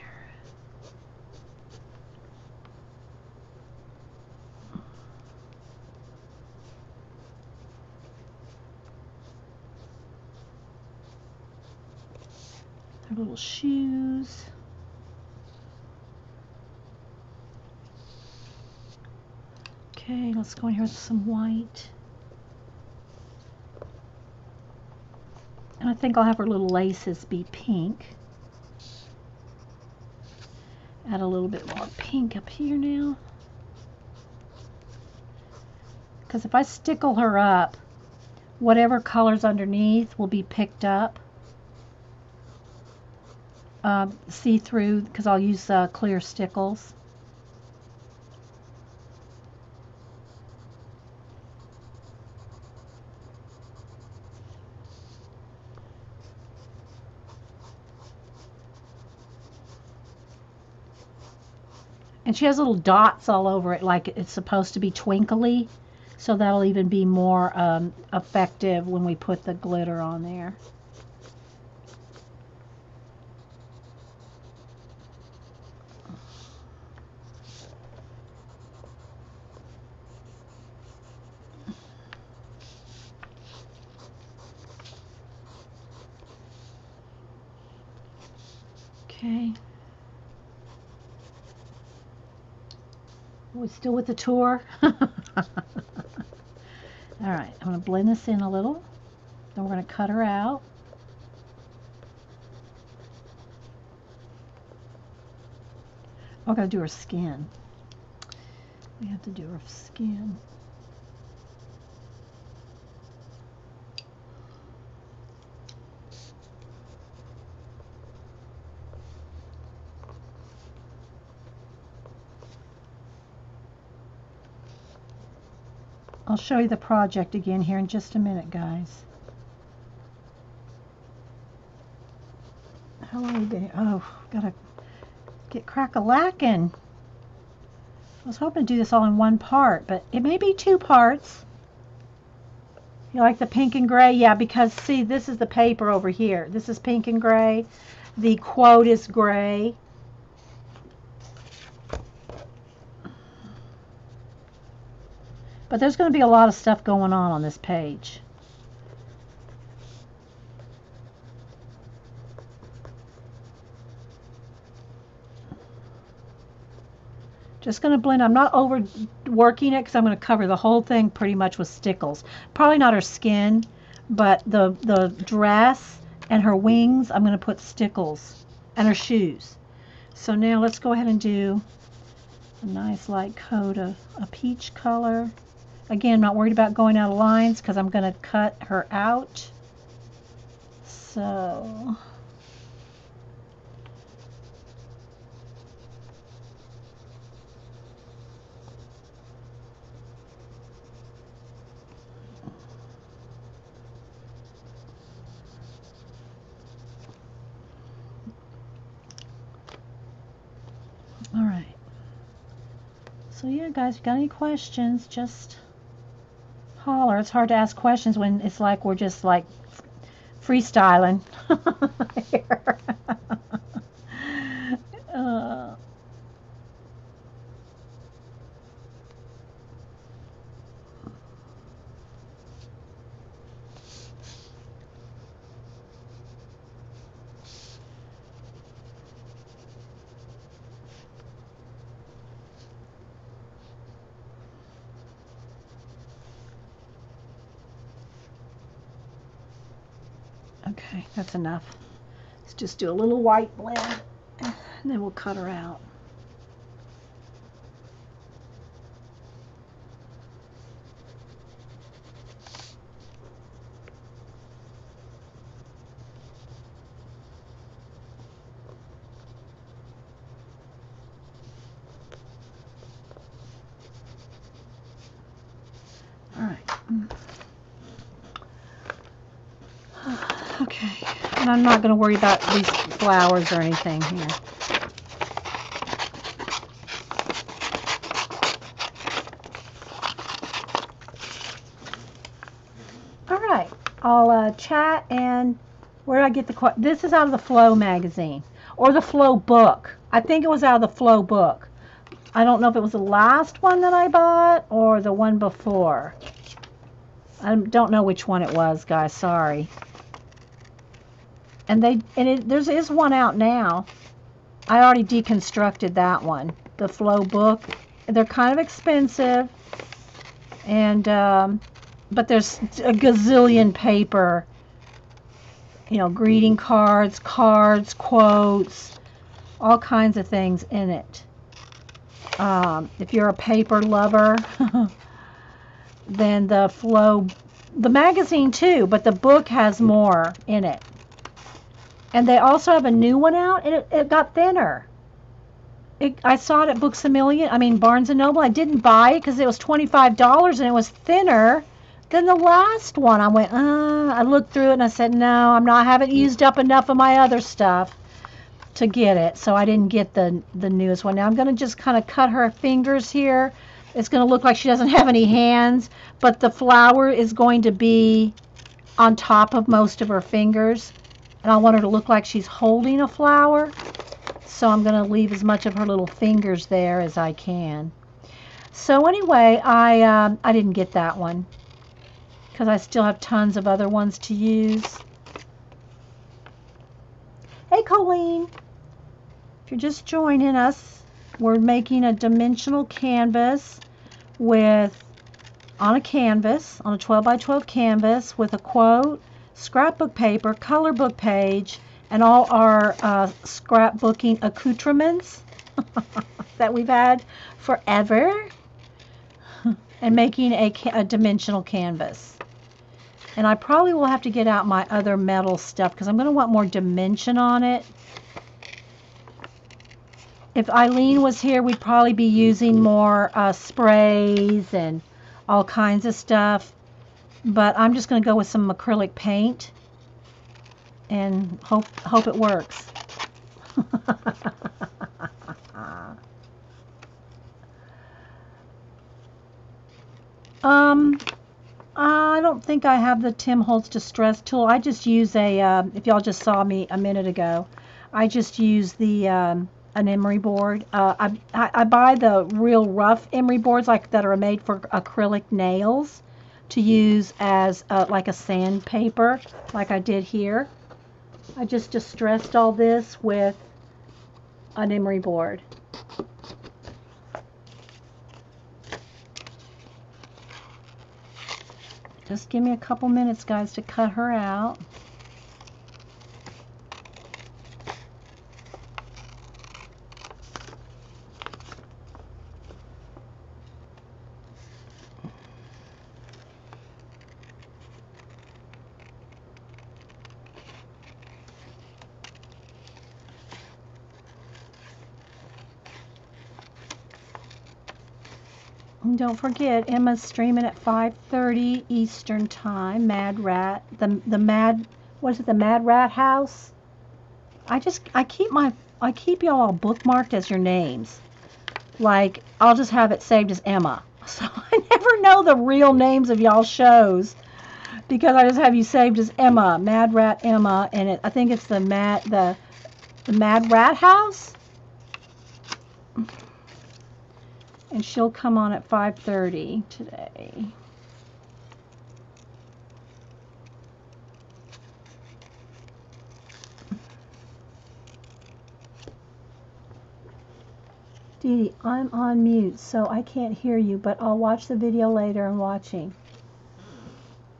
Her little shoes. Okay, let's go in here with some white. And I think I'll have her little laces be pink. Add a little bit more pink up here now. Because if I stickle her up, whatever colors underneath will be picked up. See-through, because I'll use clear stickles. And she has little dots all over it, like it's supposed to be twinkly. So that'll even be more effective when we put the glitter on there. Okay. We're still with the tour. All right, I'm going to blend this in a little. Then we're going to cut her out. Oh, I gotta do her skin. We have to do her skin. I'll show you the project again here in just a minute, guys. How long have we been here? Oh, gotta get crack-a-lackin'. I was hoping to do this all in one part, but it may be 2 parts. You like the pink and gray? Yeah, because see, this is the paper over here. This is pink and gray. The quote is gray. But there's going to be a lot of stuff going on this page. Just going to blend. I'm not overworking it because I'm going to cover the whole thing pretty much with stickles. Probably not her skin, but the dress and her wings, I'm going to put stickles, and her shoes. So now let's go ahead and do a nice light coat of a peach color. Again, not worried about going out of lines because I'm going to cut her out. So all right. So yeah, guys, if you got any questions, just holler. It's hard to ask questions when it's like we're just like freestyling here. Okay, that's enough. Let's just do a little white blend, and then we'll cut her out. All right. Okay, and I'm not going to worry about these flowers or anything here. All right, I'll chat, and where did I get the... This is out of the Flow magazine, or the Flow book. I think it was out of the Flow book. I don't know if it was the last one that I bought or the one before. I don't know which one it was, guys, sorry. And there is one out now. I already deconstructed that one, the Flow book. They're kind of expensive, and but there's a gazillion paper, you know, greeting cards, quotes, all kinds of things in it. If you're a paper lover, then the Flow, the magazine too, but the book has more in it. And they also have a new one out, and it got thinner. I saw it at Books A Million, Barnes & Noble. I didn't buy it because it was $25, and it was thinner than the last one. I went, I looked through it, and I said, no, I haven't used up enough of my other stuff to get it, so I didn't get the newest one. Now I'm going to just kind of cut her fingers here. It's going to look like she doesn't have any hands, but the flower is going to be on top of most of her fingers. And I want her to look like she's holding a flower. So I'm going to leave as much of her little fingers there as I can. So anyway, I didn't get that one because I still have tons of other ones to use. Hey, Colleen. If you're just joining us, we're making a dimensional canvas on a 12 by 12 canvas with a quote, scrapbook paper, color book page, and all our scrapbooking accoutrements. that we've had forever and making a dimensional canvas. And I probably will have to get out my other metal stuff because I'm going to want more dimension on it. If Eileen was here, we'd probably be using more sprays and all kinds of stuff. But I'm just going to go with some acrylic paint and hope it works. I don't think I have the Tim Holtz Distress tool. I just use if y'all just saw me a minute ago, I just use the an emery board. I buy the real rough emery boards that are made for acrylic nails to use as like a sandpaper, like I did here. I just distressed all this with an emery board. Just give me a couple minutes, guys, to cut her out. And don't forget, Emma's streaming at 5:30 Eastern Time. Mad Rat, the Mad, what is it? The Mad Rat House. I keep y'all all bookmarked as your names. Like I'll just have it saved as Emma, so I never know the real names of y'all shows because I just have you saved as Emma, Mad Rat Emma, and I think it's the Mad Rat House. And she'll come on at 5:30 today. Dede, I'm on mute, so I can't hear you, but I'll watch the video later and watching.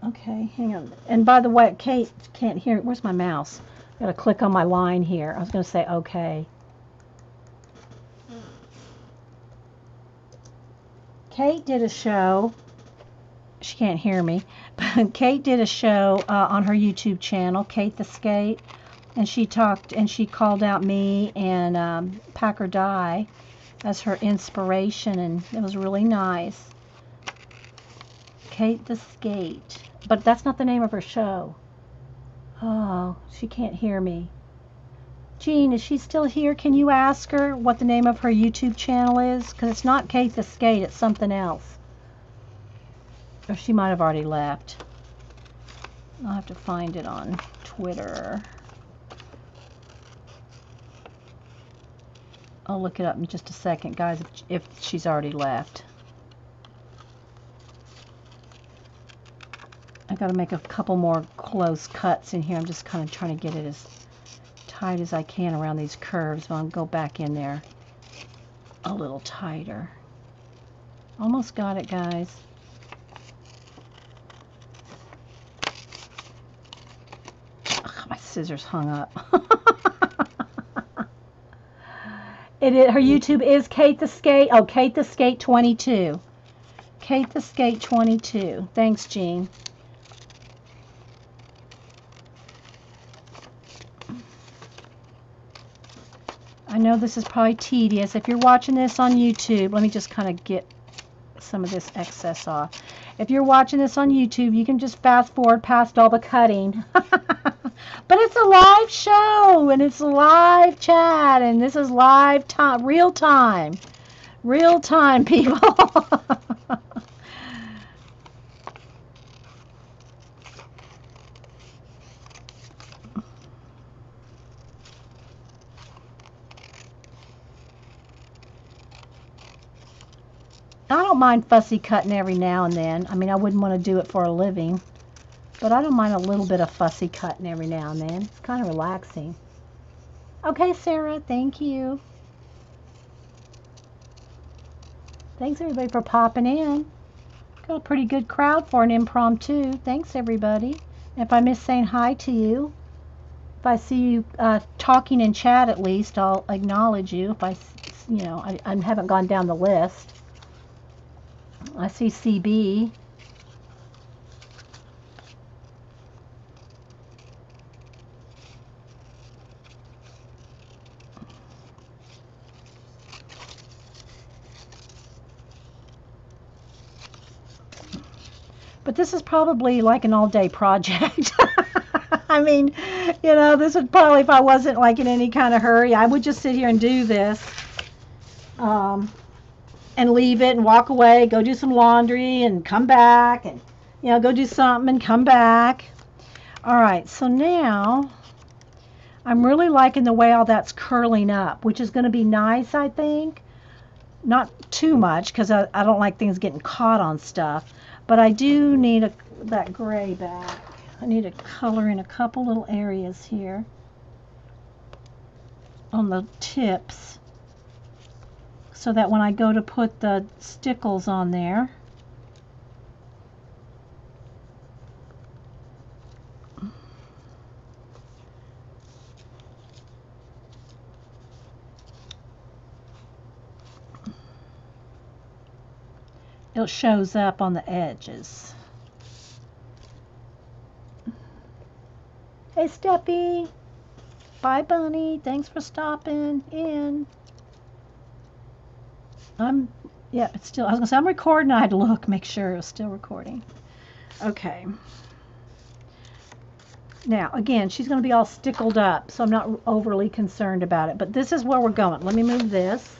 Okay, hang on. And by the way, Kate can't hear. Where's my mouse? I gotta click on my line here. I was gonna say okay. Kate did a show. She can't hear me, but Kate did a show on her YouTube channel, Kate the Skate, and she called out me and Packer Dye as her inspiration, and it was really nice. Kate the Skate, but that's not the name of her show. Oh, she can't hear me. Jean, is she still here? Can you ask her what the name of her YouTube channel is? Because it's not Kate the Skate, it's something else. Or she might have already left. I'll have to find it on Twitter. I'll look it up in just a second, guys, if she's already left. I got to make a couple more close cuts in here. I'm just kind of trying to get it as tight as I can around these curves. I'll go back in there a little tighter. Almost got it, guys. Ugh, my scissors hung up. Her YouTube is Kate the Skate. Oh, Kate the Skate 22. Kate the Skate 22. Thanks, Jean. I know this is probably tedious. If you're watching this on YouTube, let me just kind of get some of this excess off. If you're watching this on YouTube, you can just fast forward past all the cutting. But it's a live show, and it's a live chat, and this is live time, real time. Real time, people. I don't mind fussy cutting every now and then. I mean, I wouldn't want to do it for a living. But I don't mind a little bit of fussy cutting every now and then. It's kind of relaxing. Okay, Sarah, thank you. Thanks, everybody, for popping in. Got a pretty good crowd for an impromptu. Thanks, everybody. If I miss saying hi to you, if I see you talking in chat at least, I'll acknowledge you if I you know, I haven't gone down the list. I see CB. But this is probably like an all-day project. I mean, you know, this would probably, if I wasn't like in any kind of hurry, I would just sit here and do this. And leave it and walk away, go do some laundry and come back and, you know, go do something and come back. All right, so now I'm really liking the way all that's curling up, which is going to be nice, I think. Not too much, because I don't like things getting caught on stuff. But I do need that gray back. I need to color in a couple little areas here on the tips, so that when I go to put the stickles on there, it shows up on the edges. Hey Steffi, bye Bunny, thanks for stopping in. Yeah, it's still, I was gonna say I'm recording. I had to look, make sure it was still recording. Okay. Now, again, she's gonna be all stickled up, so I'm not overly concerned about it. But this is where we're going. Let me move this.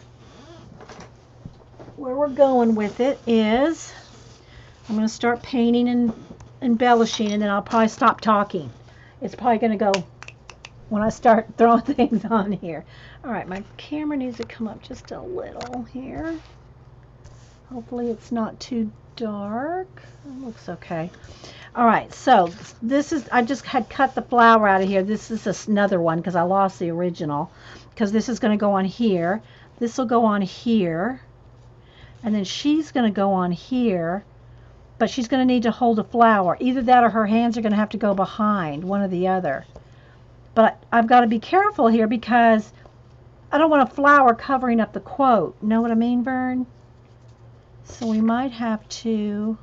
Where we're going with it is, I'm gonna start painting and embellishing, and then I'll probably stop talking. It's probably gonna go when I start throwing things on here. All right, my camera needs to come up just a little here. Hopefully it's not too dark. It looks okay. All right, so this is, I just had cut the flower out of here. This is another one because I lost the original, because this is going to go on here. This will go on here. And then she's going to go on here, but she's going to need to hold a flower. Either that or her hands are going to have to go behind, one or the other. But I've got to be careful here because I don't want a flower covering up the quote. Know what I mean, Vern? So we might have to,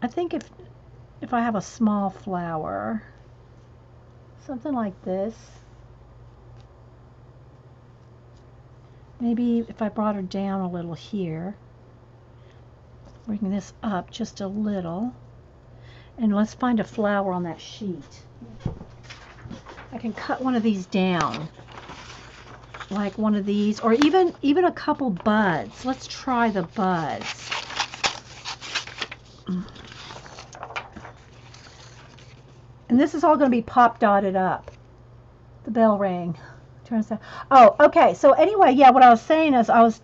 I think if I have a small flower, something like this, maybe if I brought her down a little here, bring this up just a little, and let's find a flower on that sheet. I can cut one of these down, like one of these, or even a couple buds. Let's try the buds. And this is all going to be pop dotted up. The bell rang. Turns out. Oh, okay. So anyway, yeah, what I was saying is I was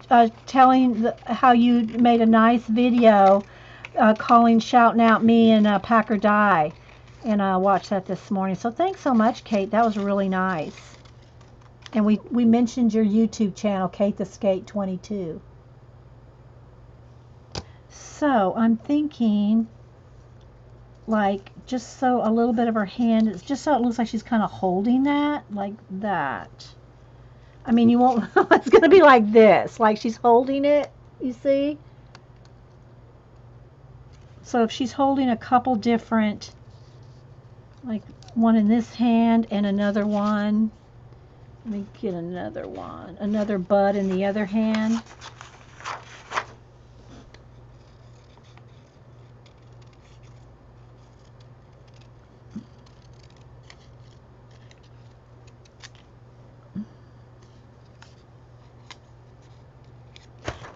telling how you made a nice video shouting out me and Packer Die. And I watched that this morning. So thanks so much, Kate. That was really nice. And we mentioned your YouTube channel, Kate the Skate 22. So I'm thinking, like, just so a little bit of her hand, it's just so it looks like she's kind of holding that, like that. I mean, you won't, it's going to be like this, like she's holding it, you see? So if she's holding a couple different, like one in this hand and another one, let me get another one, another bud in the other hand.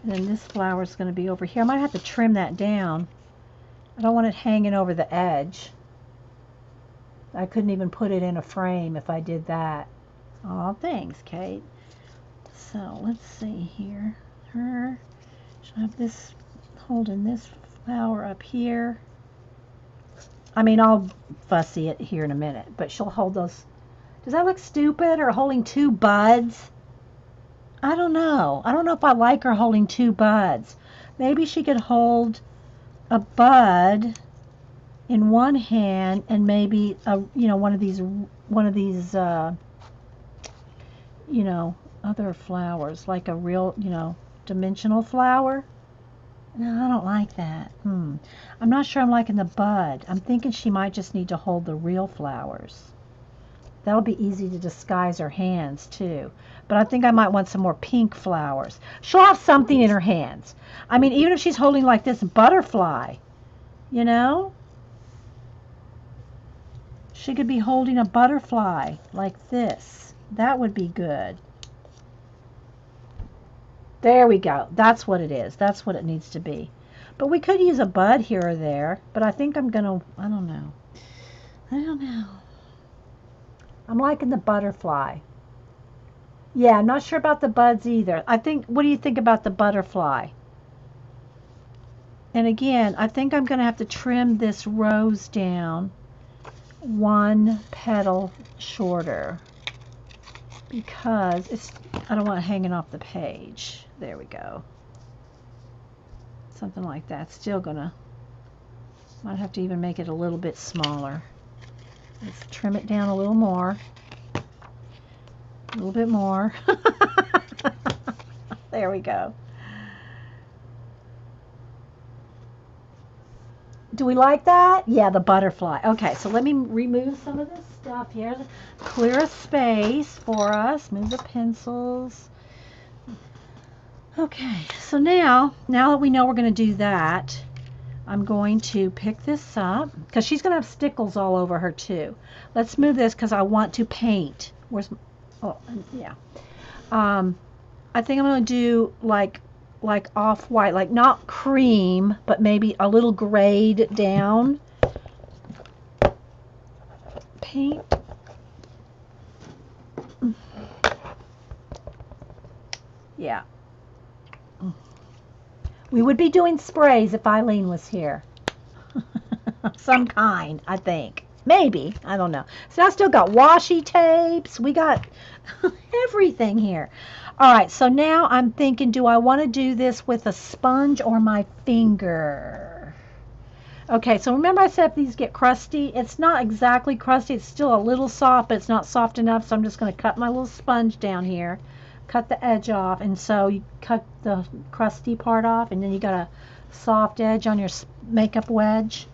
And then this flower is going to be over here. I might have to trim that down. I don't want it hanging over the edge. I couldn't even put it in a frame if I did that. Oh, thanks, Kate. So let's see here. She'll have this holding this flower up here. I mean, I'll fussy it here in a minute, but she'll hold those. Does that look stupid, or holding two buds? I don't know. I don't know if I like her holding two buds. Maybe she could hold a bud in one hand and maybe a, you know, one of these you know, other flowers, like a real, you know, dimensional flower. No, I don't like that. I'm not sure I'm liking the bud. I'm thinking she might just need to hold the real flowers. That'll be easy to disguise her hands too. But I think I might want some more pink flowers. She'll have something in her hands. I mean, even if she's holding like this butterfly, you know? She could be holding a butterfly like this. That would be good. There we go. That's what it is. That's what it needs to be. But we could use a bud here or there. But I think I'm going to, I don't know. I don't know. I'm liking the butterfly. Yeah, I'm not sure about the buds either. I think, what do you think about the butterfly? And again, I think I'm going to have to trim this rose down one petal shorter because it's, I don't want it hanging off the page. There we go. Something like that. Still gonna, might have to even make it a little bit smaller. Let's trim it down a little more. A little bit more. There we go. Do we like that? Yeah, the butterfly. Okay, so let me remove some of this stuff here. Clear a space for us. Move the pencils. Okay, so now that we know we're going to do that, I'm going to pick this up because she's going to have stickles all over her too. Let's move this because I want to paint. Where's, oh, yeah. I think I'm going to do like off-white, like not cream, but maybe a little grayed down paint. Yeah. We would be doing sprays if Eileen was here. Some kind, I think. Maybe. I don't know. So I still got washi tapes. We got everything here. All right, so now I'm thinking, do I want to do this with a sponge or my finger? Okay, so remember I said if these get crusty, it's not exactly crusty. It's still a little soft, but it's not soft enough, so I'm just going to cut my little sponge down here, cut the edge off, and so you cut the crusty part off, and then you got a soft edge on your makeup wedge.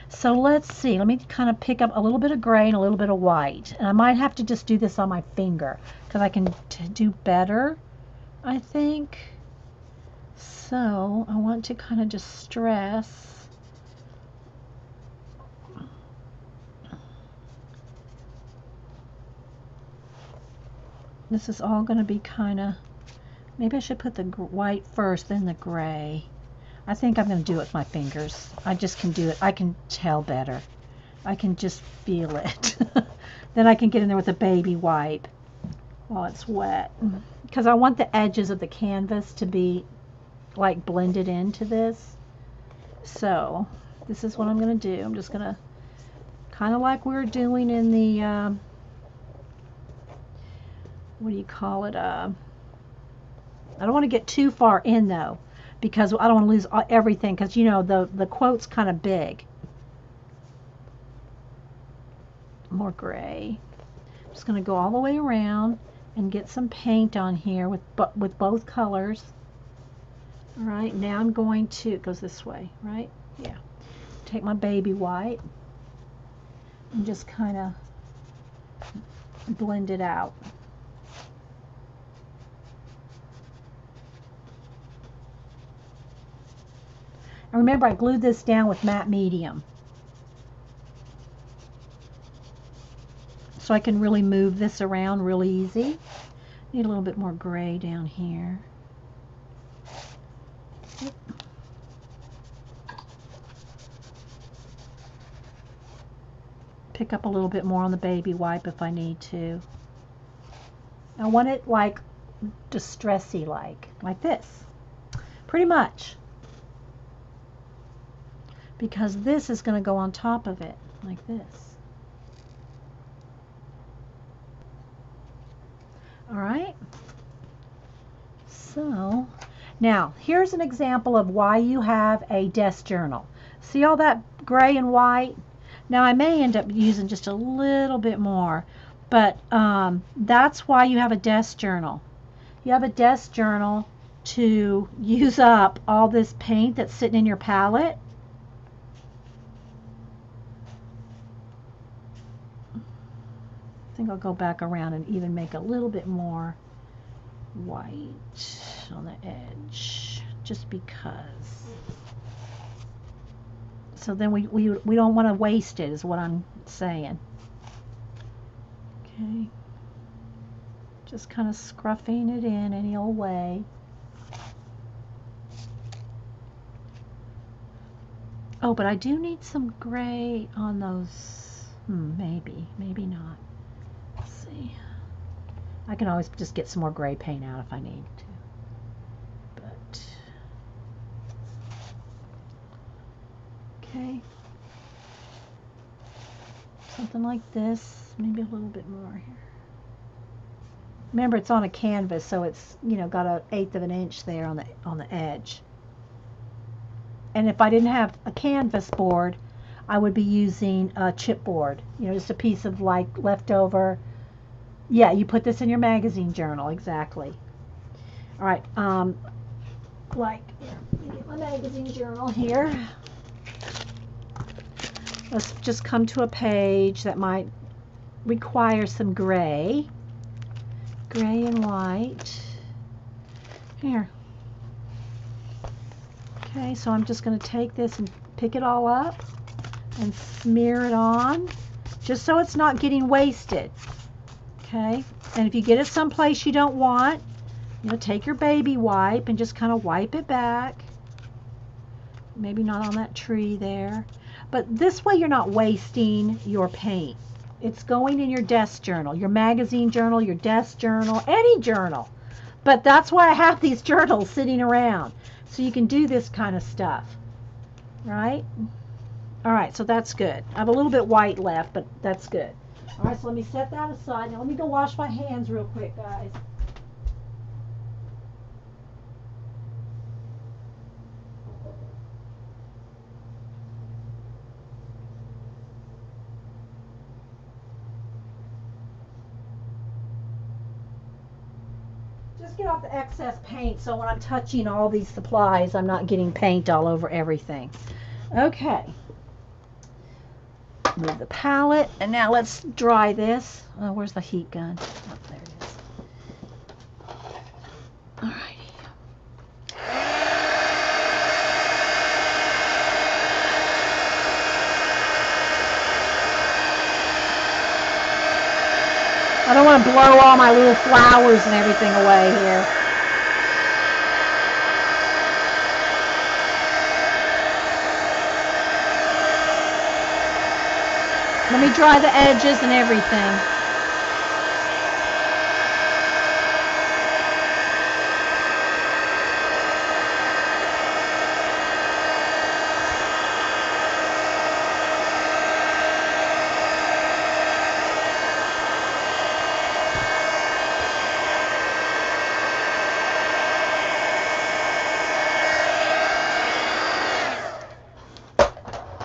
So let's see, let me kind of pick up a little bit of gray and a little bit of white. And I might have to just do this on my finger because I can do better, I think. So I want to kind of just stress. This is all going to be kind of, maybe I should put the white first, then the gray. I think I'm going to do it with my fingers. I just can do it. I can tell better. I can just feel it. Then I can get in there with a baby wipe while it's wet. Because I want the edges of the canvas to be like blended into this. So this is what I'm going to do. I'm just going to, kind of like we were doing in the, what do you call it? I don't want to get too far in though, because I don't want to lose everything, because you know the quote's kind of big. More gray. I'm just going to go all the way around and get some paint on here with both colors. All right, now I'm going to, it goes this way, right? Yeah. Take my baby white and just kind of blend it out. And remember, I glued this down with matte medium. So I can really move this around really easy. Need a little bit more gray down here. Pick up a little bit more on the baby wipe if I need to. I want it like distressy, like this. Pretty much. Because this is going to go on top of it, like this. All right. So, now, here's an example of why you have a desk journal. See all that gray and white? Now, I may end up using just a little bit more, But that's why you have a desk journal. You have a desk journal to use up all this paint that's sitting in your palette. I think I'll go back around and even make a little bit more white on the edge, just because. So then we don't want to waste it, is what I'm saying. Okay. Just kind of scruffing it in any old way. Oh, but I do need some gray on those. Maybe not. Let's see. I can always just get some more gray paint out if I need to. But okay. Something like this, maybe a little bit more here. Remember, it's on a canvas, so it's, you know, got 1/8 of an inch there on the edge. And if I didn't have a canvas board, I would be using a chipboard. You know, just a piece of like leftover. Yeah, you put this in your magazine journal, exactly. All right, like, let me get my magazine journal here. Let's just come to a page that might require some gray. Gray and white. Here. Okay, so I'm just going to take this and pick it all up and smear it on, just so it's not getting wasted. Okay, and if you get it someplace you don't want, you know, take your baby wipe and just kind of wipe it back. Maybe not on that tree there. But this way you're not wasting your paint. It's going in your desk journal, your magazine journal, your desk journal, any journal. But that's why I have these journals sitting around, so you can do this kind of stuff, right? All right, so that's good. I have a little bit white left, but that's good. All right, so let me set that aside. Now let me go wash my hands real quick, guys. Just get off the excess paint so when I'm touching all these supplies, I'm not getting paint all over everything. Okay. Move the palette, and now let's dry this. Oh, where's the heat gun? Oh, there it is. Alrighty. I don't want to blow all my little flowers and everything away here. Let me dry the edges and everything.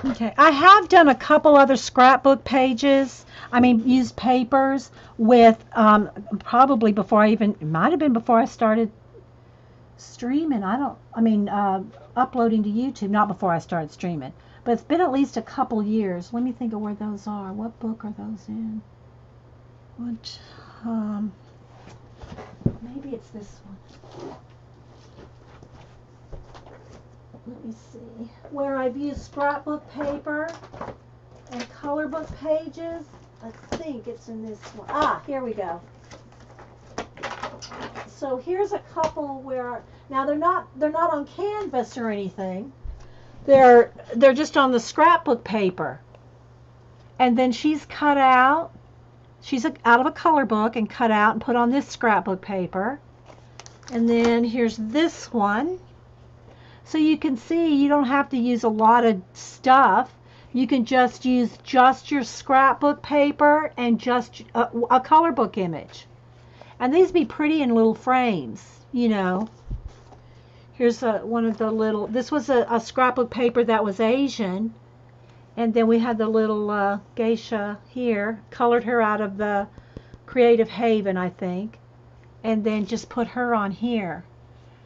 Okay, I have done a couple other scrapbook pages, used papers with, probably before I even, it might have been before I started streaming, uploading to YouTube, not before I started streaming, but it's been at least a couple years. Let me think of where those are. What book are those in? What, maybe it's this one. Let me see, where I've used scrapbook paper and color book pages. I think it's in this one. Ah, here we go. So here's a couple where, now they're not on canvas or anything. They're just on the scrapbook paper. And then she's cut out. She's out of a color book and cut out and put on this scrapbook paper. And then here's this one. So you can see you don't have to use a lot of stuff. You can just use just your scrapbook paper and just a color book image. And these be pretty in little frames, you know. Here's one of the little, this was a scrapbook paper that was Asian. And then we had the little geisha here, colored her out of the Creative Haven, I think. And then just put her on here.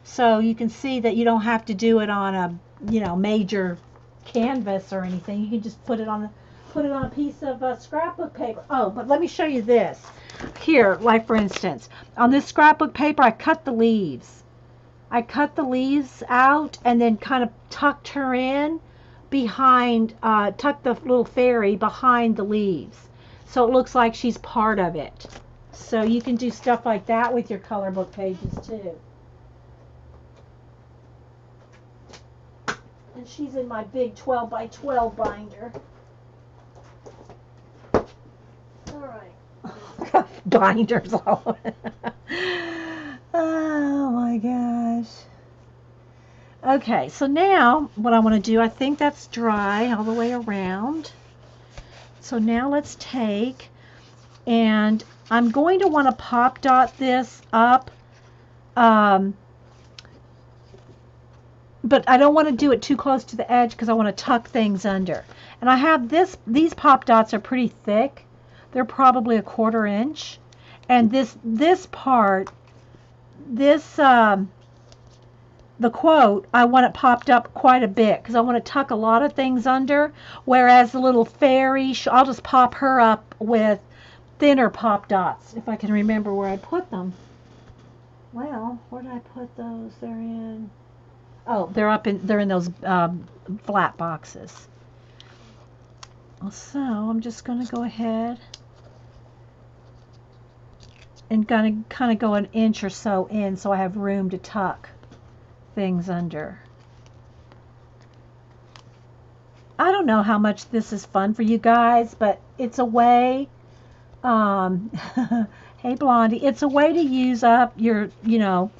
So you can see that you don't have to do it on a, you know, major canvas or anything. You can just put it on a piece of scrapbook paper. Oh, but let me show you this. Here, like for instance, on this scrapbook paper, I cut the leaves. I cut the leaves out and then kind of tucked her in behind, tucked the little fairy behind the leaves. So it looks like she's part of it. So you can do stuff like that with your color book pages too. And she's in my big 12 by 12 binder. All right. Binders all over. Oh my gosh. Okay, so now what I want to do, I think that's dry all the way around. So now let's take, and I'm going to want to pop dot this up, but I don't want to do it too close to the edge because I want to tuck things under. And I have these pop dots are pretty thick. They're probably 1/4 inch. And this part, the quote, I want it popped up quite a bit because I want to tuck a lot of things under, whereas the little fairy, I'll just pop her up with thinner pop dots, if I can remember where I put them. Well, where did I put those? They're in, oh, they're in those flat boxes. So I'm just going to go ahead and kind of go 1 inch or so in so I have room to tuck things under. I don't know how much this is fun for you guys, but it's a way, hey Blondie, it's a way to use up your, you know,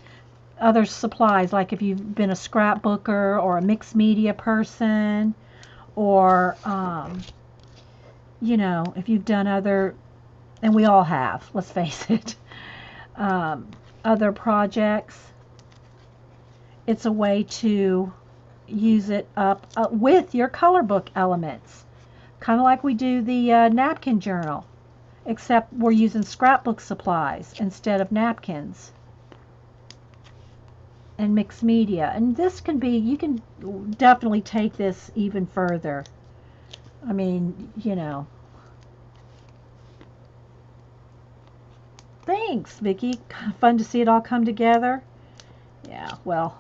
other supplies, like if you've been a scrapbooker or a mixed media person, or you know, if you've done other, and we all have, let's face it, other projects. It's a way to use it up with your color book elements, kind of like we do the napkin journal, except we're using scrapbook supplies instead of napkins, and mixed media. And this can be, you can definitely take this even further. I mean, you know. Thanks, Vicki. Fun to see it all come together. Yeah, well,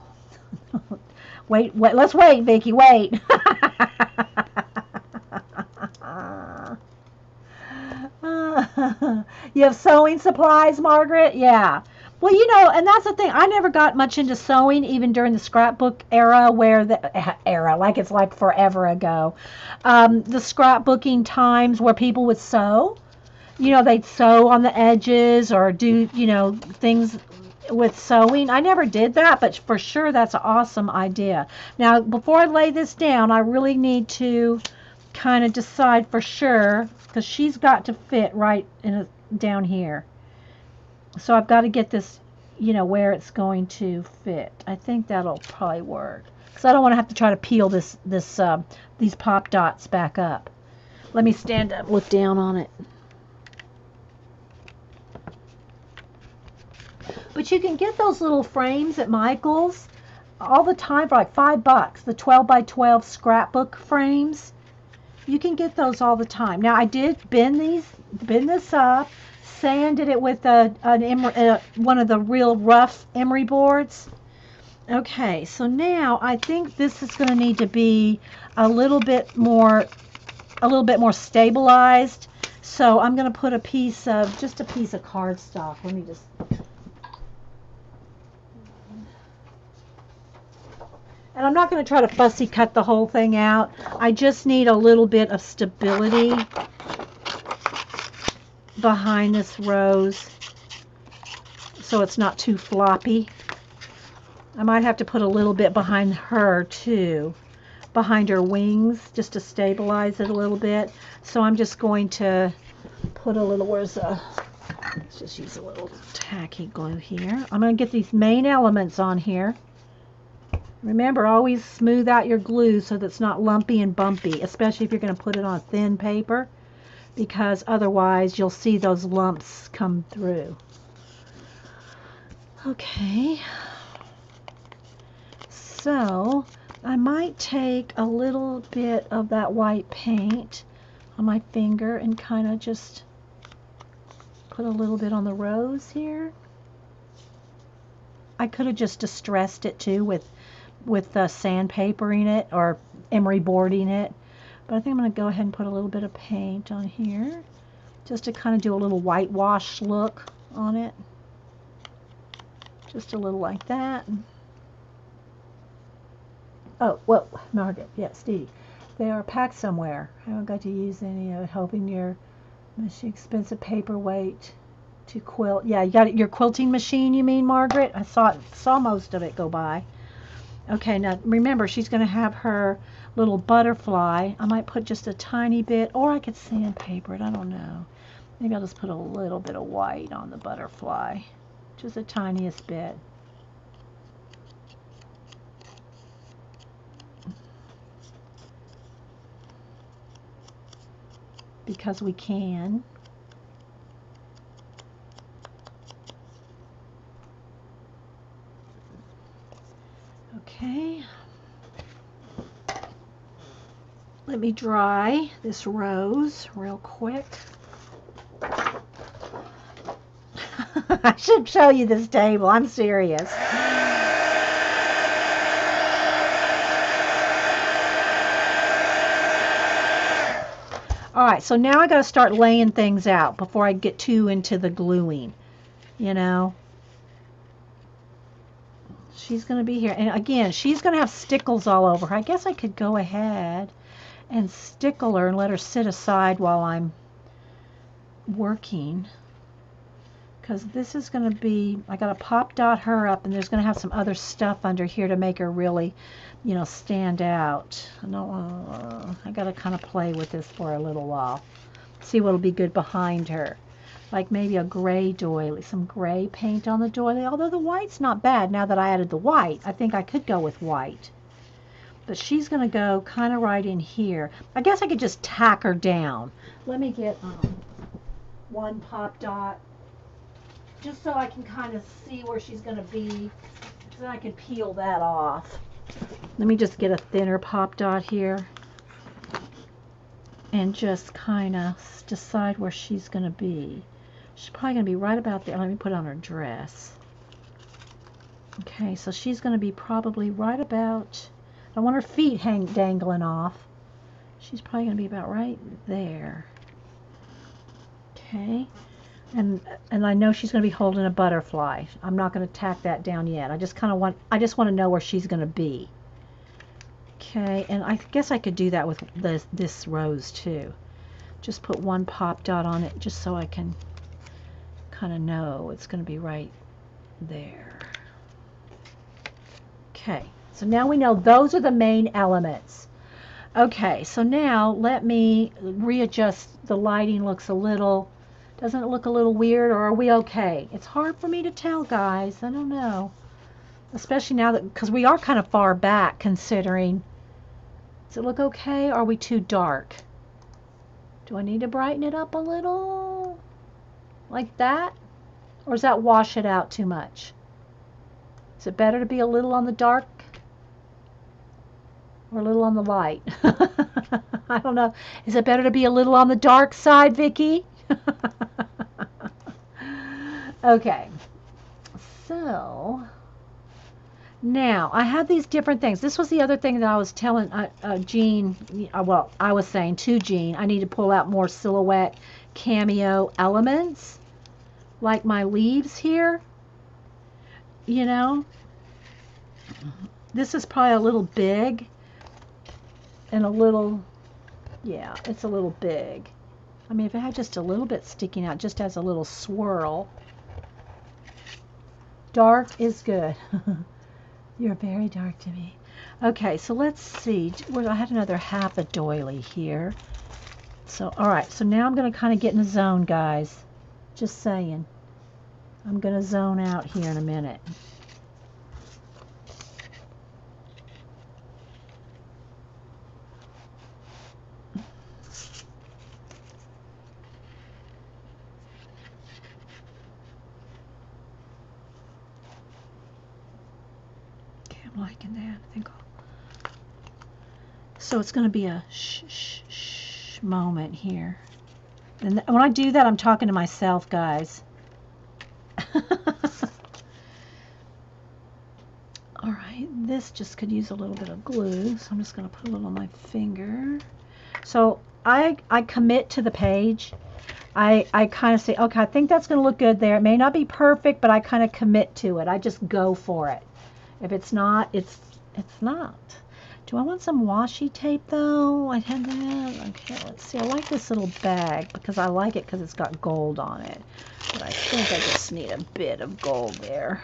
wait, let's wait, Vicki, wait. You have sewing supplies, Margaret? Yeah. Well, you know, and that's the thing. I never got much into sewing, even during the scrapbook era, where like it's like forever ago. The scrapbooking times where people would sew. You know, they'd sew on the edges or do, you know, things with sewing. I never did that, but for sure that's an awesome idea. Now, before I lay this down, I really need to kind of decide for sure, because she's got to fit right in down here. So I've got to get this, you know, where it's going to fit. I think that'll probably work, because I don't want to have to try to peel these pop dots back up. Let me stand up, look down on it. But you can get those little frames at Michael's all the time for like $5. The 12 by 12 scrapbook frames. You can get those all the time. Now I did bend this up, sanded it with one of the real rough emery boards. Okay, so now I think this is going to need to be a little bit more stabilized. So I'm going to put just a piece of cardstock. Let me just. And I'm not going to try to fussy cut the whole thing out. I just need a little bit of stability behind this rose so it's not too floppy. I might have to put a little bit behind her too, behind her wings, just to stabilize it a little bit. So I'm just going to put a little, let's just use a little tacky glue here. I'm going to get these main elements on here. Remember, always smooth out your glue so that it's not lumpy and bumpy, especially if you're going to put it on thin paper. because otherwise you'll see those lumps come through. Okay, so I might take a little bit of that white paint on my finger and kind of just put a little bit on the rose here. I could have just distressed it too with sandpapering it or emery boarding it, but I think I'm going to go ahead and put a little bit of paint on here just to kind of do a little whitewash look on it. Just a little like that. Oh, well, Margaret, yes, Dede. They are packed somewhere. I haven't got to use any of it. Hoping your expensive paperweight to quilt. Yeah, you got your quilting machine, you mean, Margaret? I saw most of it go by. Okay, now remember, she's going to have her little butterfly. I might put just a tiny bit, or I could sandpaper it. I don't know. Maybe I'll just put a little bit of white on the butterfly. Just the tiniest bit. Because we can. Okay. Let me dry this rose real quick. I should show you this table. I'm serious. All right, so now I got to start laying things out before I get too into the gluing, you know. She's going to be here. And again, she's going to have stickles all over her. I guess I could go ahead and stickle her and let her sit aside while I'm working. Because this is going to be, I got to pop dot her up, and there's going to have some other stuff under here to make her really, you know, stand out. I got to kind of play with this for a little while. See what'll be good behind her. Like maybe a gray doily, some gray paint on the doily. Although the white's not bad now that I added the white. I think I could go with white. But she's going to go kind of right in here. I guess I could just tack her down. Let me get one pop dot. Just so I can kind of see where she's going to be. So then I can peel that off. Let me just get a thinner pop dot here. And just kind of decide where she's going to be. She's probably going to be right about there. Let me put on her dress. Okay, so she's going to be probably right about, I don't want her feet dangling off. She's probably going to be about right there. Okay. And I know she's going to be holding a butterfly. I'm not going to tack that down yet. I just want to know where she's going to be. Okay, and I guess I could do that with this rose too. Just put one pop dot on it just so I can kind of know it's going to be right there. Okay, so now we know those are the main elements. Okay, so now let me readjust. The lighting looks a little, doesn't it look a little weird, or are we okay? It's hard for me to tell, guys. I don't know. Especially now that, because we are kind of far back considering. Does it look okay, or are we too dark? Do I need to brighten it up a little? Like that? Or does that wash it out too much? Is it better to be a little on the dark or a little on the light? I don't know. Is it better to be a little on the dark side, Vicky? Okay. So now I have these different things. This was the other thing that I was telling Jean. Well, I was saying to Jean, I need to pull out more silhouette cameo elements, like my leaves here. You know, this is probably a little big and a little, yeah, it's a little big. I mean, if it had just a little bit sticking out, just as a little swirl. Dark is good. You're very dark to me. Okay, so let's see. I had another half a doily here. So, all right, so now I'm going to kind of get in the zone, guys. Just saying. I'm going to zone out here in a minute. I'm liking that. I think so it's going to be a shh, shh, shh moment here. And when I do that, I'm talking to myself, guys. All right, this just could use a little bit of glue, so I'm just going to put a little on my finger. So I commit to the page. I kind of say, okay, I think that's going to look good there. It may not be perfect, but I kind of commit to it. I just go for it. If it's not, it's not. Do I want some washi tape though? I had that. Okay, let's see. I like this little bag because I like it because it's got gold on it. But I think I just need a bit of gold there.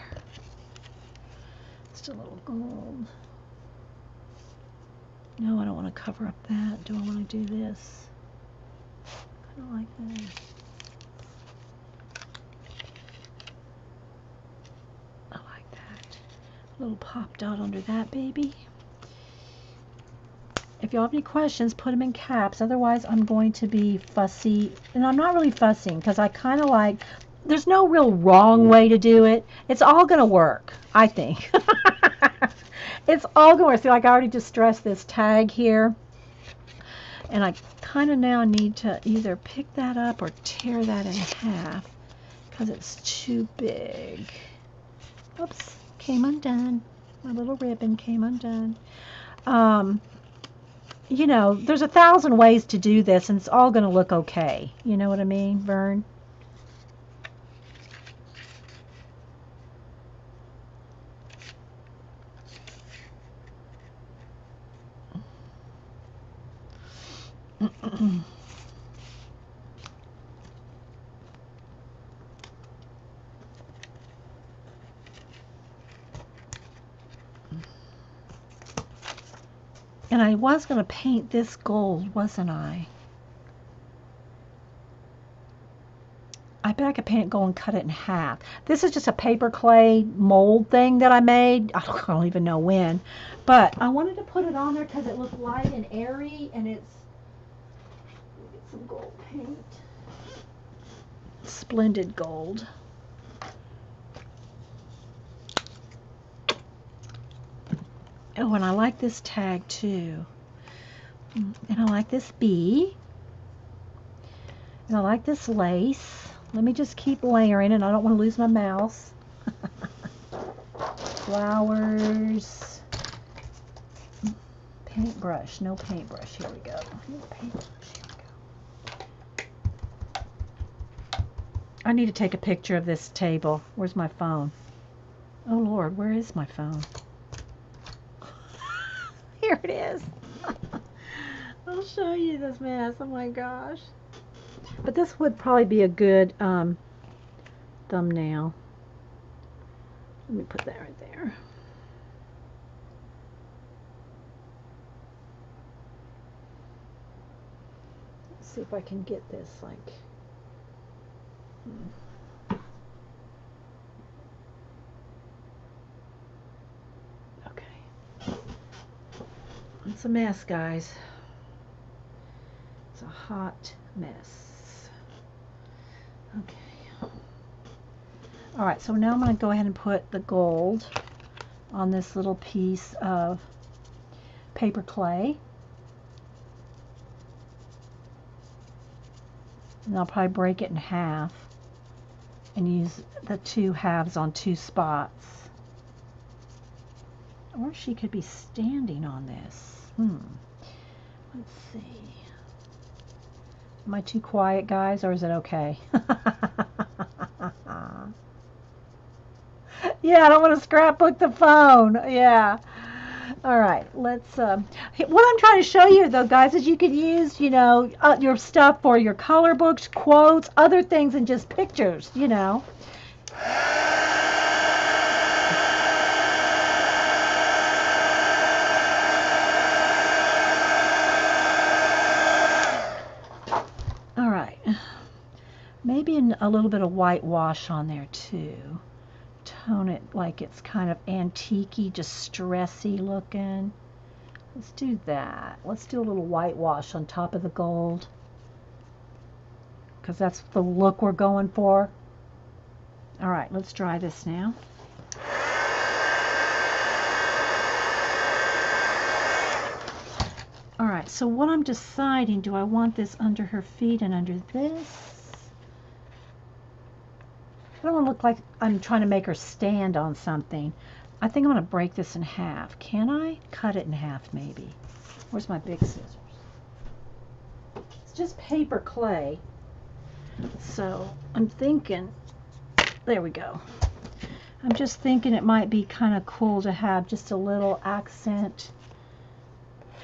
Just a little gold. No, I don't want to cover up that. Do I want to do this? Kind of like that. I like that. A little pop dot under that baby. If you have any questions, put them in caps. Otherwise, I'm going to be fussy. And I'm not really fussing because I kind of like, there's no real wrong way to do it. It's all going to work, I think. It's all going to work. See, like I already just stressed this tag here. And I kind of now need to either pick that up or tear that in half because it's too big. Oops, came undone. My little ribbon came undone. You know, there's 1,000 ways to do this, and it's all going to look okay. You know what I mean, Vern? And I was going to paint this gold, wasn't I? I bet I could paint it gold and cut it in half. This is just a paper clay mold thing that I made. I don't even know when. But I wanted to put it on there because it looked light and airy. And it's... Let me get some gold paint. Splendid gold. Oh, and I like this tag too. And I like this bee. And I like this lace. Let me just keep layering, and I don't want to lose my mouse. Flowers. Paintbrush. No paintbrush. Here we go. Paintbrush. Here we go. I need to take a picture of this table. Where's my phone? Oh, Lord, where is my phone? Here it is. I'll show you this mess. Oh my gosh. But this would probably be a good thumbnail. Let me put that right there. Let's see if I can get this like... It's a mess, guys. It's a hot mess. Okay. All right, so now I'm going to go ahead and put the gold on this little piece of paper clay. And I'll probably break it in half and use the two halves on two spots. Or she could be standing on this. Let's see. Am I too quiet, guys, or is it okay? Yeah, I don't want to scrapbook the phone. Yeah. All right, let's, what I'm trying to show you, though, guys, is you could use, you know, your stuff for your color books, quotes, other things, and just pictures, you know. Maybe a little bit of whitewash on there too. Tone it like it's kind of antique-y, distressy looking. Let's do that. Let's do a little whitewash on top of the gold, because that's the look we're going for. All right, let's dry this now. All right, so what I'm deciding, do I want this under her feet and under this? I don't want to look like I'm trying to make her stand on something. I think I'm going to break this in half. Can I? Cut it in half, maybe. Where's my big scissors? It's just paper clay. So I'm thinking, there we go. I'm just thinking it might be kind of cool to have just a little accent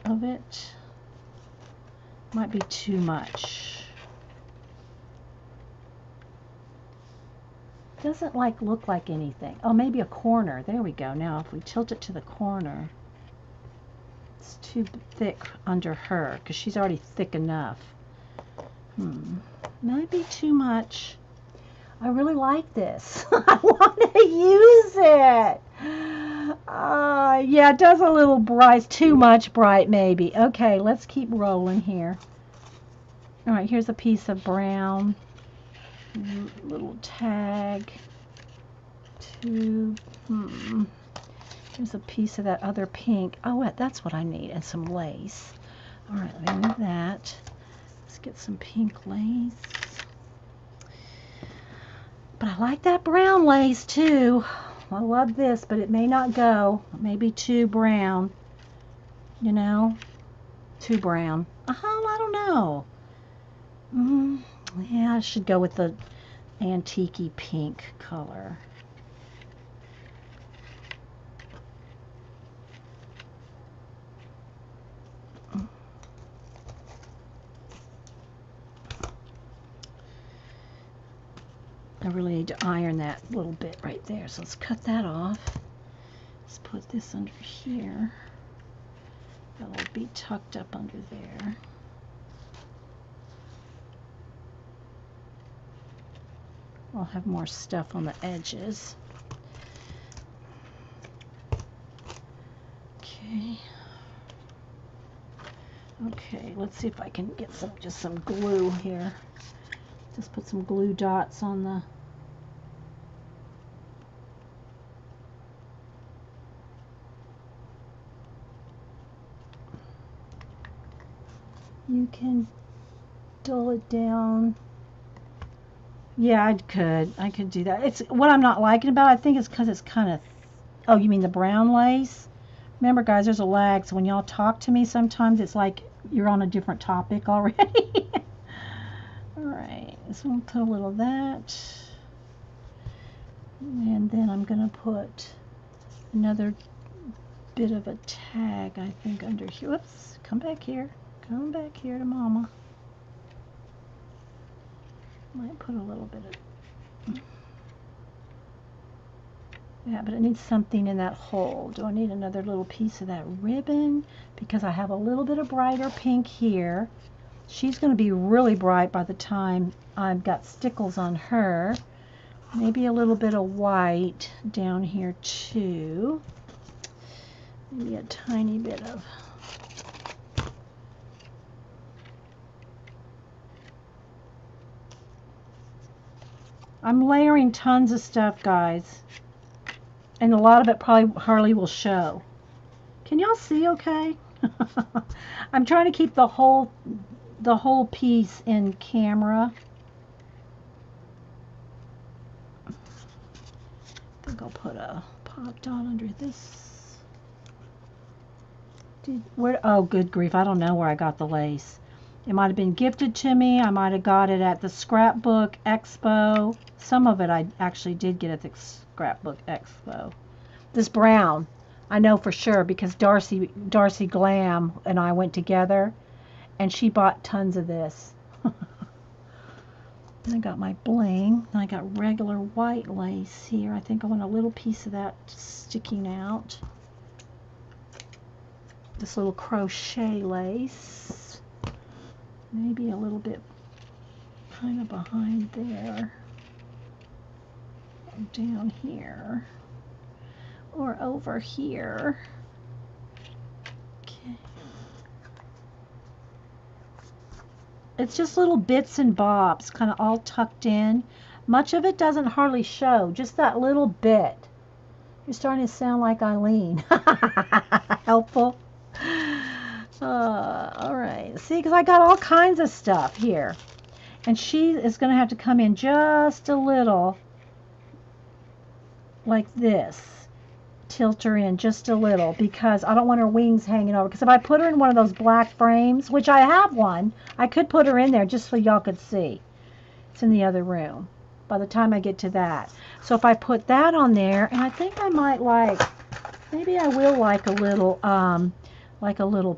of it. Might be too much. Doesn't like look like anything. Oh, maybe a corner. There we go. Now if we tilt it to the corner, it's too thick under her because she's already thick enough. Might be too much. I really like this. I want to use it. Yeah, it does a little bright. Too much bright, maybe. Okay, let's keep rolling here. All right, here's a piece of brown. Little tag. Here's a piece of that other pink. Oh, that's what I need. And some lace. All right, let me move that. Let's get some pink lace. But I like that brown lace too. I love this, but it may not go. It may be too brown. You know? Too brown. I don't know. Yeah, I should go with the antique-y pink color. I really need to iron that little bit right there. So let's cut that off. Let's put this under here. That'll be tucked up under there. I'll have more stuff on the edges. Okay. Okay, let's see if I can get just some glue here. Just put some glue dots on the you can dull it down. Yeah, I could do that. It's what I'm not liking about it, I think it's because it's kind of, oh, you mean the brown lace? Remember, guys, there's a lag, so when y'all talk to me, sometimes it's like you're on a different topic already. All right, so I'll put a little of that. And then I'm going to put another bit of a tag, I think, under here. Whoops, come back here. Come back here to Mama. Might put a little bit of... Yeah, but it needs something in that hole. Do I need another little piece of that ribbon? Because I have a little bit of brighter pink here. She's going to be really bright by the time I've got stickles on her. Maybe a little bit of white down here too. Maybe a tiny bit of... I'm layering tons of stuff, guys. And a lot of it probably hardly will show. Can y'all see okay? I'm trying to keep the whole piece in camera. I think I'll put a pop dot under this. Oh, good grief. I don't know where I got the lace. It might have been gifted to me. I might have got it at the Scrapbook Expo. Some of it I actually did get at the Scrapbook Expo. This brown, I know for sure because Darcy Glam and I went together and she bought tons of this. Then I got my bling. Then I got regular white lace here. I think I want a little piece of that sticking out. This little crochet lace. Maybe a little bit kind of behind there. Or down here. Or over here. Okay. It's just little bits and bobs, kind of all tucked in. Much of it doesn't hardly show, just that little bit. You're starting to sound like Eileen. Helpful. All right. See, because I got all kinds of stuff here. And she is going to have to come in just a little like this. Tilt her in just a little because I don't want her wings hanging over. Because if I put her in one of those black frames, which I have one, I could put her in there just so y'all could see. It's in the other room by the time I get to that. So if I put that on there, and I think I might like, maybe I will like a little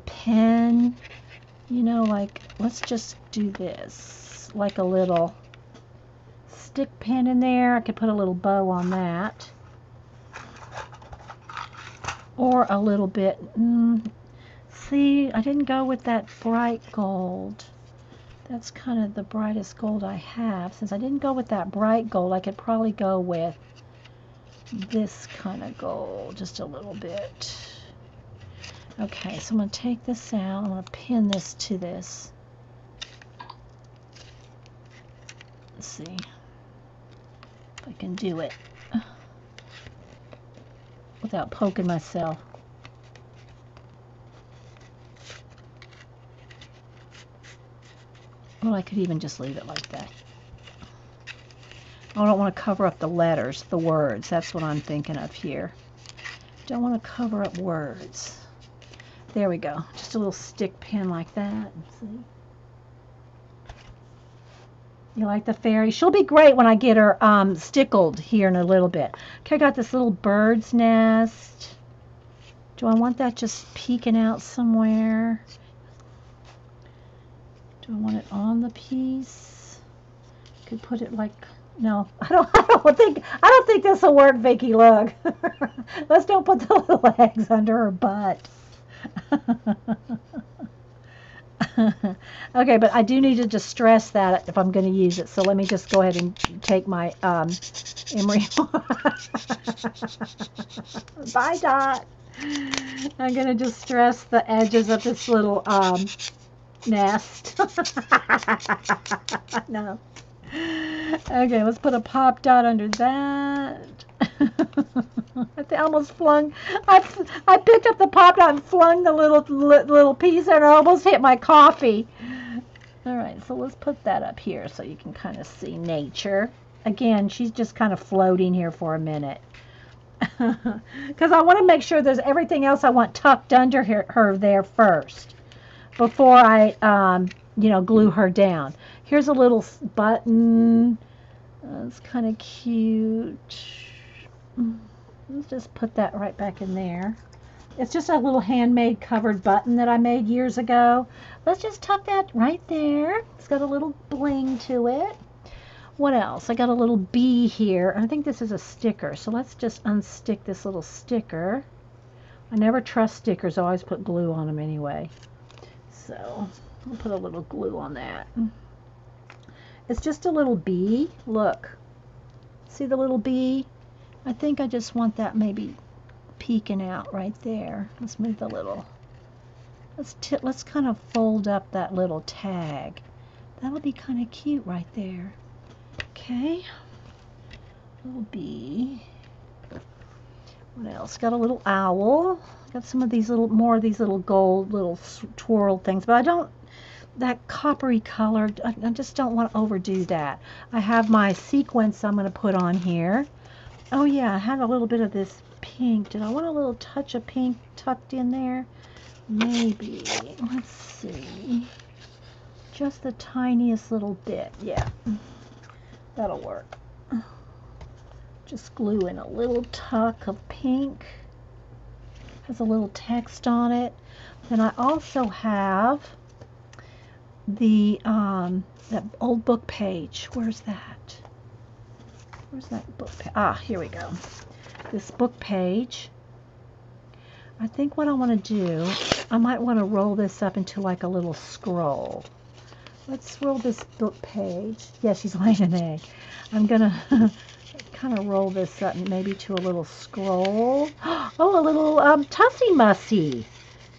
pen, you know, like, let's just do this, like a little stick pin in there. I could put a little bow on that. Or a little bit, see, I didn't go with that bright gold. That's kind of the brightest gold I have. Since I didn't go with that bright gold, I could probably go with this kind of gold, just a little bit. Okay, so I'm going to take this out. I'm going to pin this to this. Let's see if I can do it without poking myself. Well, I could even just leave it like that. I don't want to cover up the letters, the words. That's what I'm thinking of here. Don't want to cover up words. There we go. Just a little stick pin like that. See? You like the fairy? She'll be great when I get her stickled here in a little bit. Okay, I got this little bird's nest. Do I want that just peeking out somewhere? Do I want it on the piece? Could put it like, no, I don't think this will work, Vicky. Look, let's don't put the little eggs under her butt. Okay, but I do need to just stress that if I'm going to use it. So let me just go ahead and take my emery. Bye, Dot. I'm going to just stress the edges of this little nest. No. Okay, let's put a pop dot under that. I almost flung. I picked up the pop dot and flung the little piece, and it almost hit my coffee. All right, so let's put that up here so you can kind of see nature. Again, she's just kind of floating here for a minute. Because I want to make sure there's everything else I want tucked under her there first before I, glue her down. Here's a little button. That's kind of cute. Let's just put that right back in there. It's just a little handmade covered button that I made years ago. Let's just tuck that right there. It's got a little bling to it. What else? I got a little bee here. I think this is a sticker. So let's just unstick this little sticker. I never trust stickers. I always put glue on them anyway. So I'll put a little glue on that. It's just a little bee. Look. See the little bee? I think I just want that maybe peeking out right there. Let's move the little. Let's kind of fold up that little tag. That'll be kind of cute right there. Okay. Little bee. What else? Got a little owl. Got some of these more of these little gold little twirled things, but I don't. That coppery color, I just don't want to overdo that. I have my sequins I'm going to put on here. Oh yeah, I had a little bit of this pink. Did I want a little touch of pink tucked in there? Maybe. Let's see. Just the tiniest little bit. Yeah, that'll work. Just glue in a little tuck of pink. Has a little text on it. Then I also have the that old book page. Where's that? Where's that book page? Ah, here we go. This book page. I think what I want to do, I might want to roll this up into like a little scroll. Let's roll this book page. Yeah, she's laying an egg. I'm gonna kind of roll this up maybe to a little scroll. Oh, a little Tussie Mussy.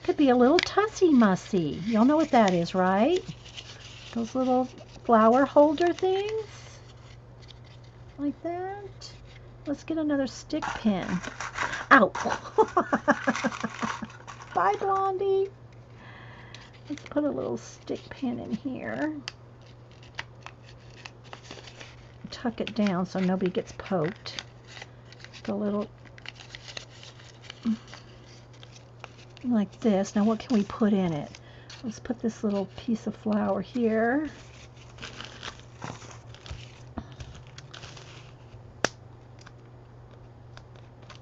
Could be a little Tussie Mussy. Y'all know what that is, right? Those little flower holder things. Like that. Let's get another stick pin. Ow! Bye, Blondie. Let's put a little stick pin in here. Tuck it down so nobody gets poked. A little like this. Now what can we put in it? Let's put this little piece of flower here.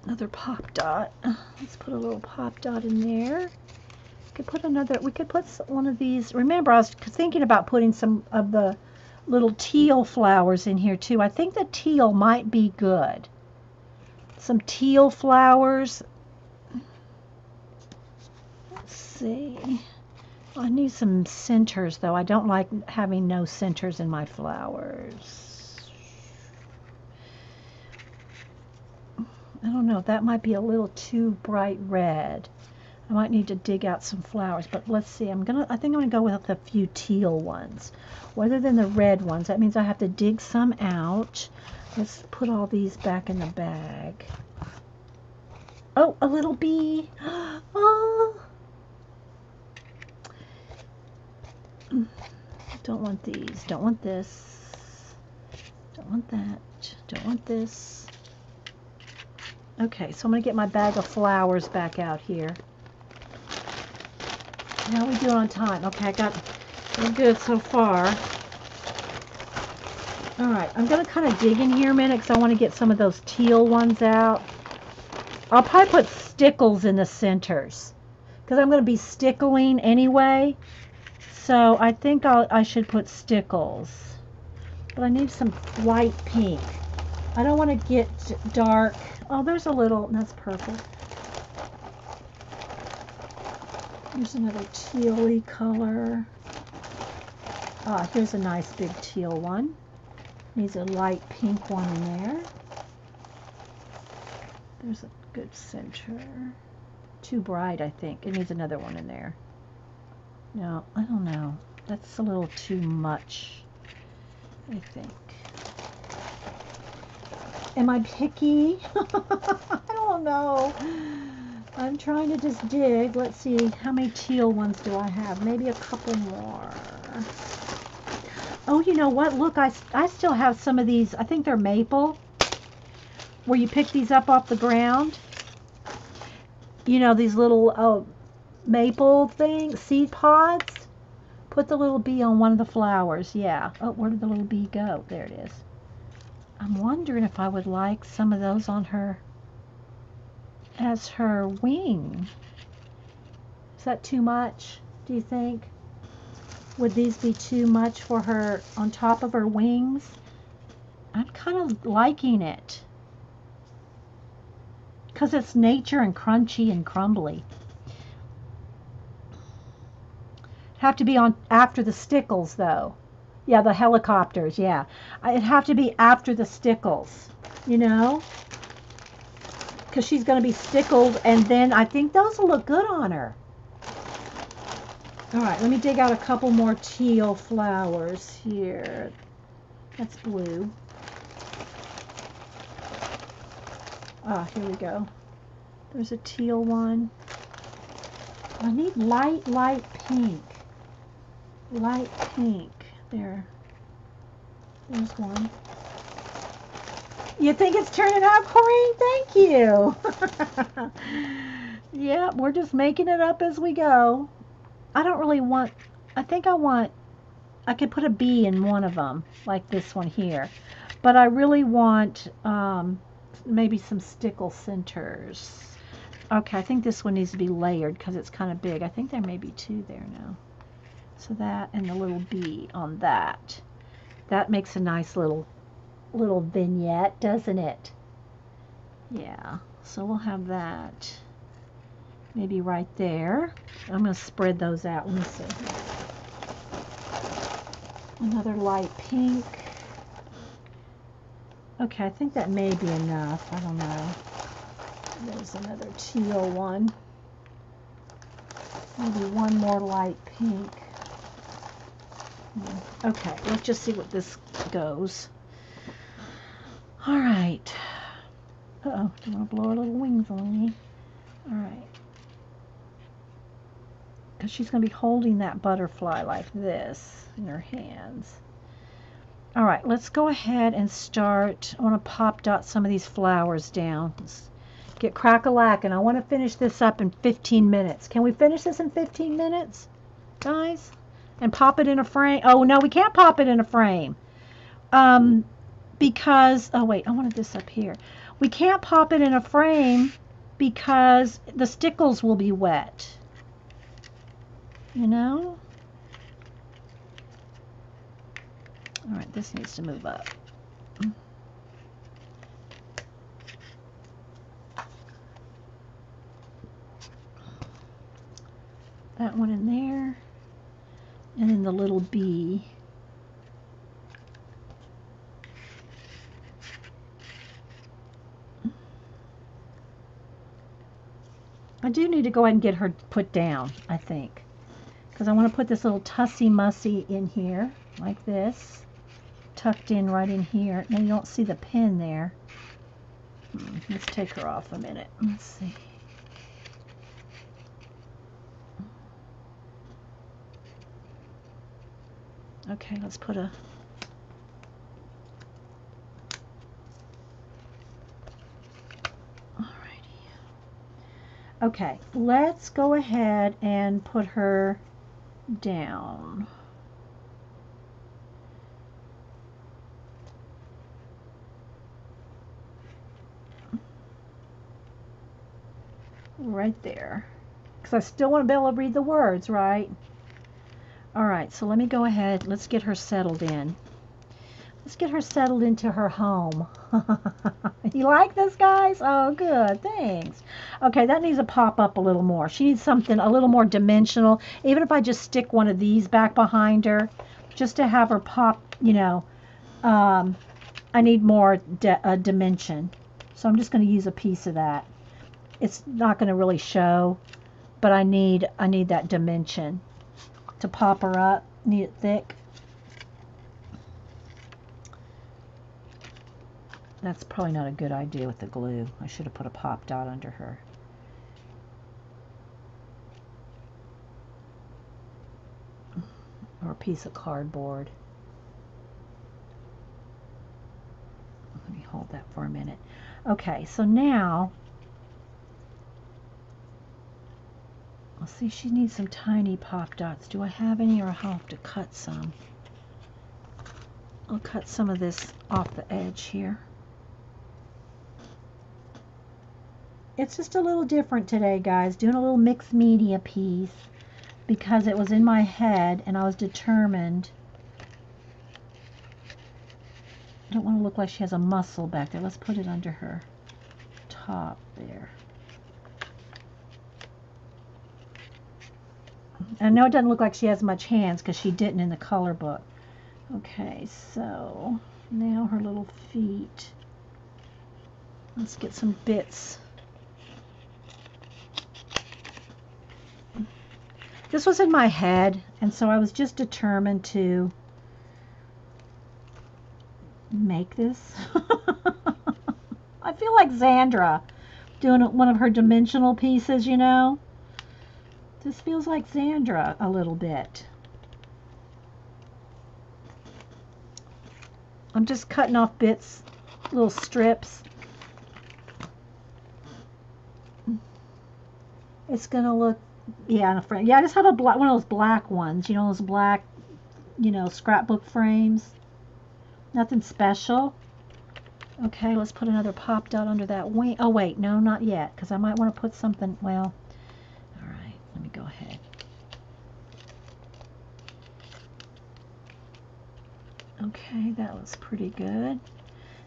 Another pop dot. Let's put a little pop dot in there. We could put one of these. Remember, I was thinking about putting some of the little teal flowers in here too. I think the teal might be good. Some teal flowers. Let's see. I need some centers though. I don't like having no centers in my flowers. I don't know. That might be a little too bright red. I might need to dig out some flowers, but let's see. I think I'm gonna go with a few teal ones, rather than the red ones. That means I have to dig some out. Let's put all these back in the bag. Oh, a little bee. Oh. Don't want these. Don't want this. Don't want that. Don't want this. Okay, so I'm gonna get my bag of flowers back out here. How are we doing on time? Okay, we're good so far. All right, I'm going to kind of dig in here a minute because I want to get some of those teal ones out. I'll probably put stickles in the centers because I'm going to be stickling anyway. So I think I should put stickles. But I need some light pink. I don't want to get dark. Oh, there's a little, that's purple. Here's another teal-y color. Ah, here's a nice big teal one. Needs a light pink one in there. There's a good center. Too bright, I think. It needs another one in there. No, I don't know. That's a little too much, I think. Am I picky? I don't know. I'm trying to just dig. Let's see, how many teal ones do I have? Maybe a couple more. Oh, you know what? Look, I still have some of these. I think they're maple. Where you pick these up off the ground. You know, these little maple things, seed pods. Put the little bee on one of the flowers. Yeah. Oh, where did the little bee go? There it is. I'm wondering if I would like some of those on her as her wing. Is that too much, do you think? Would these be too much for her on top of her wings? I'm kind of liking it. Because it's nature and crunchy and crumbly. Have to be on after the stickles though. Yeah, the helicopters, yeah. It'd have to be after the stickles, you know? Because she's going to be stickled, and then I think those will look good on her. All right, let me dig out a couple more teal flowers here. That's blue. Ah, here we go. There's a teal one. I need light pink. Light pink. There. There's one. You think it's turning out, Corrine? Thank you. Yeah, we're just making it up as we go. I don't really want, I think I could put a bee in one of them, like this one here. But I really want maybe some stickle centers. Okay, I think this one needs to be layered because it's kind of big. I think there may be two there now. So that and the little bee on that. That makes a nice little vignette, doesn't it? Yeah, so we'll have that maybe right there. I'm going to spread those out. Let me see. Another light pink. Okay, I think that may be enough. I don't know. There's another teal one. Maybe one more light pink. Okay, let's just see what this goes. All right. Uh-oh, do you want to blow her little wings on me? All right. because she's going to be holding that butterfly like this in her hands. All right, let's go ahead and start. I want to pop dot some of these flowers down. Let's get crack-a-lackin'. I want to finish this up in 15 minutes. Can we finish this in 15 minutes, guys? And pop it in a frame? Oh, no, we can't pop it in a frame. Because, oh wait, I wanted this up here. We can't pop it in a frame because the stickles will be wet. You know? All right, this needs to move up. That one in there. And then the little bee. I do need to go ahead and get her put down, I think. Because I want to put this little tussy-mussy in here, like this. Tucked in right in here. Now you don't see the pin there. Let's take her off a minute. Let's see. Okay, let's put a... Alrighty. Okay, let's go ahead and put her down. Right there. Because I still want to be able to read the words, right? Alright, so let me go ahead. Let's get her settled in. Let's get her settled into her home. You like this, guys? Oh, good. Thanks. Okay, that needs to pop up a little more. She needs something a little more dimensional. Even if I just stick one of these back behind her, just to have her pop, you know, I need more dimension. So I'm just going to use a piece of that. It's not going to really show, but I need that dimension to pop her up. Need it thick. That's probably not a good idea with the glue. I should have put a pop dot under her. Or a piece of cardboard. Let me hold that for a minute. Okay, so now let's see, she needs some tiny pop dots. Do I have any, or I'll have to cut some? I'll cut some of this off the edge here. It's just a little different today, guys. Doing a little mixed media piece because it was in my head and I was determined. I don't want to look like she has a muscle back there. Let's put it under her top there. I know it doesn't look like she has much hands because she didn't in the color book. Okay, so now her little feet. Let's get some bits. This was in my head, and so I was just determined to make this. I feel like Xandra doing one of her dimensional pieces, you know. This feels like Xandra a little bit. I'm just cutting off bits, little strips. It's gonna look, yeah, in a frame. Yeah, I just have a black, one of those black ones, you know, those black, you know, scrapbook frames. Nothing special. Okay, let's put another pop dot under that wing. Oh wait, no, not yet, because I might want to put something, well, all right, let me go ahead. Okay, that looks pretty good.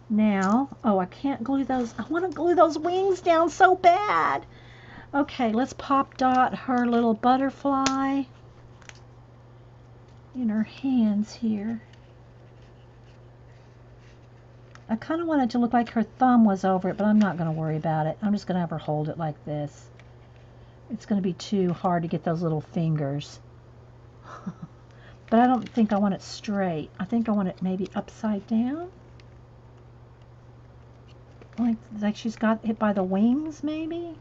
Now, oh, I can't glue those. I want to glue those wings down so bad. Okay, let's pop dot her little butterfly in her hands here. I kind of want it to look like her thumb was over it, but I'm not going to worry about it. I'm just going to have her hold it like this. It's going to be too hard to get those little fingers. But I don't think I want it straight. I think I want it maybe upside down. Like she's got hit by the wings, maybe?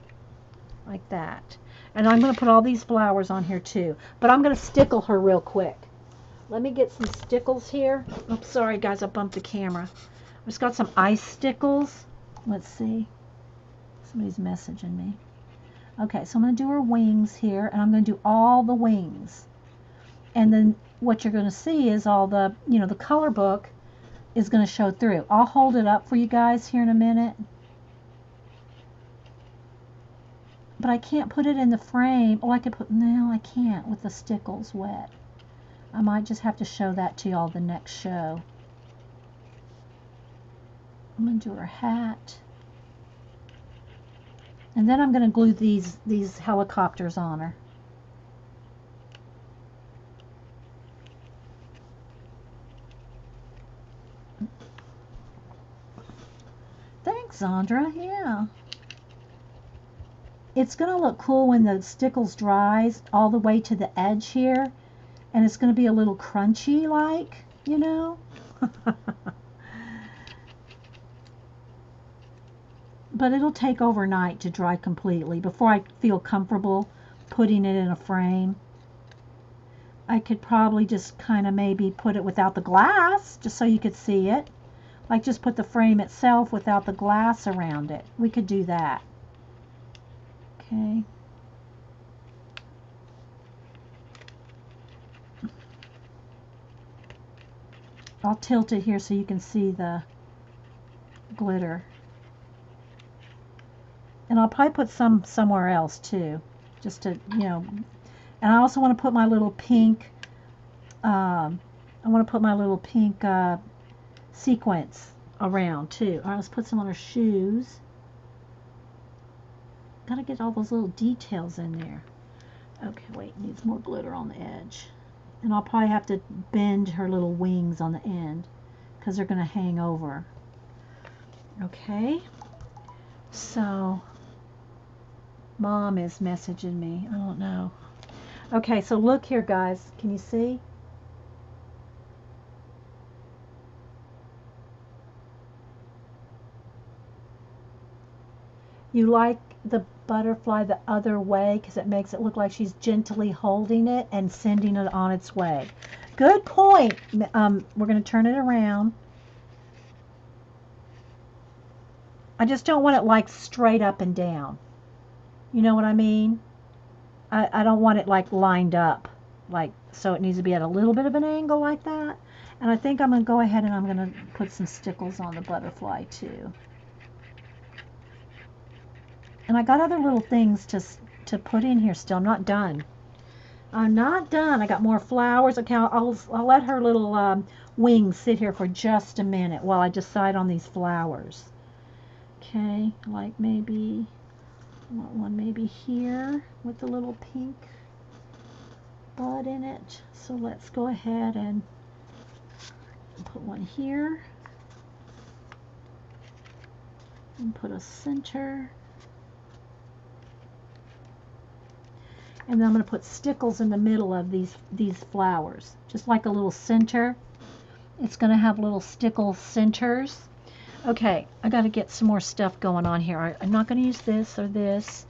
Like that. And I'm going to put all these flowers on here too. But I'm going to stickle her real quick. Let me get some stickles here. Oops, sorry guys, I bumped the camera. I've just got some ice stickles. Let's see. Somebody's messaging me. Okay, so I'm going to do her wings here, and I'm going to do all the wings. And then what you're going to see is all the, you know, the color book is going to show through. I'll hold it up for you guys here in a minute. But I can't put it in the frame. Oh, I could put, no, I can't with the stickles wet. I might just have to show that to y'all the next show. I'm going to do her hat. And then I'm going to glue these helicopters on her. Thanks, Zandra. Yeah. It's going to look cool when the stickles dries all the way to the edge here. And it's going to be a little crunchy like, you know. But it'll take overnight to dry completely before I feel comfortable putting it in a frame. I could probably just kind of maybe put it without the glass just so you could see it. Like just put the frame itself without the glass around it. We could do that. Okay. I'll tilt it here so you can see the glitter. And I'll probably put some somewhere else too, just to, you know. And I also want to put my little pink, sequence around too. All right, let's put some on her shoes. Gotta get all those little details in there. Okay, wait, needs more glitter on the edge. And I'll probably have to bend her little wings on the end because they're gonna hang over. Okay, so Mom is messaging me. I don't know. Okay, so look here, guys. Can you see? You like the butterfly the other way because it makes it look like she's gently holding it and sending it on its way. Good point. We're going to turn it around. I just don't want it like straight up and down. You know what I mean? I don't want it like lined up, like, so it needs to be at a little bit of an angle like that. And I think I'm going to go ahead and I'm going to put some stickles on the butterfly too. And I got other little things to put in here still. I'm not done. I'm not done. I got more flowers. Okay, I'll let her little wings sit here for just a minute while I decide on these flowers. Okay, like maybe, I want one maybe here with the little pink bud in it. So let's go ahead and put one here. And put a center. And then I'm going to put stickles in the middle of these flowers, just like a little center. It's going to have little stickle centers. Okay, I got to get some more stuff going on here. I'm not going to use this or this.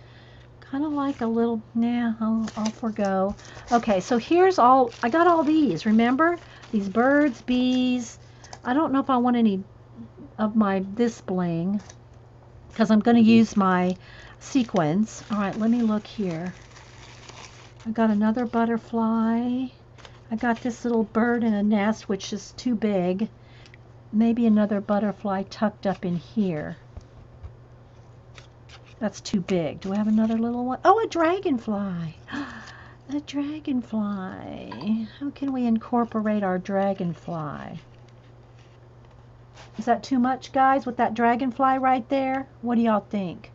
Kind of like a little, nah, I'll forgo. Okay, so here's all, I got all these, remember? These birds, bees. I don't know if I want any of this bling, because I'm going to use my sequins. All right, let me look here. I got another butterfly. I got this little bird in a nest, which is too big. Maybe another butterfly tucked up in here. That's too big. Do I have another little one? Oh, a dragonfly. A dragonfly. How can we incorporate our dragonfly? Is that too much, guys, with that dragonfly right there? What do y'all think?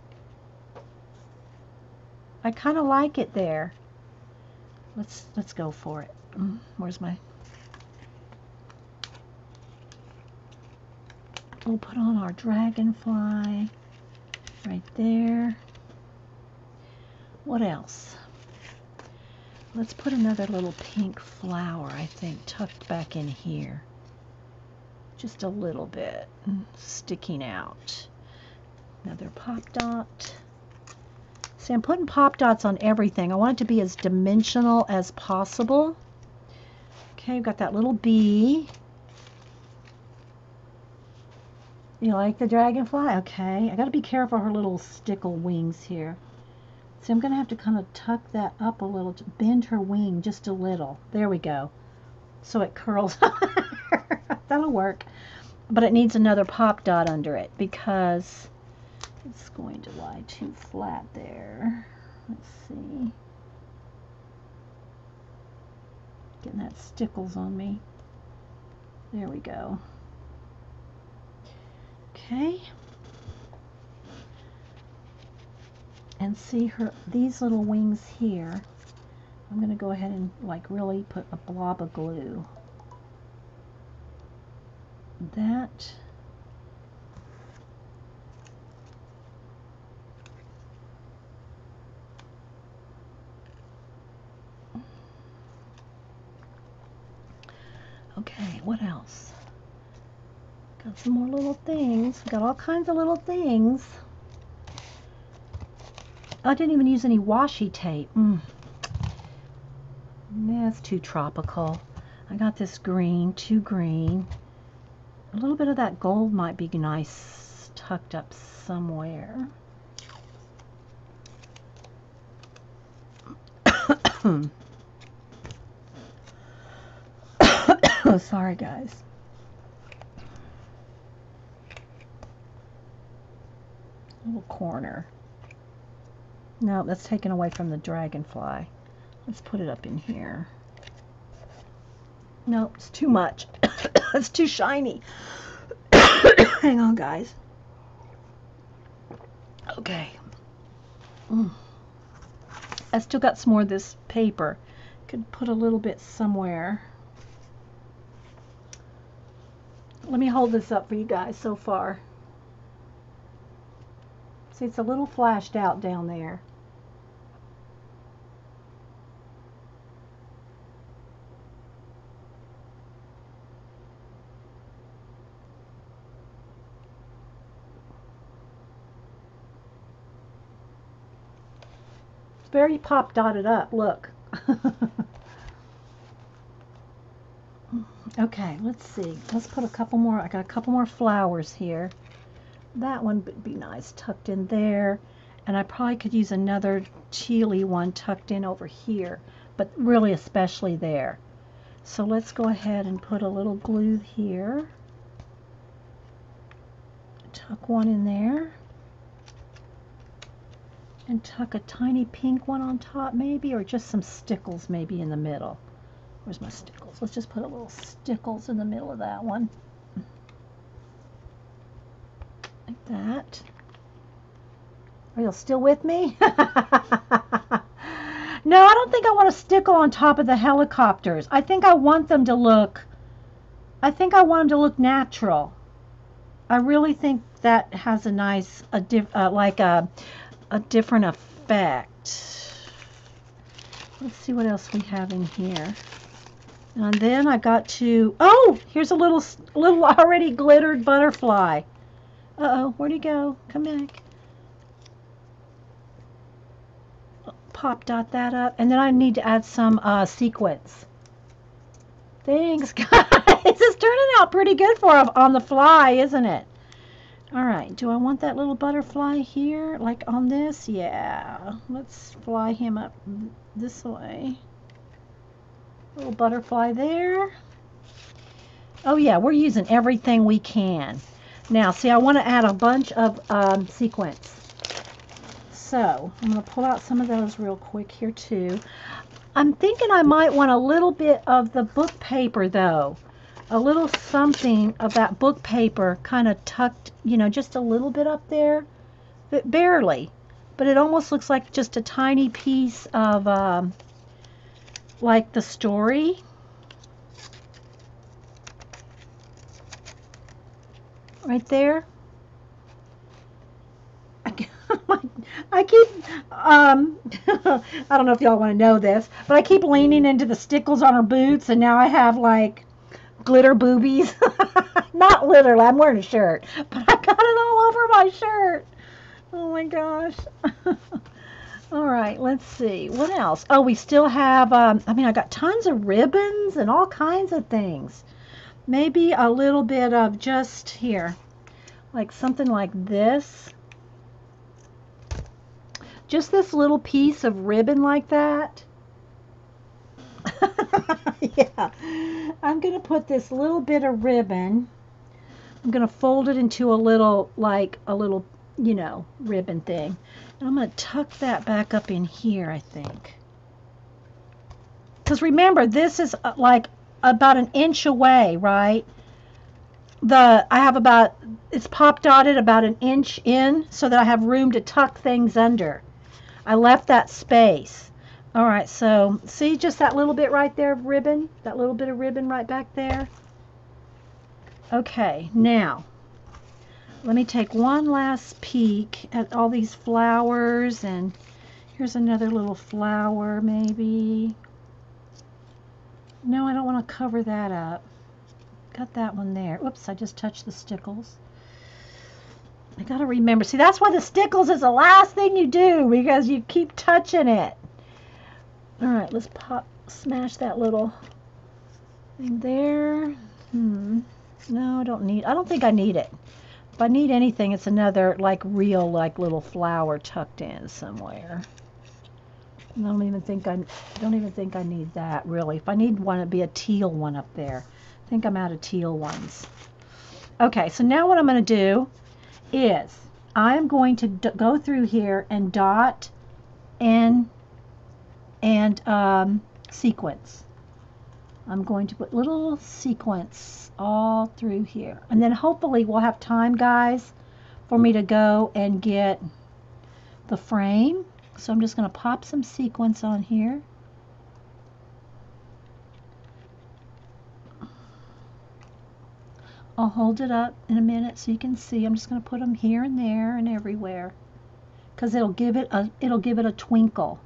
I kind of like it there. Let's go for it. Where's my... We'll put on our dragonfly right there. What else? Let's put another little pink flower, I think, tucked back in here. Just a little bit sticking out. Another pop dot. See, I'm putting pop dots on everything. I want it to be as dimensional as possible. Okay, we've got that little bee. You like the dragonfly? Okay, I got to be careful of her little stickle wings here. So I'm going to have to kind of tuck that up a little, to bend her wing just a little. There we go. So it curls. That'll work. But it needs another pop dot under it because it's going to lie too flat there. Let's see. Getting that stickles on me. There we go. Okay. And see these little wings here. I'm going to go ahead and like really put a blob of glue. That. Okay, what else? Got some more little things. Got all kinds of little things. I didn't even use any washi tape. That's too tropical. I got this green, too green. A little bit of that gold might be nice tucked up somewhere. Oh, sorry guys. Little corner. No, that's taken away from the dragonfly. Let's put it up in here. Nope, it's too much. It's too shiny. Hang on, guys. Okay. I still got some more of this paper. Could put a little bit somewhere. Let me hold this up for you guys so far. See, it's a little flashed out down there. It's very pop dotted up, look. Okay, let's see. Let's put a couple more. I got a couple more flowers here. That one would be nice tucked in there. And I probably could use another tealy one tucked in over here, but really especially there. So let's go ahead and put a little glue here. Tuck one in there. And tuck a tiny pink one on top maybe, or just some stickles maybe in the middle. Where's my stickles? Let's just put a little stickles in the middle of that one. Like that. Are you still with me? No, I don't think I want a stickle on top of the helicopters. I think I want them to look, natural. I really think that has a nice, a different effect. Let's see what else we have in here. And then I got to, oh, here's a little already glittered butterfly. Uh-oh, where'd he go? Come back. Pop dot that up. And then I need to add some sequins. Thanks, guys. This is turning out pretty good for on the fly, isn't it? All right, do I want that little butterfly here, like on this? Yeah, let's fly him up this way. Little butterfly there. Oh yeah, we're using everything we can. Now, see, I want to add a bunch of sequins. So, I'm going to pull out some of those real quick here too. I'm thinking I might want a little bit of the book paper though. A little something of that book paper kind of tucked, you know, just a little bit up there. But barely. But it almost looks like just a tiny piece of, like the story. Right there. I keep, I don't know if y'all want to know this, but I keep leaning into the stickles on her boots, and now I have like glitter boobies. Not literally, I'm wearing a shirt, but I got it all over my shirt. Oh my gosh. All right, let's see. What else? Oh, we still have, I mean, I got tons of ribbons and all kinds of things. Maybe a little bit of just here, like something like this. Just this little piece of ribbon like that. Yeah. I'm going to put this little bit of ribbon. I'm going to fold it into a little, like a little, you know, ribbon thing. And I'm going to tuck that back up in here, I think. Because remember, this is like about an inch away, right? I have about, it's pop dotted about an inch in so that I have room to tuck things under. I left that space. All right, so see just that little bit right there of ribbon? That little bit of ribbon right back there? Okay, now let me take one last peek at all these flowers, and here's another little flower maybe. No, I don't want to cover that up. Got that one there. Oops, I just touched the stickles. I gotta remember. See, that's why the stickles is the last thing you do, because you keep touching it. All right, let's smash that little thing there. No, I don't think I need it. If I need anything, it's another like real like little flower tucked in somewhere. I don't even think I need that really. If I need one, it'd be a teal one up there. I think I'm out of teal ones. Okay, so now what I'm going to do is I'm going to go through here and dot and sequence. I'm going to put little sequence all through here. And then hopefully we'll have time, guys, for me to go and get the frame. So I'm just going to pop some sequence on here. I'll hold it up in a minute so you can see. I'm just going to put them here and there and everywhere, because it'll give it a twinkle.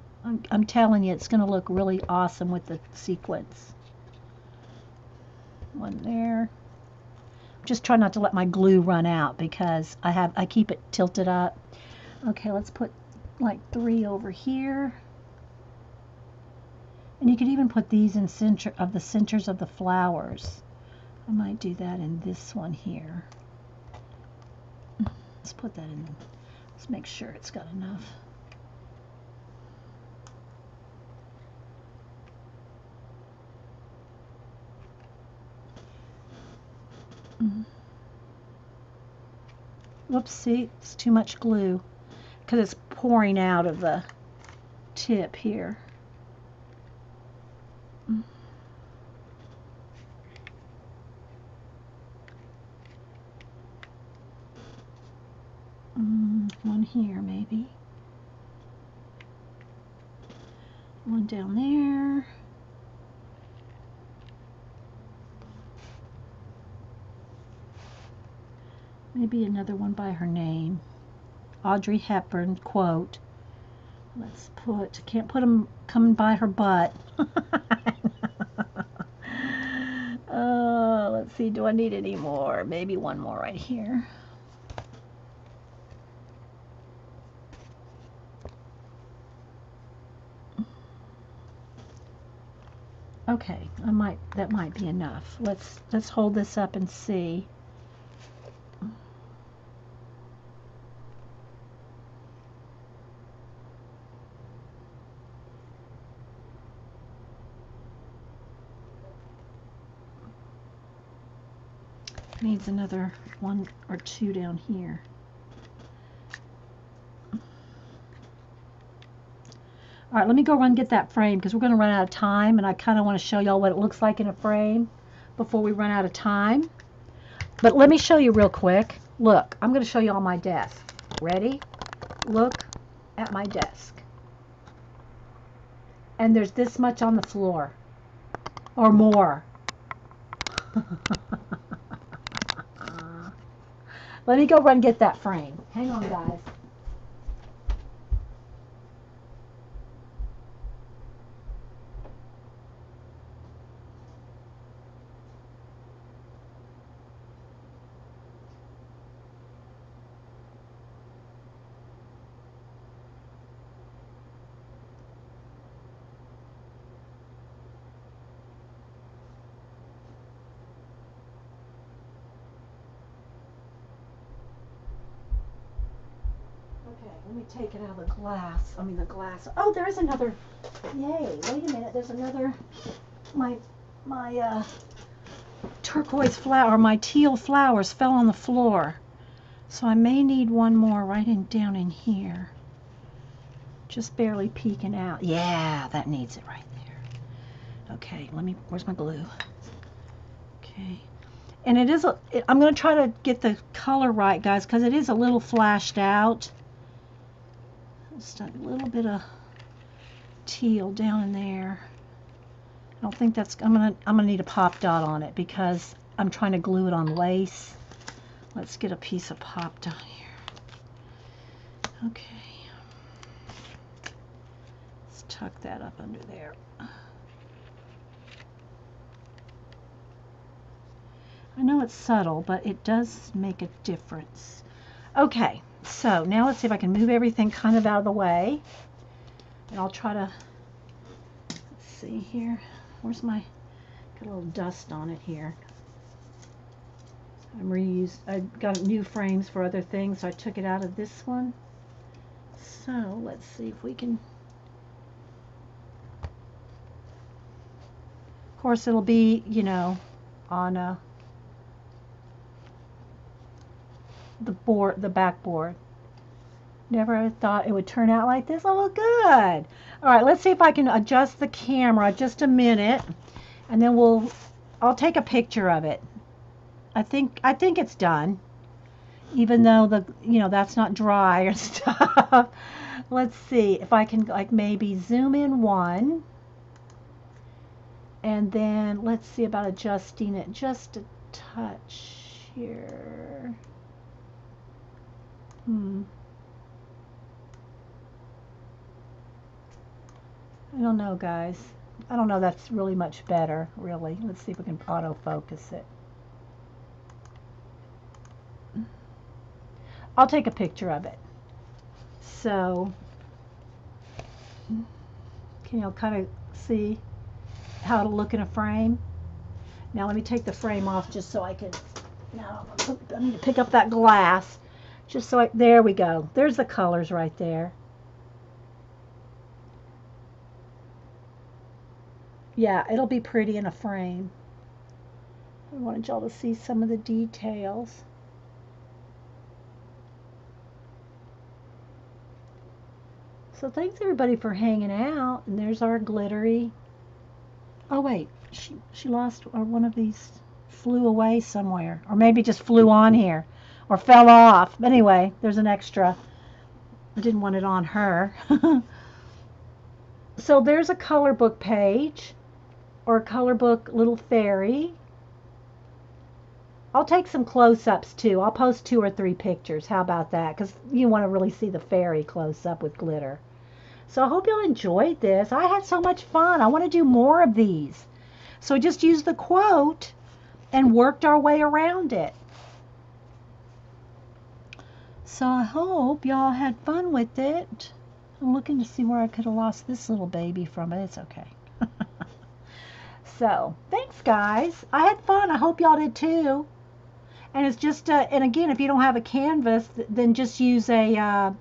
I'm telling you, it's going to look really awesome with the sequence. One there. Just try not to let my glue run out because I keep it tilted up. Okay, let's put like 3 over here. And you could even put these in the centers of the flowers. I might do that in this one here. Let's put that in. Let's make sure it's got enough. Whoops, see, it's too much glue because it's pouring out of the tip here. One here maybe. One down there. Maybe another one by her name. Audrey Hepburn quote. Let's put, can't put them coming by her butt. Let's see, do I need any more? Maybe one more right here. Okay, that might be enough. Let's hold this up and see. Needs another 1 or 2 down here. All right, let me go run and get that frame because we're going to run out of time, and I kind of want to show y'all what it looks like in a frame before we run out of time. But let me show you real quick. Look, I'm going to show you on my desk. Ready? Look at my desk. And there's this much on the floor or more. Let me go run and get that frame. Hang on, guys. let me take it out of the glass. I mean the glass. Oh, there's another. Yay! Wait a minute. There's another. My turquoise flower, my teal flowers fell on the floor, so I may need one more right down in here. Just barely peeking out. Yeah, that needs it right there. Okay, where's my glue? Okay. And it is, I'm going to try to get the color right, guys, because it is a little flashed out. Just a little bit of teal down in there. I don't think that's, I'm gonna need a pop dot on it because I'm trying to glue it on lace. Let's get a piece of pop dot here. Okay. Let's tuck that up under there. I know it's subtle, but it does make a difference. Okay, so now let's see if I can move everything kind of out of the way. And I'll try to, let's see here. Where's my, got a little dust on it here. I got new frames for other things, so I took it out of this one. So let's see if we can, of course it'll be, you know, on the board, the backboard. Never thought it would turn out like this. Oh, good. All right, let's see if I can adjust the camera just a minute, and then I'll take a picture of it. I think it's done, even though that's not dry or stuff. Let's see if I can like maybe zoom in one, and then let's see about adjusting it just a touch here. I don't know, guys. I don't know, that's really much better, really. Let's see if we can autofocus it. I'll take a picture of it. So, can you kind of see how it'll look in a frame? Now let me take the frame off just so I can, now I need to pick up that glass. Just so there we go. There's the colors right there. Yeah, it'll be pretty in a frame. I wanted y'all to see some of the details. So thanks everybody for hanging out. And there's our glittery. Oh wait, she lost, or one of these flew away somewhere, or maybe just flew on here, or fell off. Anyway, there's an extra. I didn't want it on her. So there's a color book page, or a color book little fairy. I'll take some close-ups too. I'll post 2 or 3 pictures. How about that? Because you want to really see the fairy close up with glitter. So I hope y'all enjoyed this. I had so much fun. I want to do more of these. So we just used the quote and worked our way around it. So I hope y'all had fun with it. I'm looking to see where I could have lost this little baby from, but it's okay. So thanks, guys. I had fun. I hope y'all did too. And it's just, and again, if you don't have a canvas, then just use a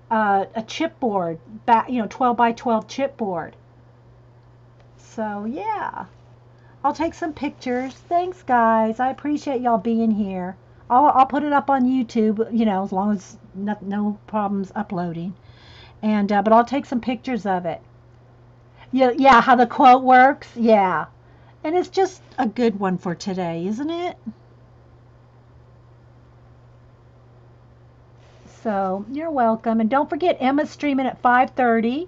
chipboard, 12 by 12 chipboard. So yeah, I'll take some pictures. Thanks, guys. I appreciate y'all being here. I'll put it up on YouTube, as long as no problems uploading. And but I'll take some pictures of it. Yeah, how the quote works. Yeah, and it's just a good one for today, isn't it? So you're welcome, and don't forget Emma's streaming at 5:30.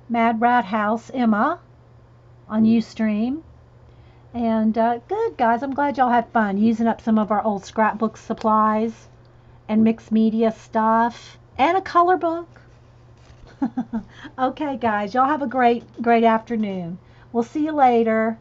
Mad Rat House Emma on Ustream. And good, guys. I'm glad y'all had fun using up some of our old scrapbook supplies and mixed media stuff and a color book. Okay, guys. Y'all have a great afternoon. We'll see you later.